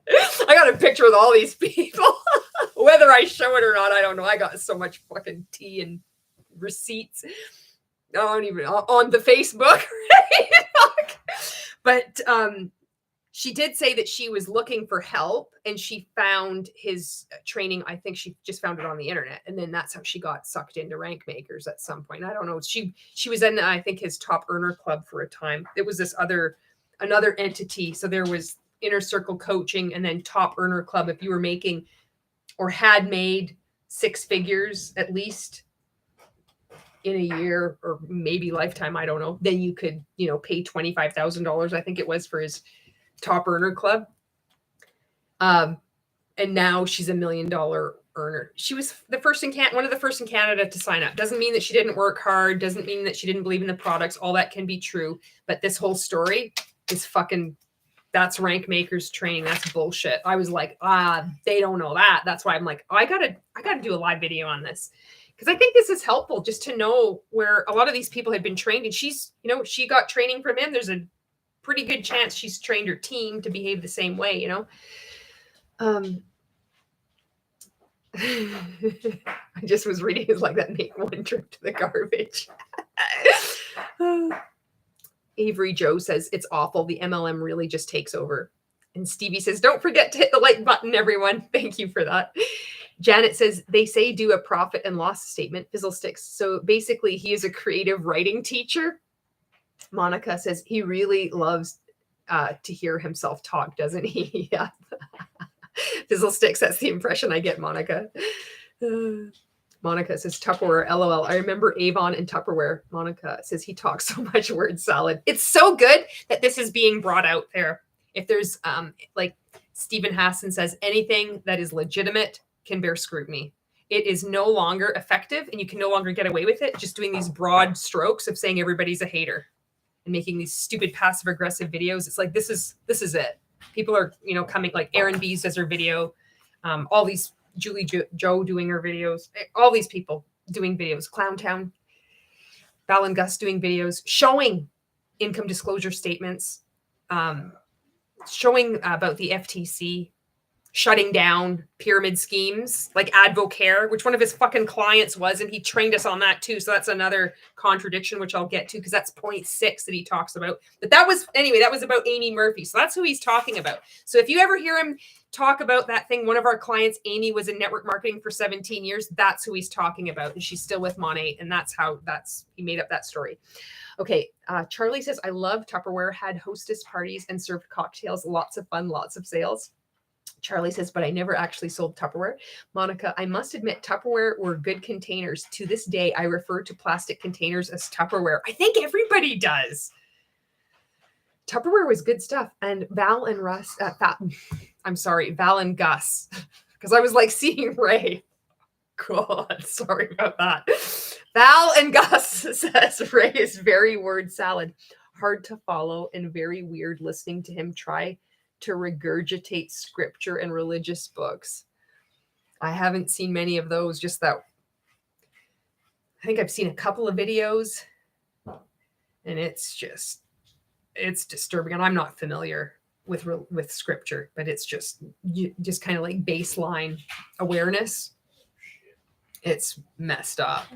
A: I got a picture with all these people. Whether I show it or not, I don't know. I got so much fucking tea and receipts. I don't even on the Facebook. But she did say that she was looking for help and she found his training. I think she just found it on the internet. And then that's how she got sucked into Rank Makers at some point. I don't know. She was in, I think, his top earner club for a time. It was another entity. So there was Inner Circle Coaching and then Top Earner Club. If you were making or had made 6 figures at least in a year or maybe lifetime, I don't know, then you could, pay $25,000, I think it was, for his Top Earner Club. And now she's $1 million earner. She was one of the first in Canada to sign up. Doesn't mean that she didn't work hard. Doesn't mean that she didn't believe in the products. All that can be true. But this whole story is that's Rank Makers training. That's bullshit. I was like, they don't know that. That's why I'm like, I gotta do a live video on this. Because I think this is helpful just to know where a lot of these people had been trained. And she's, she got training from him. There's a pretty good chance she's trained her team to behave the same way, I just was reading it's like that, make one trip to the garbage. Avery Joe says it's awful. The MLM really just takes over. And Stevie says, don't forget to hit the like button, everyone. Thank you for that. Janet says, they say do a profit and loss statement, Fizzlesticks. So basically he is a creative writing teacher. Monica says he really loves to hear himself talk, doesn't he? Yeah. Fizzlesticks, that's the impression I get, Monica. Monica says Tupperware, LOL. I remember Avon and Tupperware. Monica says he talks so much word salad. It's so good that this is being brought out there. If there's like Stephen Hassan says, anything that is legitimate can bear scrutiny. It is no longer effective and you can no longer get away with it. Just doing these broad strokes of saying everybody's a hater and making these stupid passive aggressive videos. It's like, this is it. People are, coming, like Erin Bees does her video. All these Julie Joe doing her videos, all these people doing videos, Clowntown, Val and Gus doing videos, showing income disclosure statements, showing about the FTC shutting down pyramid schemes like Advocare, which one of his fucking clients was, and he trained us on that too. So that's another contradiction, which I'll get to because that's point 6 that he talks about. But that was about Amy Murphy. So that's who he's talking about. So if you ever hear him talk about that thing, one of our clients, Amy, was in network marketing for 17 years. That's who he's talking about. And she's still with Mon8. And he made up that story. Okay. Charlie says, I love Tupperware, had hostess parties and served cocktails. Lots of fun, lots of sales. Charlie says, but I never actually sold Tupperware. Monica, I must admit Tupperware were good containers. To this day, I refer to plastic containers as Tupperware. I think everybody does. Tupperware was good stuff. And Val and Gus, because I was like seeing Ray. God, sorry about that. Val and Gus says Ray is very word salad. Hard to follow and very weird listening to him try to regurgitate scripture and religious books. I haven't seen many of those, just that. I think I've seen a couple of videos. And it's disturbing. And I'm not familiar with scripture, but it's just kind of like baseline awareness. It's messed up.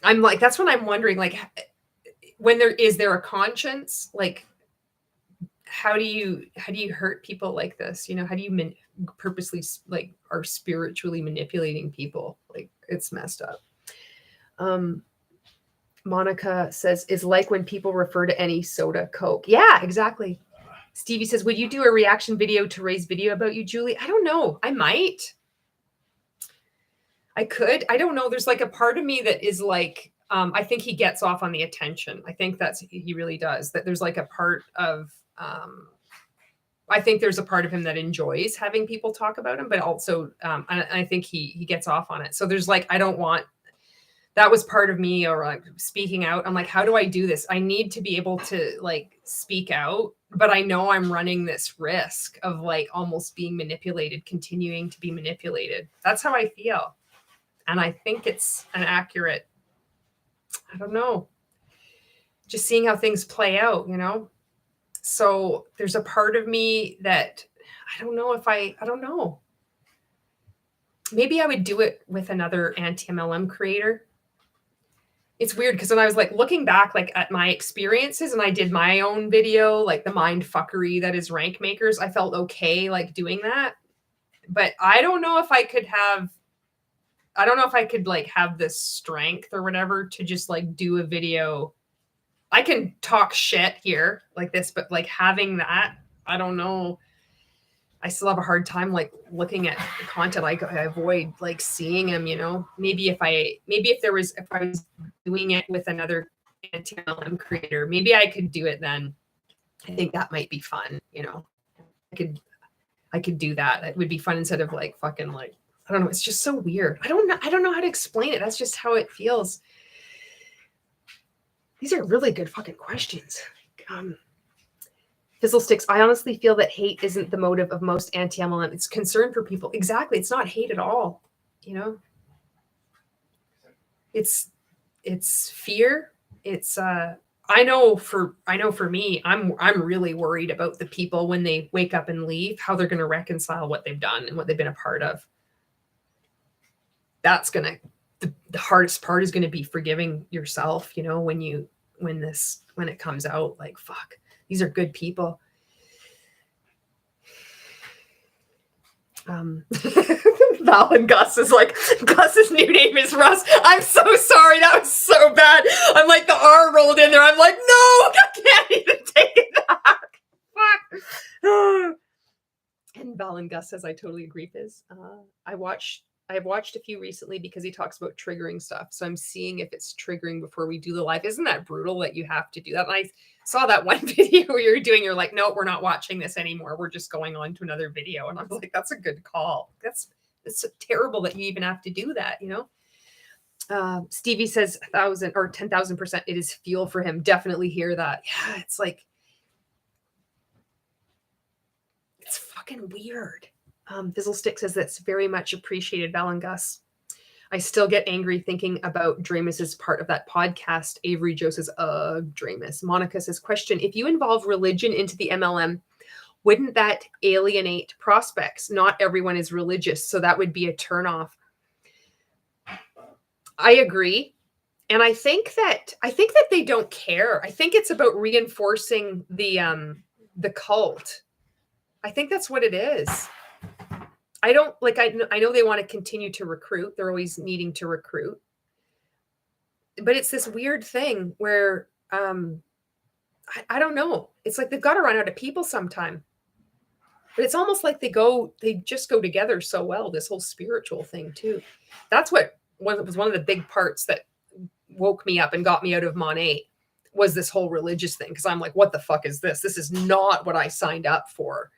A: I'm like, that's when I'm wondering, like, when is there a conscience? Like, how do you hurt people like this? You know, how do you purposely like are spiritually manipulating people? Like, it's messed up. Monica says, is like when people refer to any soda, Coke. Yeah, exactly. Stevie says, would you do a reaction video to Ray's video about you, Julie? I don't know. I might. I could. I don't know. There's like a part of me that is like, I think he gets off on the attention. I think he really does. That there's like a part of, I think there's a part of him that enjoys having people talk about him, but also I think he gets off on it. So there's like, that was part of me, or like speaking out. I'm like, how do I do this? I need to be able to like speak out, but I know I'm running this risk of like almost being manipulated, continuing to be manipulated. That's how I feel. And I think it's an accurate, I don't know, just seeing how things play out, you know? So there's a part of me that I don't know. Maybe I would do it with another anti-MLM creator. It's weird because when I was like looking back like at my experiences and I did my own video, like the mind fuckery that is Rank Makers, I felt okay like doing that. But I don't know if I could like have this strength or whatever to just like do a video. I can talk shit here like this, but like having that, I don't know. I still have a hard time like looking at the content. I avoid like seeing him, you know. Maybe if I was doing it with another anti-MLM creator, maybe I could do it then. I think that might be fun, you know. I could do that. It would be fun instead of like fucking like, I don't know. It's just so weird. I don't know how to explain it. That's just how it feels. These are really good fucking questions. Fizzlesticks, I honestly feel that hate isn't the motive of most anti-MLM. It's concern for people. Exactly. It's not hate at all. You know, it's fear. It's, I know for me, I'm really worried about the people when they wake up and leave, how they're going to reconcile what they've done and what they've been a part of. That's the hardest part is going to be forgiving yourself, you know, when it comes out, like, fuck, these are good people. Val and Gus is like, Gus's new name is Russ. I'm so sorry. That was so bad. I'm like, the R rolled in there. I'm like, no, I can't even take it back. Fuck. And Val and Gus says, I totally agree, Fizz. I've watched a few recently because he talks about triggering stuff. So I'm seeing if it's triggering before we do the live. Isn't that brutal that you have to do that? And I saw that one video you're doing. You're like, no, we're not watching this anymore. We're just going on to another video. And I was like, that's a good call. It's terrible that you even have to do that, you know? Stevie says 1,000 or 10,000%. It is fuel for him. Definitely hear that. Yeah, it's like, it's fucking weird. Fizzlestick says that's very much appreciated, Val and Gus. I still get angry thinking about Dramus's part of that podcast. Avery Joe says, Dramus. Monica says, question, if you involve religion into the MLM, wouldn't that alienate prospects? Not everyone is religious, so that would be a turnoff. I agree. And I think that they don't care. I think it's about reinforcing the cult. I think that's what it is. I don't like, I know they want to continue to recruit. They're always needing to recruit. But it's this weird thing where, I don't know. It's like they've got to run out of people sometime. But it's almost like they just go together so well, this whole spiritual thing too. That's what was one of the big parts that woke me up and got me out of Mon 8 was this whole religious thing. Because I'm like, what the fuck is this? This is not what I signed up for.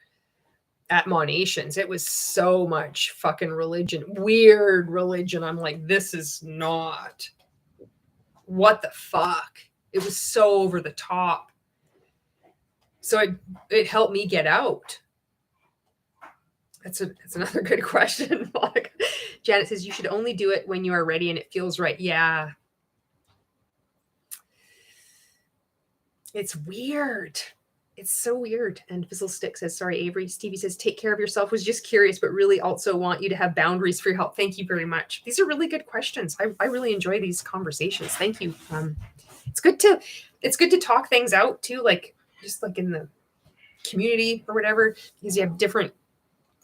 A: At Monations, it was so much fucking religion, weird religion. I'm like, this is not, what the fuck? It was so over the top. So it helped me get out. That's another good question. Janet says, you should only do it when you are ready and it feels right. Yeah. It's weird. It's so weird. And Fizzle Stick says, sorry, Avery. Stevie says, take care of yourself. Was just curious, but really also want you to have boundaries for your health. Thank you very much. These are really good questions. I really enjoy these conversations. Thank you. It's good to talk things out too, like just like in the community or whatever, because you have different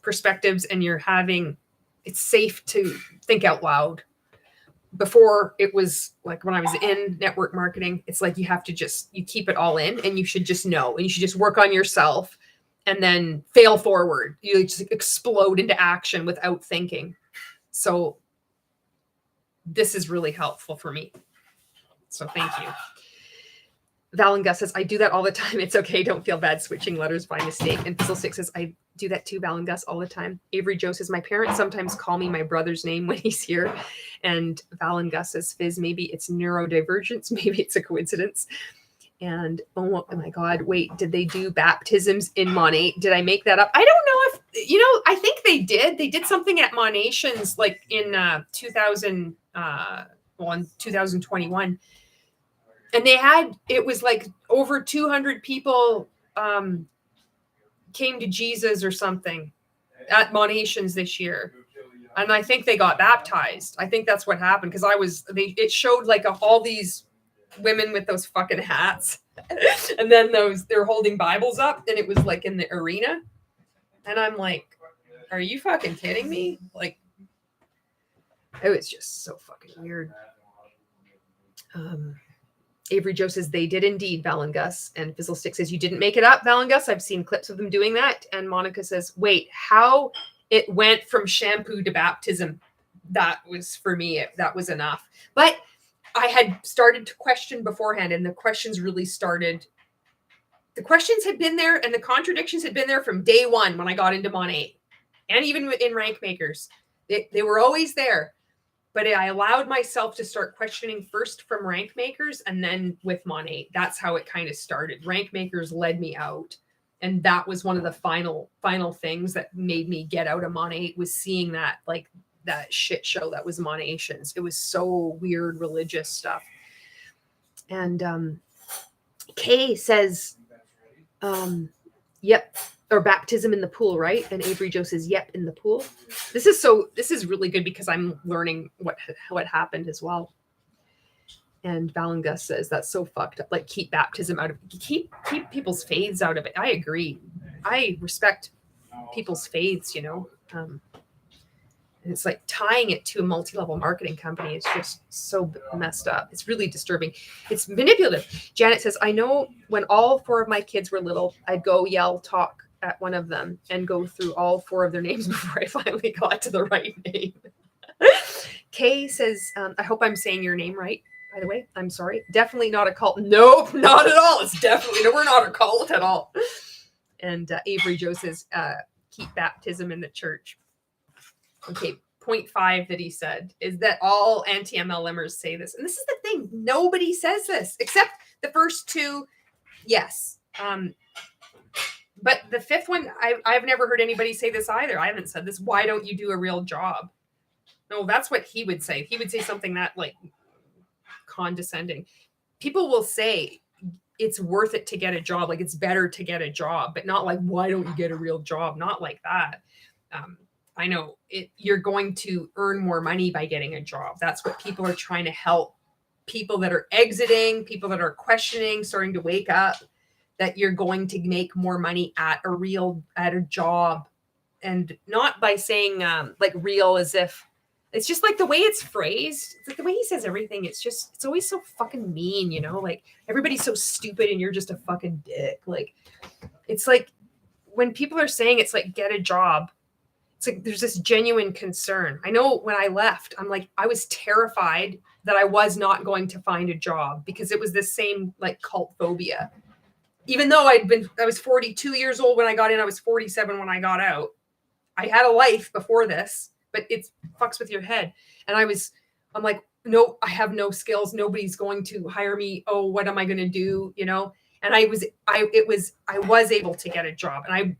A: perspectives and it's safe to think out loud. Before, it was like when I was in network marketing, it's like you keep it all in, and you should just know, and you should just work on yourself and then fail forward. You just explode into action without thinking. So this is really helpful for me. So thank you. Val and Gus says, I do that all the time. It's okay. Don't feel bad switching letters by mistake. And Fizzle Six says, I do that too, Val and Gus, all the time. Avery Joe says, my parents sometimes call me my brother's name when he's here. And Val and Gus says, Fizz, maybe it's neurodivergence. Maybe it's a coincidence. And oh my God, wait, did they do baptisms in Monet? Did I make that up? I don't know if, I think they did. They did something at Monations like in 2021. And it was like over 200 people came to Jesus or something at Monations this year. And I think they got baptized. I think that's what happened, because it showed like all these women with those fucking hats. And then they're holding Bibles up, and it was like in the arena. And I'm like, are you fucking kidding me? Like, it was just so fucking weird. Avery Joe says, they did indeed, Val and Gus. And Fizzle Stick says, you didn't make it up, Val and Gus. I've seen clips of them doing that. And Monica says, wait, how it went from shampoo to baptism. That was, for me, that was enough. But I had started to question beforehand, and the questions really started. The questions had been there, and the contradictions had been there from day one when I got into Monet. And even in Rank Makers. They were always there. But I allowed myself to start questioning first from Rank Makers and then with Monet. That's how it kind of started. Rank Makers led me out. And that was one of the final things that made me get out of Monet, was seeing that, like, that shit show that was Monations. It was so weird, religious stuff. And Kay says, yep, or baptism in the pool, right? And Avery Joe says, yep, in the pool. This is really good, because I'm learning what happened as well. And Valangus says, that's so fucked up. Like, keep baptism out of, keep people's faiths out of it. I agree. I respect people's faiths, and it's like tying it to a multi-level marketing company. It's just so messed up. It's really disturbing. It's manipulative. Janet says, I know when all 4 of my kids were little, I'd go yell, talk at one of them and go through all 4 of their names before I finally got to the right name. Kay says, I hope I'm saying your name right, by the way. I'm sorry. Definitely not a cult. Nope, not at all. It's definitely, no, we're not a cult at all. And Avery Joe says, keep baptism in the church. Okay, 0.5 that he said is that all anti-MLMers say this. And this is the thing. Nobody says this except the first 2. Yes. But the 5th one, I've never heard anybody say this either. I haven't said this. Why don't you do a real job? No, that's what he would say. He would say something that, like, condescending. People will say it's worth it to get a job. Like, it's better to get a job, but not like, why don't you get a real job? Not like that. I know you're going to earn more money by getting a job. That's what people are trying to help people that are exiting, people that are questioning, starting to wake up, that you're going to make more money at a job, and not by saying like real as if it's just like the way it's phrased. It's like the way he says everything. It's always so fucking mean, like everybody's so stupid and you're just a fucking dick. Like, it's like when people are saying it's like, get a job, it's like there's this genuine concern. I know when I left, I'm like, I was terrified that I was not going to find a job, because it was this same like cult phobia. Even though I was 42 years old when I got in, I was 47 when I got out. I had a life before this, but it fucks with your head. And I'm like, no, I have no skills. Nobody's going to hire me. Oh, what am I going to do? And I was able to get a job, and I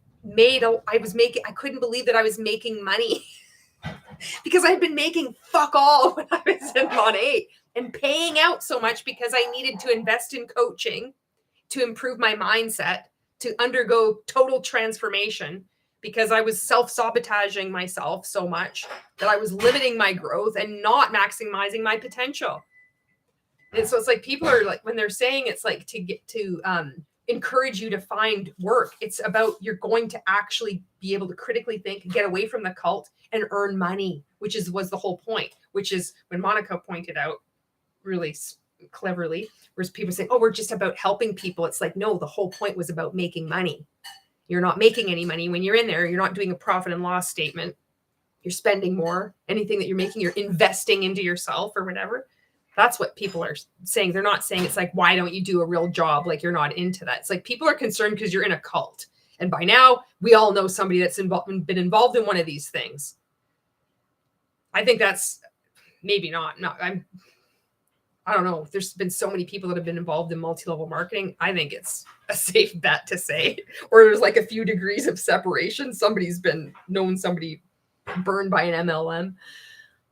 A: couldn't believe that I was making money because I had been making fuck all when I was in Monet and paying out so much because I needed to invest in coaching to improve my mindset, to undergo total transformation, because I was self-sabotaging myself so much that I was limiting my growth and not maximizing my potential. And so it's like people are like, when they're saying it's like to get to encourage you to find work, it's about you're going to actually be able to critically think, get away from the cult, and earn money, which was the whole point, which is when Monica pointed out really cleverly, whereas people say, oh, we're just about helping people. It's like, no, the whole point was about making money. You're not making any money when you're in there. You're not doing a profit and loss statement. You're spending more. Anything that you're making, you're investing into yourself or whatever. That's what people are saying. They're not saying it's like, why don't you do a real job? Like, you're not into that. It's like people are concerned because you're in a cult. And by now, we all know somebody that's been involved in one of these things. I think that's maybe not. I don't know. There's been so many people that have been involved in multi-level marketing. I think it's a safe bet to say, or there's like a few degrees of separation. Somebody's been known somebody burned by an MLM.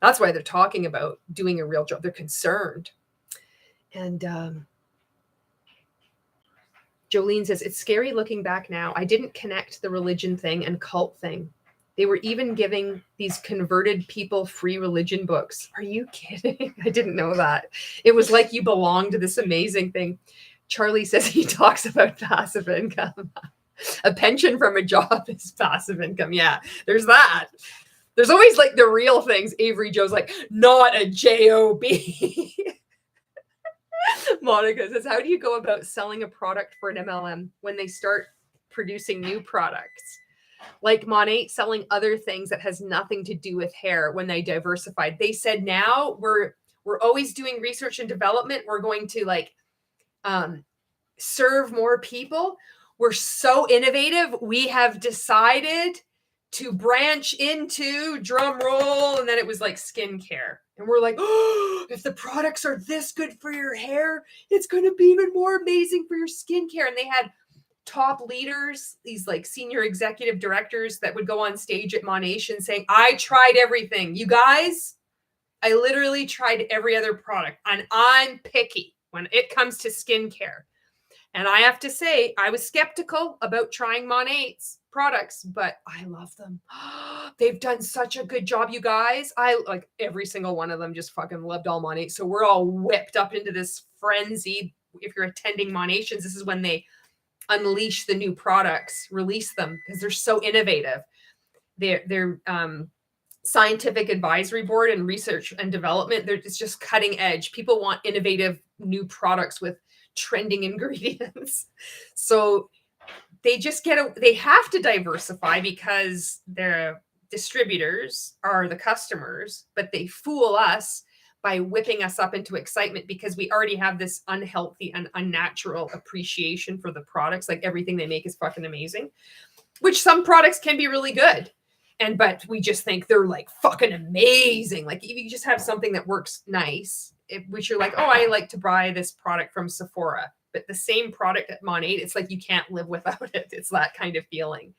A: That's why they're talking about doing a real job. They're concerned. And Jolene says, it's scary looking back now. I didn't connect the religion thing and cult thing. They were even giving these converted people free religion books. Are you kidding? I didn't know that. It was like you belonged to this amazing thing. Charlie says he talks about passive income. A pension from a job is passive income. Yeah, there's that. There's always like the real things. Avery Joe's like, not a job. Monica says, how do you go about selling a product for an MLM when they start producing new products? Like Monat selling other things that has nothing to do with hair when they diversified. They said, now we're always doing research and development. We're going to like serve more people. We're so innovative. We have decided to branch into, drum roll, and then it was like skincare. And we're like, oh, if the products are this good for your hair, it's going to be even more amazing for your skincare. And they had top leaders, these like senior executive directors that would go on stage at Monation saying, I tried everything. You guys, I literally tried every other product, and I'm picky when it comes to skincare. And I have to say, I was skeptical about trying Monat's products, but I love them. They've done such a good job, you guys. I like every single one of them, just fucking loved all Monat. So we're all whipped up into this frenzy. If you're attending Monations, this is when they unleash the new products, release them, because they're so innovative. They're scientific advisory board and research and development. It's just cutting edge. People want innovative new products with trending ingredients. So they just they have to diversify because their distributors are the customers, but they fool us by whipping us up into excitement because we already have this unhealthy and unnatural appreciation for the products. Like everything they make is fucking amazing, which some products can be really good. But we just think they're like fucking amazing. Like if you just have something that works nice, which you're like, oh, I like to buy this product from Sephora, but the same product at Monat, it's like you can't live without it. It's that kind of feeling.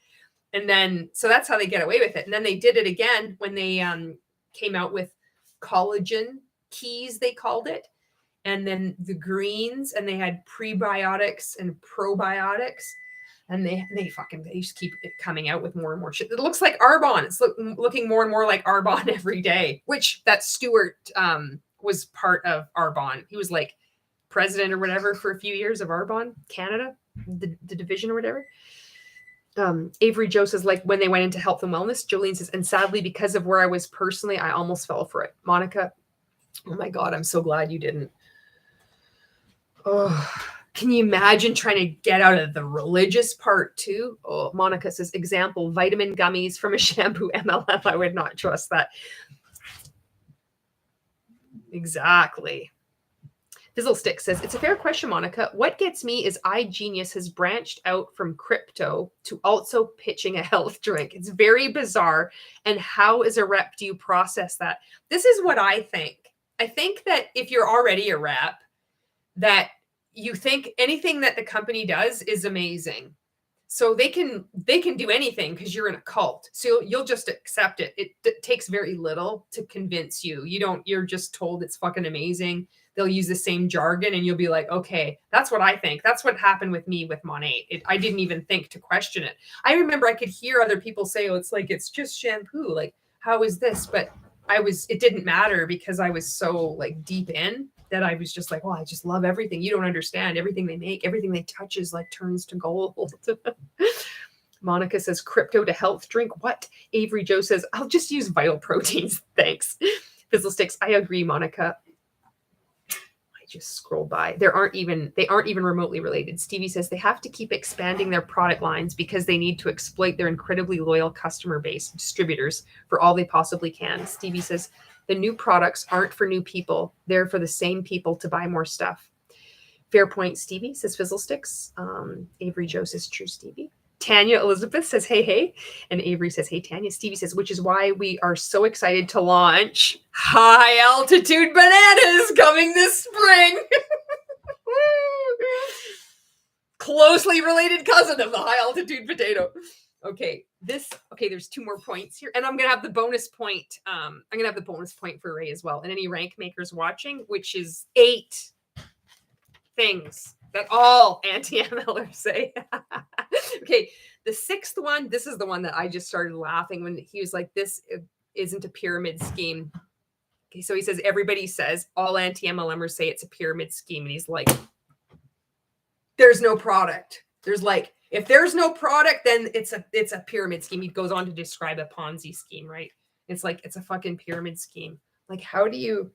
A: And then, so that's how they get away with it. And then they did it again when they came out with collagen keys, they called it. And then the greens, and they had prebiotics and probiotics. And they just keep coming out with more and more shit. It looks like Arbonne. It's looking more and more like Arbonne every day, which that Stuart was part of Arbonne. He was like president or whatever for a few years of Arbonne, Canada, the division or whatever. Avery Joe says, like when they went into health and wellness, Jolene says, and sadly, because of where I was personally, I almost fell for it. Monica, oh my God, I'm so glad you didn't. Oh, can you imagine trying to get out of the religious part too? Oh, Monica says, example, vitamin gummies from a shampoo MLM. I would not trust that. Exactly. Fizzlestick says, it's a fair question, Monica. What gets me is iGenius has branched out from crypto to also pitching a health drink. It's very bizarre. And how, as a rep, do you process that? This is what I think. I think that if you're already a rep, that you think anything that the company does is amazing. So they can do anything because you're in a cult. So you'll just accept it. It takes very little to convince you. You're just told it's fucking amazing. they'll use the same jargon and you'll be like, okay, that's what I think. That's what happened with me with Monat. I didn't even think to question it. I remember I could hear other people say, oh, it's like, it's just shampoo. Like, how is this? But it didn't matter because I was so like deep in that I was just like, well, I just love everything. You don't understand. Everything they make, everything they touch is like turns to gold. Monica says, crypto to health drink. What? Avery Joe says, I'll just use Vital Proteins. Thanks. Fizzle Sticks. I agree, Monica. Just scroll by. They aren't even remotely related. Stevie says they have to keep expanding their product lines because they need to exploit their incredibly loyal customer base, distributors, for all they possibly can. Stevie says the new products aren't for new people. They're for the same people to buy more stuff. Fair point, Stevie, says Fizzlesticks. Avery Joe says true, Stevie. Tanya Elizabeth says, hey, hey. And Avery says, hey, Tanya. Stevie says, which is why we are so excited to launch high altitude bananas coming this spring. Closely related cousin of the high altitude potato. Okay, there's 2 more points here. And I'm going to have the bonus point. I'm going to have the bonus point for Ray as well. And any rank makers watching, which is 8 things that all anti-MLers say. Okay, the 6th one, this is the one that I just started laughing when he was like, this isn't a pyramid scheme. Okay, so he says, everybody says, all anti-MLMers say it's a pyramid scheme. And he's like, there's no product. There's like, if there's no product, then it's a pyramid scheme. He goes on to describe a Ponzi scheme, right? It's like, it's a fucking pyramid scheme. Like, how do you...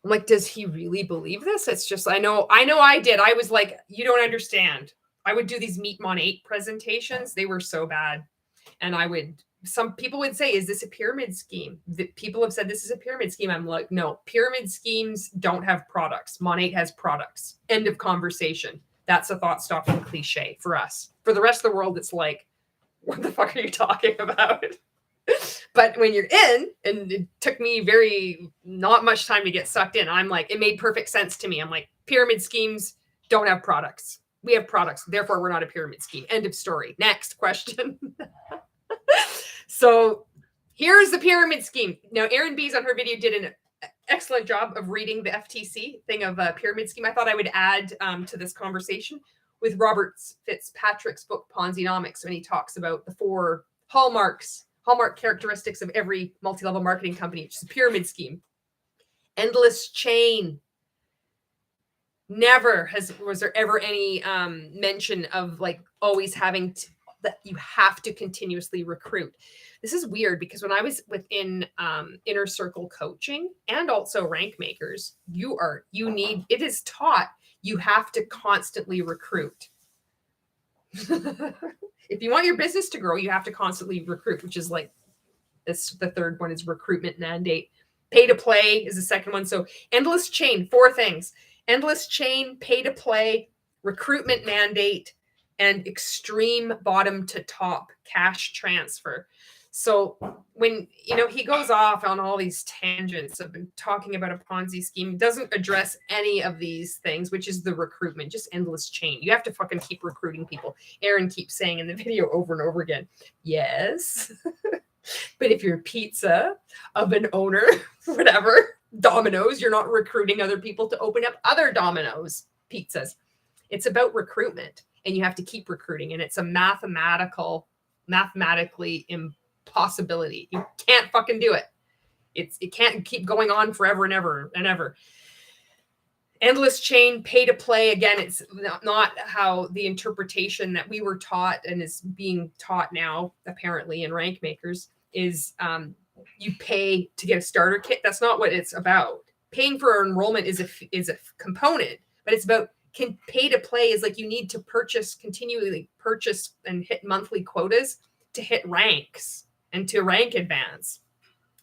A: I'm like, does he really believe this? It's just, I know I did. I was like, you don't understand. I would do these Meet Monat presentations. They were so bad. And some people would say, is this a pyramid scheme? People have said this is a pyramid scheme. I'm like, no, pyramid schemes don't have products. Monat has products. End of conversation. That's a thought-stopping cliche for us. For the rest of the world, it's like, what the fuck are you talking about? But when you're in, and it took me not much time to get sucked in, I'm like, it made perfect sense to me. I'm like, pyramid schemes don't have products. We have products. Therefore, we're not a pyramid scheme. End of story. Next question. So here's the pyramid scheme. Now, Erin Bees on her video did an excellent job of reading the FTC thing of a pyramid scheme. I thought I would add to this conversation with Robert Fitzpatrick's book, Ponzinomics, when he talks about the 4 hallmark characteristics of every multi-level marketing company, which is a pyramid scheme. Endless chain. Never was there ever any mention of like always having that you have to continuously recruit. This is weird because when I was within inner circle coaching and also rank makers, it is taught you have to constantly recruit. If you want your business to grow, you have to constantly recruit, which is like this. The 3rd one is recruitment mandate. Pay to play is the 2nd one. So endless chain, 4 things: endless chain, pay to play, recruitment mandate, and extreme bottom to top cash transfer. So when, he goes off on all these tangents of talking about a Ponzi scheme, doesn't address any of these things, which is the recruitment, just endless chain. You have to fucking keep recruiting people. Aaron keeps saying in the video over and over again, yes. But if you're a pizza of an owner, whatever, Domino's, you're not recruiting other people to open up other Domino's pizzas. It's about recruitment, and you have to keep recruiting. And it's a mathematically impossibility. You can't fucking do it. It can't keep going on forever and ever and ever. Endless chain, pay to play. Again, it's not how the interpretation that we were taught and is being taught now, apparently, in rank makers is you pay to get a starter kit. That's not what it's about. Paying for enrollment is a component, but it's about pay to play is like you need to continually purchase and hit monthly quotas to hit ranks and to rank advance.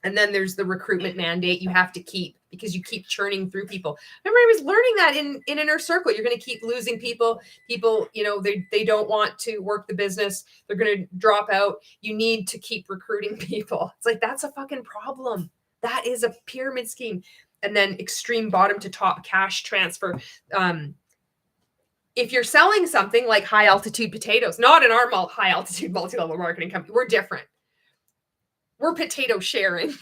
A: And then there's the recruitment mandate you have to keep because you keep churning through people. Remember, I was learning that in inner circle. You're going to keep losing people. People, they don't want to work the business. They're going to drop out. You need to keep recruiting people. It's like, that's a fucking problem. That is a pyramid scheme. And then extreme bottom to top cash transfer. If you're selling something like high altitude potatoes, not in our high altitude multi-level marketing company, we're different. We're potato sharing.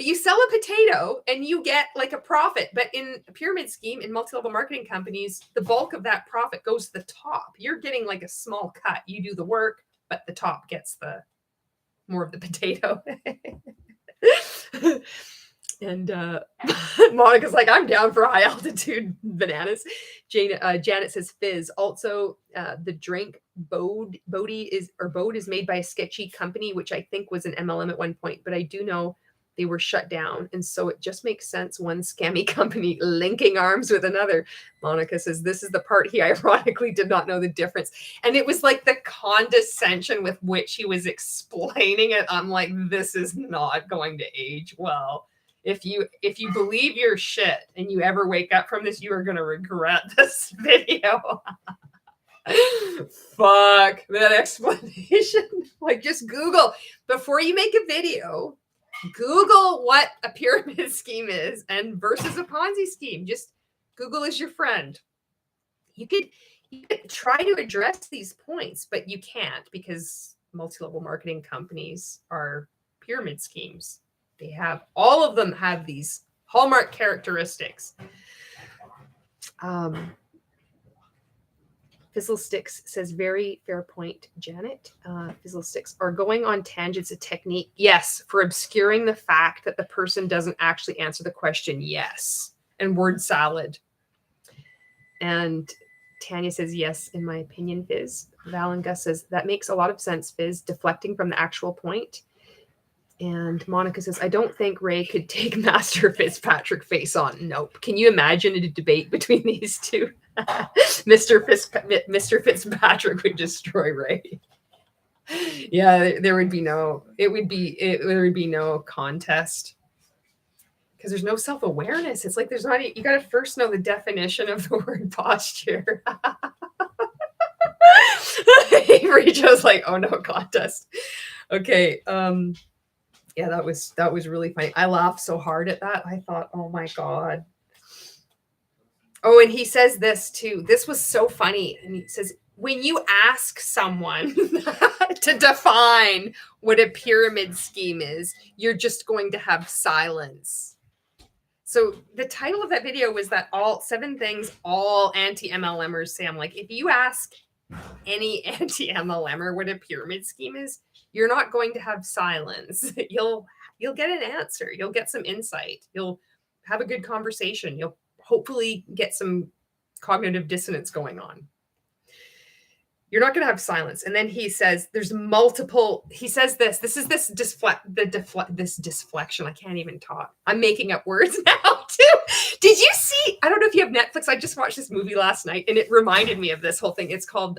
A: But you sell a potato and you get like a profit. But in a pyramid scheme, in multi-level marketing companies, the bulk of that profit goes to the top. You're getting like a small cut. You do the work, but the top gets the more of the potato. And Monica's like, I'm down for high altitude bananas. Janet says fizz. Also, the drink Bode is made by a sketchy company, which I think was an MLM at one point, but I do know they were shut down. And so it just makes sense. One scammy company linking arms with another. Monica says, this is the part he ironically did not know the difference. And it was like the condescension with which he was explaining it. I'm like, this is not going to age well. If you believe your shit and you ever wake up from this, you are going to regret this video. Fuck that explanation. Like, just Google before you make a video. Google what a pyramid scheme is and versus a Ponzi scheme. Just Google is your friend. You could try to address these points, but you can't because multi-level marketing companies are pyramid schemes. They have, all of them have these hallmark characteristics. Fizzlesticks says, very fair point, Janet. Fizzlesticks are going on tangents a technique. Yes, for obscuring the fact that the person doesn't actually answer the question. Yes. And word salad. And Tanya says, yes, in my opinion, Fizz. Val and Gus says, that makes a lot of sense, Fizz, deflecting from the actual point. And Monica says, I don't think Ray could take Master Fitzpatrick face on. Nope. Can you imagine a debate between these two? Mr. Fitzpatrick would destroy Ray. Yeah, there would be no contest because there's no self-awareness. It's like there's not, you got to first know the definition of the word posture. Rachel's like, oh no, contest. Okay. Yeah, that was really funny. I laughed so hard at that. I thought, oh my God. Oh, and he says this too. This was so funny. And he says, when you ask someone to define what a pyramid scheme is, you're just going to have silence. So the title of that video was that all 7 things all anti-MLMers say. I'm like, if you ask any anti-MLMer what a pyramid scheme is, you're not going to have silence. You'll get an answer. You'll get some insight. You'll have a good conversation. You'll hopefully get some cognitive dissonance going on. You're not going to have silence. And then he says, there's multiple, he says this deflection. I can't even talk. I'm making up words now too. Did you see, I don't know if you have Netflix. I just watched this movie last night and it reminded me of this whole thing. It's called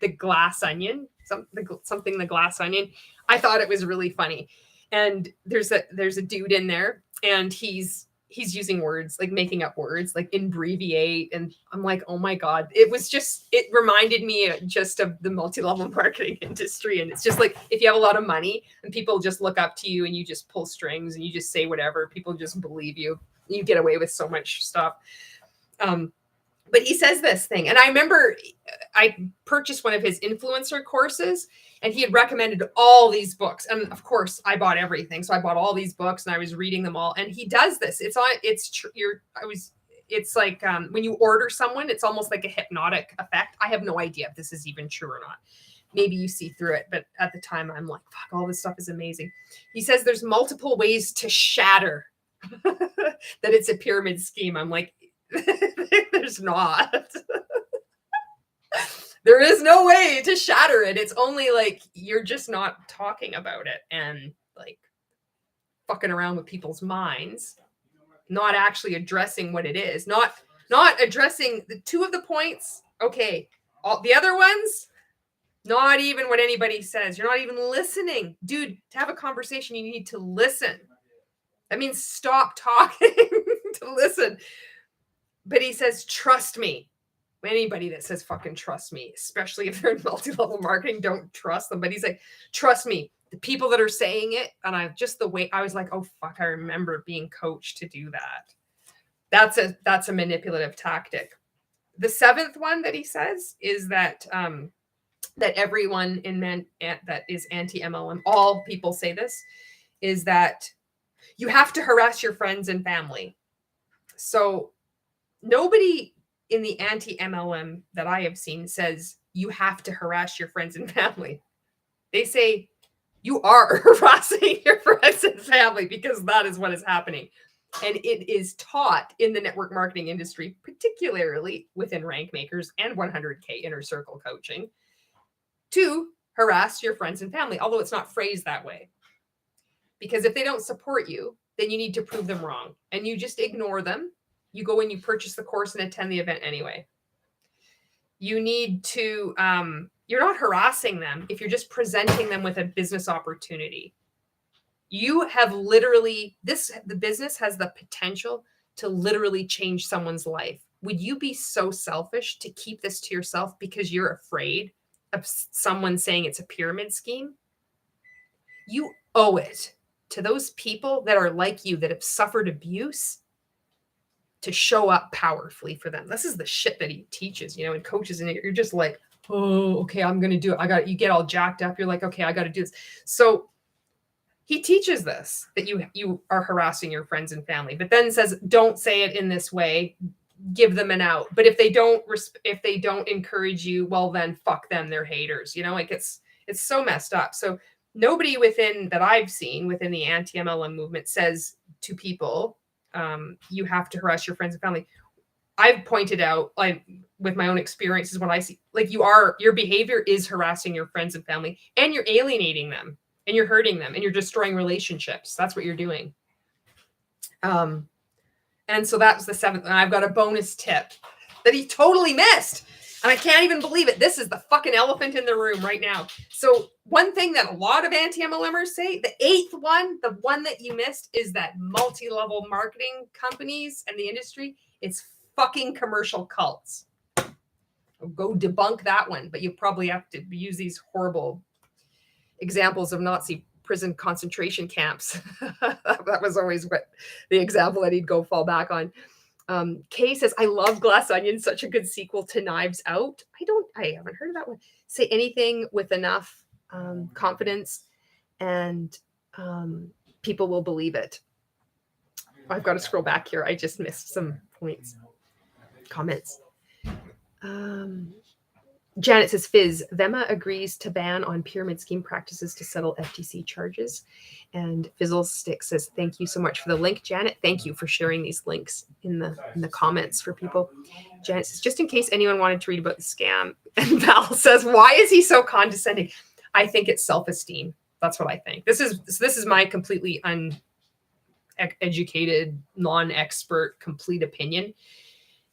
A: The Glass Onion, something The Glass Onion. I thought it was really funny. And there's a dude in there and he's using words, like making up words, like abbreviate. And I'm like, oh my God, it reminded me just of the multi-level marketing industry. And it's just like, if you have a lot of money and people just look up to you and you just pull strings and you just say whatever, people just believe you, you get away with so much stuff. But he says this thing. And I remember I purchased one of his influencer courses and he had recommended all these books. And of course I bought everything. So I bought all these books and I was reading them all. And he does this. It's like when you order someone, it's almost like a hypnotic effect. I have no idea if this is even true or not. Maybe you see through it. But at the time I'm like, fuck, all this stuff is amazing. He says there's multiple ways to shatter that it's a pyramid scheme. I'm like, there's not. There is no way to shatter it. It's only like you're just not talking about it and like fucking around with people's minds, not actually addressing what it is, not addressing the 2 of the points. Okay, all the other ones, not even what anybody says. You're not even listening, dude. To have a conversation, you need to listen. That means stop talking to listen. But he says, trust me. Anybody that says fucking trust me, especially if they're in multi-level marketing, don't trust them. But he's like, trust me. The people that are saying it, and the way I was like, oh fuck, I remember being coached to do that. That's a manipulative tactic. The 7th one that he says is that that everyone that is anti-MLM, all people say this, is that You have to harass your friends and family. So nobody in the anti-MLM that I have seen says you have to harass your friends and family. They say you are harassing your friends and family because that is what is happening. And it is taught in the network marketing industry, particularly within rank makers and 100K inner circle coaching, to harass your friends and family, although it's not phrased that way. Because if they don't support you, then you need to prove them wrong. And you just ignore them. You go and you purchase the course and attend the event anyway. You need to, you're not harassing them if you're just presenting them with a business opportunity. You have literally, the business has the potential to literally change someone's life. Would you be so selfish to keep this to yourself because you're afraid of someone saying it's a pyramid scheme? You owe it to those people that are like you, that have suffered abuse, to show up powerfully for them. This is the shit that he teaches, and coaches, and you're just like, oh, okay, I'm going to do it. You get all jacked up. You're like, okay, I got to do this. So he teaches this, that you are harassing your friends and family, but then says, don't say it in this way, give them an out. But if they don't encourage you, well, then fuck them. They're haters. Like it's so messed up. So nobody that I've seen within the anti-MLM movement says to people, you have to harass your friends and family. I've pointed out, like with my own experiences, when I see, like, your behavior is harassing your friends and family, and you're alienating them, and you're hurting them, and you're destroying relationships. That's what you're doing. And so that was the 7th. And I've got a bonus tip that he totally missed. And I can't even believe it. This is the fucking elephant in the room right now. So one thing that a lot of anti-MLMers say, the 8th one, the one that you missed, is that multi-level marketing companies and the industry, it's fucking commercial cults. Go debunk that one. But you probably have to use these horrible examples of Nazi prison concentration camps. That was always the example that he'd go fall back on. Kay says, I love Glass Onion, such a good sequel to Knives Out. I haven't heard of that one. Say anything with enough confidence and people will believe it. I've got to scroll back here. I just missed some comments. Janet says, Fizz, Vema agrees to ban on pyramid scheme practices to settle FTC charges. And Fizzlestick says, thank you so much for the link, Janet. Thank you for sharing these links in the comments for people. Janet says, just in case anyone wanted to read about the scam. And Val says, why is he so condescending? I think it's self-esteem. That's what I think. This is my completely uneducated, non-expert, complete opinion,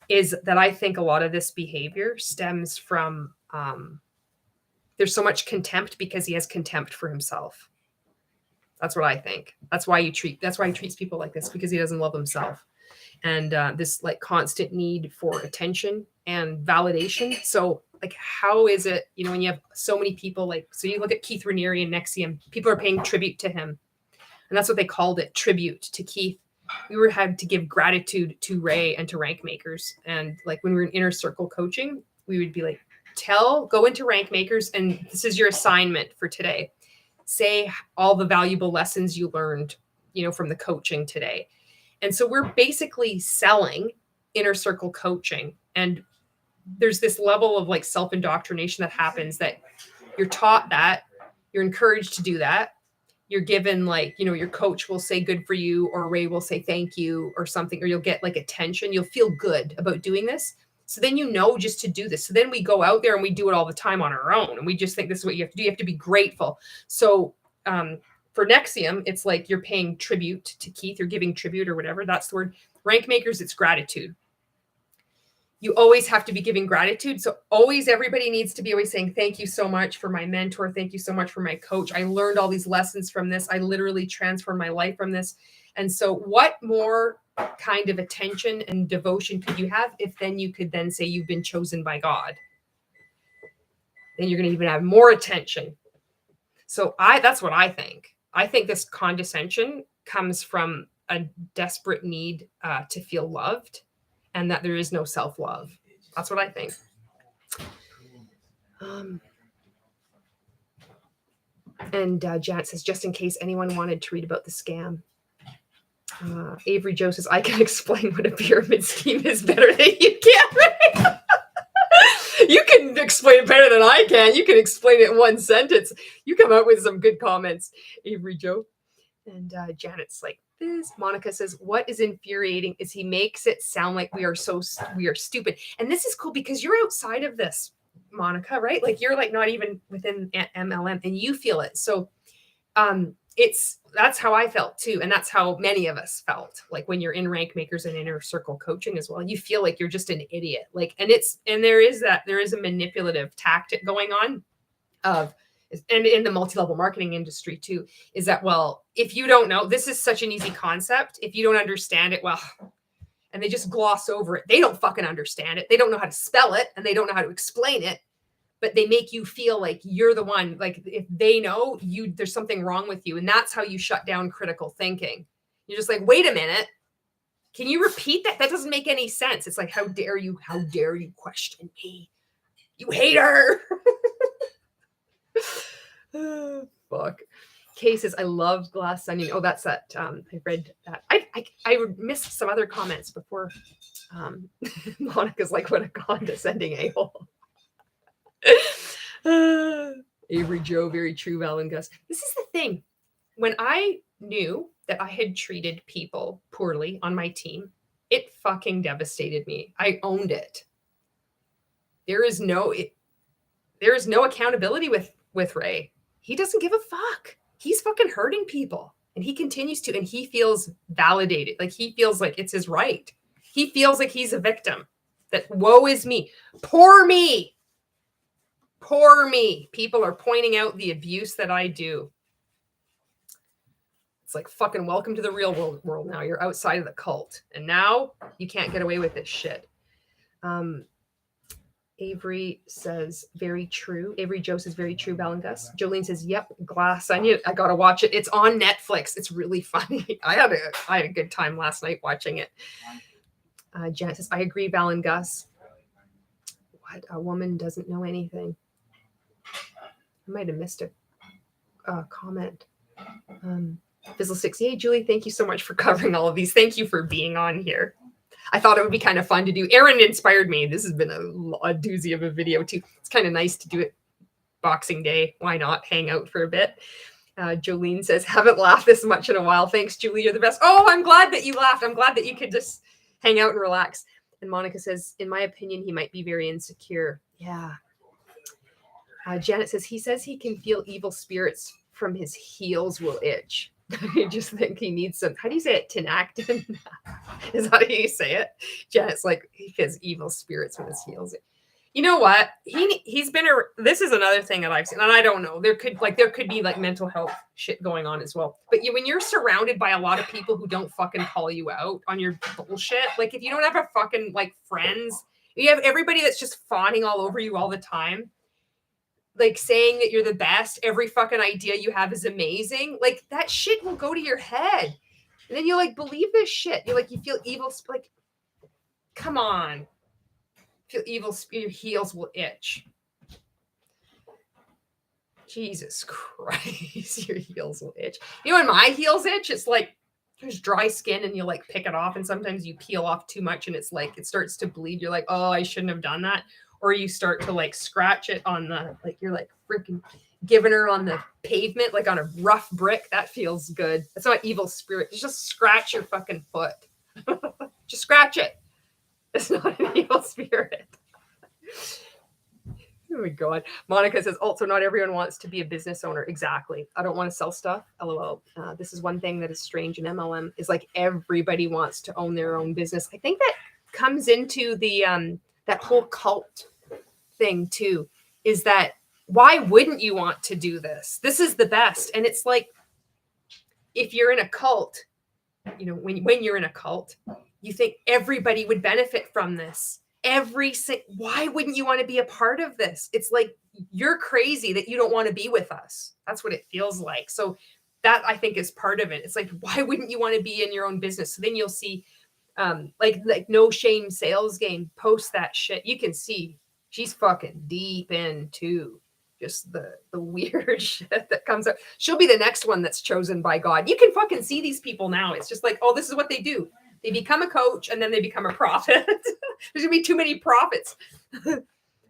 A: is that I think a lot of this behavior stems from there's so much contempt because he has contempt for himself. That's what I think. That's why he treats people like this, because he doesn't love himself. And this like constant need for attention and validation. So like, how is it, when you have so many people, like, so you look at Keith Raniere and Nexium, people are paying tribute to him. And that's what they called it, tribute to Keith. We had to give gratitude to Ray and to rank makers. And like when we were in inner circle coaching, we would be like, go into rank makers, and this is your assignment for today. Say all the valuable lessons you learned, from the coaching today. And so we're basically selling inner circle coaching. And there's this level of like self-indoctrination that happens, that you're taught that, you're encouraged to do that. You're given like, your coach will say good for you, or Ray will say thank you or something, or you'll get like attention. You'll feel good about doing this. So then just to do this. So then we go out there and we do it all the time on our own. And we just think this is what you have to do. You have to be grateful. So for Nexium, it's like you're paying tribute to Keith. You're giving tribute or whatever. That's the word. Rank makers, it's gratitude. You always have to be giving gratitude. So everybody needs to be always saying, thank you so much for my mentor. Thank you so much for my coach. I learned all these lessons from this. I literally transformed my life from this. And so what more kind of attention and devotion could you have if then you could then say you've been chosen by God? Then you're going to even have more attention. So that's what I think. I think this condescension comes from a desperate need to feel loved, and that there is no self-love. That's what I think. And Janet says, just in case anyone wanted to read about the scam. Avery Joe says, I can explain what a pyramid scheme is better than you can. You can explain it better than I can. You can explain it in one sentence. You come out with some good comments, Avery Joe. And Janet's like, this. Monica says, what is infuriating is he makes it sound like we are stupid. And this is cool because you're outside of this, Monica, right? Like you're like not even within MLM and you feel it. So that's how I felt too. And that's how many of us felt like when you're in Rank Makers and Inner Circle coaching as well, you feel like you're just an idiot. Like, and there is a manipulative tactic going on and in the multi-level marketing industry too, is that, well, if you don't know, this is such an easy concept. If you don't understand it, well, and they just gloss over it. They don't fucking understand it. They don't know how to spell it and they don't know how to explain it. But they make you feel like you're the one, like if they know you, there's something wrong with you. And that's how you shut down critical thinking. You're just like, wait a minute. Can you repeat that? That doesn't make any sense. It's like, how dare you question me? You hater. Fuck. Kay says, I love Glass Onion. Oh, that's that. I read that. I missed some other comments before. Monica's like, what a condescending a-hole. Avery Joe, very true, Val and Gus. This is the thing. When I knew that I had treated people poorly on my team, it fucking devastated me. I owned it. There is no accountability with Ray. He doesn't give a fuck. He's fucking hurting people and he continues to, and he feels validated. Like he feels like it's his right. He feels like he's a victim, that woe is me. Poor me. Poor me. People are pointing out the abuse that I do. It's like fucking welcome to the real world now. You're outside of the cult. And now you can't get away with this shit. Avery says, very true. Avery Joe says, very true, Val and Gus. Jolene says, yep, Glass Onion. I got to watch it. It's on Netflix. It's really funny. I had a good time last night watching it. Janet says, I agree, Val and Gus. What? A woman doesn't know anything. I might have missed a comment. Fizzle68, Julie, thank you so much for covering all of these. Thank you for being on here. I thought it would be kind of fun to do. Aaron inspired me. This has been a doozy of a video too. It's kind of nice to do it Boxing Day. Why not hang out for a bit? Jolene says, haven't laughed this much in a while. Thanks, Julie. You're the best. Oh, I'm glad that you laughed. I'm glad that you could just hang out and relax. And Monica says, in my opinion, he might be very insecure. Yeah. Janet says he can feel evil spirits from his heels will itch. I just think he needs some, how do you say it? Tinactin? Is that how you say it? Janet's like, he feels evil spirits from his heels. You know what? He's been this is another thing that I've seen, and I don't know. There could be like mental health shit going on as well. But when you're surrounded by a lot of people who don't fucking call you out on your bullshit, like if you don't have a fucking like friends, you have everybody that's just fawning all over you all the time, like saying that you're the best, every fucking idea you have is amazing. Like that shit will go to your head. And then you like believe this shit. You're like, you feel evil. Like, come on. Feel evil. Your heels will itch. Jesus Christ. Your heels will itch. You know, when my heels itch, it's like there's dry skin and you like pick it off. And sometimes you peel off too much and it's like, it starts to bleed. You're like, oh, I shouldn't have done that. Or you start to like scratch it on the, like you're like freaking giving her on the pavement, like on a rough brick. That feels good. That's not evil spirit. Just scratch your fucking foot. Just scratch it. It's not an evil spirit. Oh my God. Monica says, also not everyone wants to be a business owner. Exactly. I don't want to sell stuff. LOL. This is one thing that is strange in MLM is like everybody wants to own their own business. I think that comes into the, that whole cult thing too, is that why wouldn't you want to do this? This is the best. And it's like, if you're in a cult, you know, when you're in a cult, you think everybody would benefit from this. Why wouldn't you want to be a part of this? It's like, you're crazy that you don't want to be with us. That's what it feels like. So that I think is part of it. It's like, why wouldn't you want to be in your own business? So then you'll see like No Shame Sales Game, post that shit. You can see she's fucking deep in too. Just the weird shit that comes out. She'll be the next one that's chosen by God. You can fucking see these people now. It's just like, oh, this is what they do. They become a coach and then they become a prophet. There's gonna be too many prophets.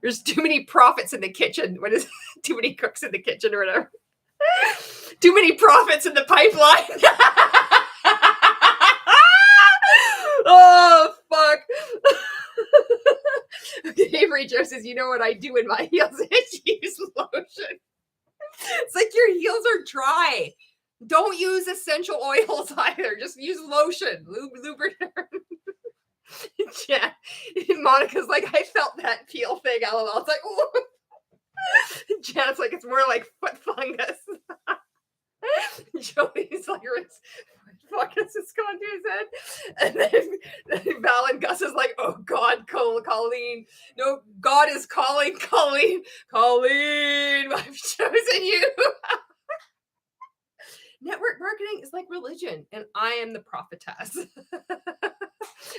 A: There's too many prophets in the kitchen. What is too many cooks in the kitchen or whatever? Too many prophets in the pipeline. Oh, fuck. Avery Joe says, you know what I do when my heels itch? Use lotion. It's like your heels are dry. Don't use essential oils either. Just use lotion. Lubricant. Yeah. Monica's like, I felt that peel thing. LOL. It's like, ooh. Janet's like, it's more like foot fungus. Joey's like, fungus is going to his head. And then Val and Gus is like, oh God, Colleen. No, God is calling Colleen. Colleen, I've chosen you. Network marketing is like religion, and I am the prophetess.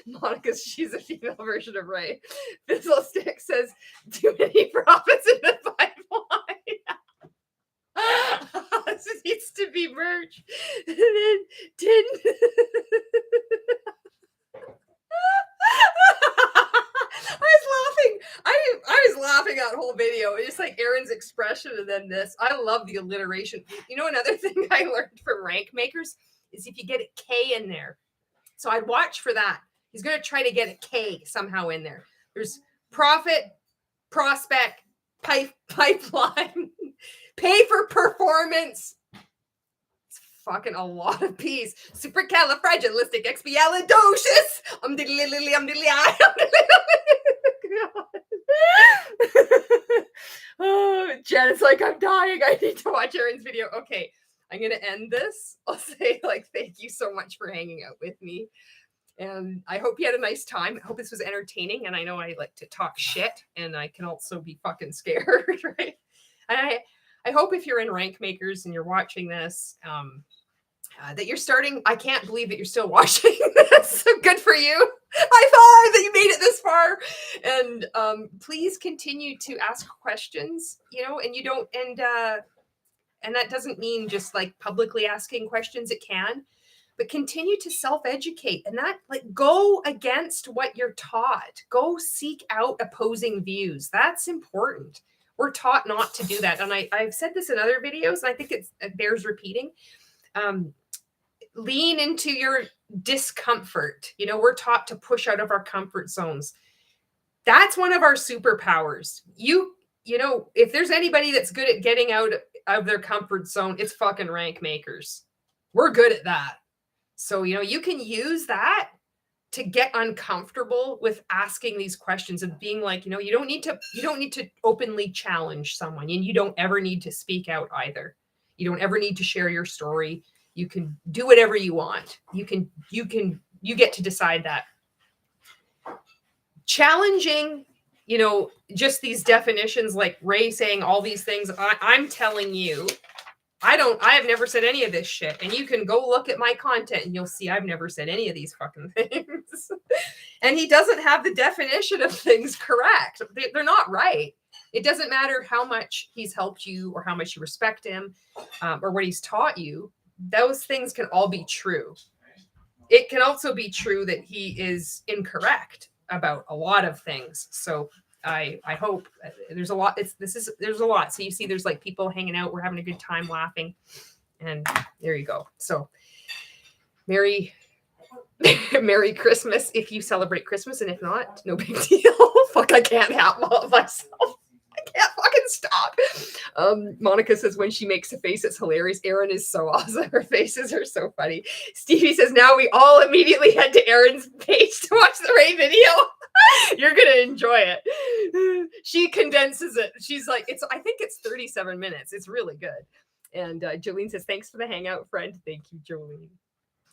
A: Monica, she's a female version of Ray. Fizzlestick says, too many prophets in the pipeline. This needs to be merged. I was laughing at the whole video. It's just like Aaron's expression and then this. I love the alliteration. You know, another thing I learned from rank makers is if you get a K in there. So I'd watch for that. He's going to try to get a K somehow in there. There's profit, prospect, pipeline, pay for performance. It's fucking a lot of P's. Supercalifragilisticexpialidocious. Oh, Janet's like, I'm dying. I need to watch Aaron's video. Okay, I'm going to end this. I'll say, like, thank you so much for hanging out with me. And I hope you had a nice time. I hope this was entertaining. And I know I like to talk shit, and I can also be fucking scared, right? And I hope if you're in rank makers and you're watching this, that you're starting. I can't believe that you're still watching this. So good for you. High five that you made it this far. And please continue to ask questions, you know, and you don't, and that doesn't mean just like publicly asking questions. It can, but continue to self-educate, and that, like, go against what you're taught. Go seek out opposing views. That's important. We're taught not to do that. And I've said this in other videos, and I think it bears repeating. Lean into your discomfort. You know, we're taught to push out of our comfort zones. That's one of our superpowers. You know, if there's anybody that's good at getting out of their comfort zone, it's fucking rank makers. We're good at that. So, you know, you can use that to get uncomfortable with asking these questions and being like, you know, you don't need to openly challenge someone, and you don't ever need to speak out either. You don't ever need to share your story. You can do whatever you want. You get to decide that. Challenging, you know, just these definitions, like Ray saying all these things. I'm telling you, I have never said any of this shit. And you can go look at my content and you'll see I've never said any of these fucking things. And he doesn't have the definition of things correct. They're not right. It doesn't matter how much he's helped you or how much you respect him, or what he's taught you. Those things can all be true. It can also be true that he is incorrect about a lot of things. So I hope there's a lot. There's a lot. So you see, there's like people hanging out. We're having a good time laughing, and there you go. So Merry Christmas if you celebrate Christmas, and if not, no big deal. Fuck, I can't help myself. I can't fucking stop. Monica says when she makes a face, it's hilarious. Erin is so awesome. Her faces are so funny. Stevie says now we all immediately head to Erin's page to watch the Ray video. You're gonna enjoy it. She condenses it. She's like, I think it's 37 minutes. It's really good. And Jolene says, thanks for the hangout, friend. Thank you, Jolene.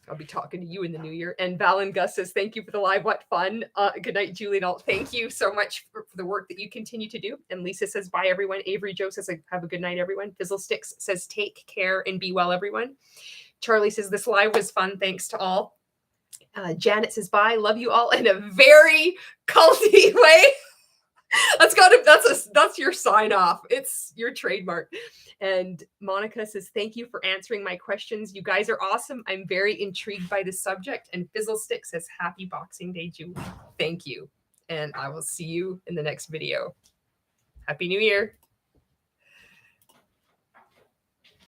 A: I'll be talking to you in the new year. And Val and Gus says, thank you for the live. What fun. Good night, Julie and all. Thank you so much for the work that you continue to do. And Lisa says, bye, everyone. Avery Joe says, have a good night, everyone. Fizzlesticks says, take care and be well, everyone. Charlie says, this live was fun. Thanks to all. Janet says, bye. Love you all in a very culty way. That's your sign off. It's your trademark. And Monica says, thank you for answering my questions. You guys are awesome. I'm very intrigued by the subject. And Fizzlestick says, happy Boxing Day, Julie. Thank you. And I will see you in the next video. Happy New Year.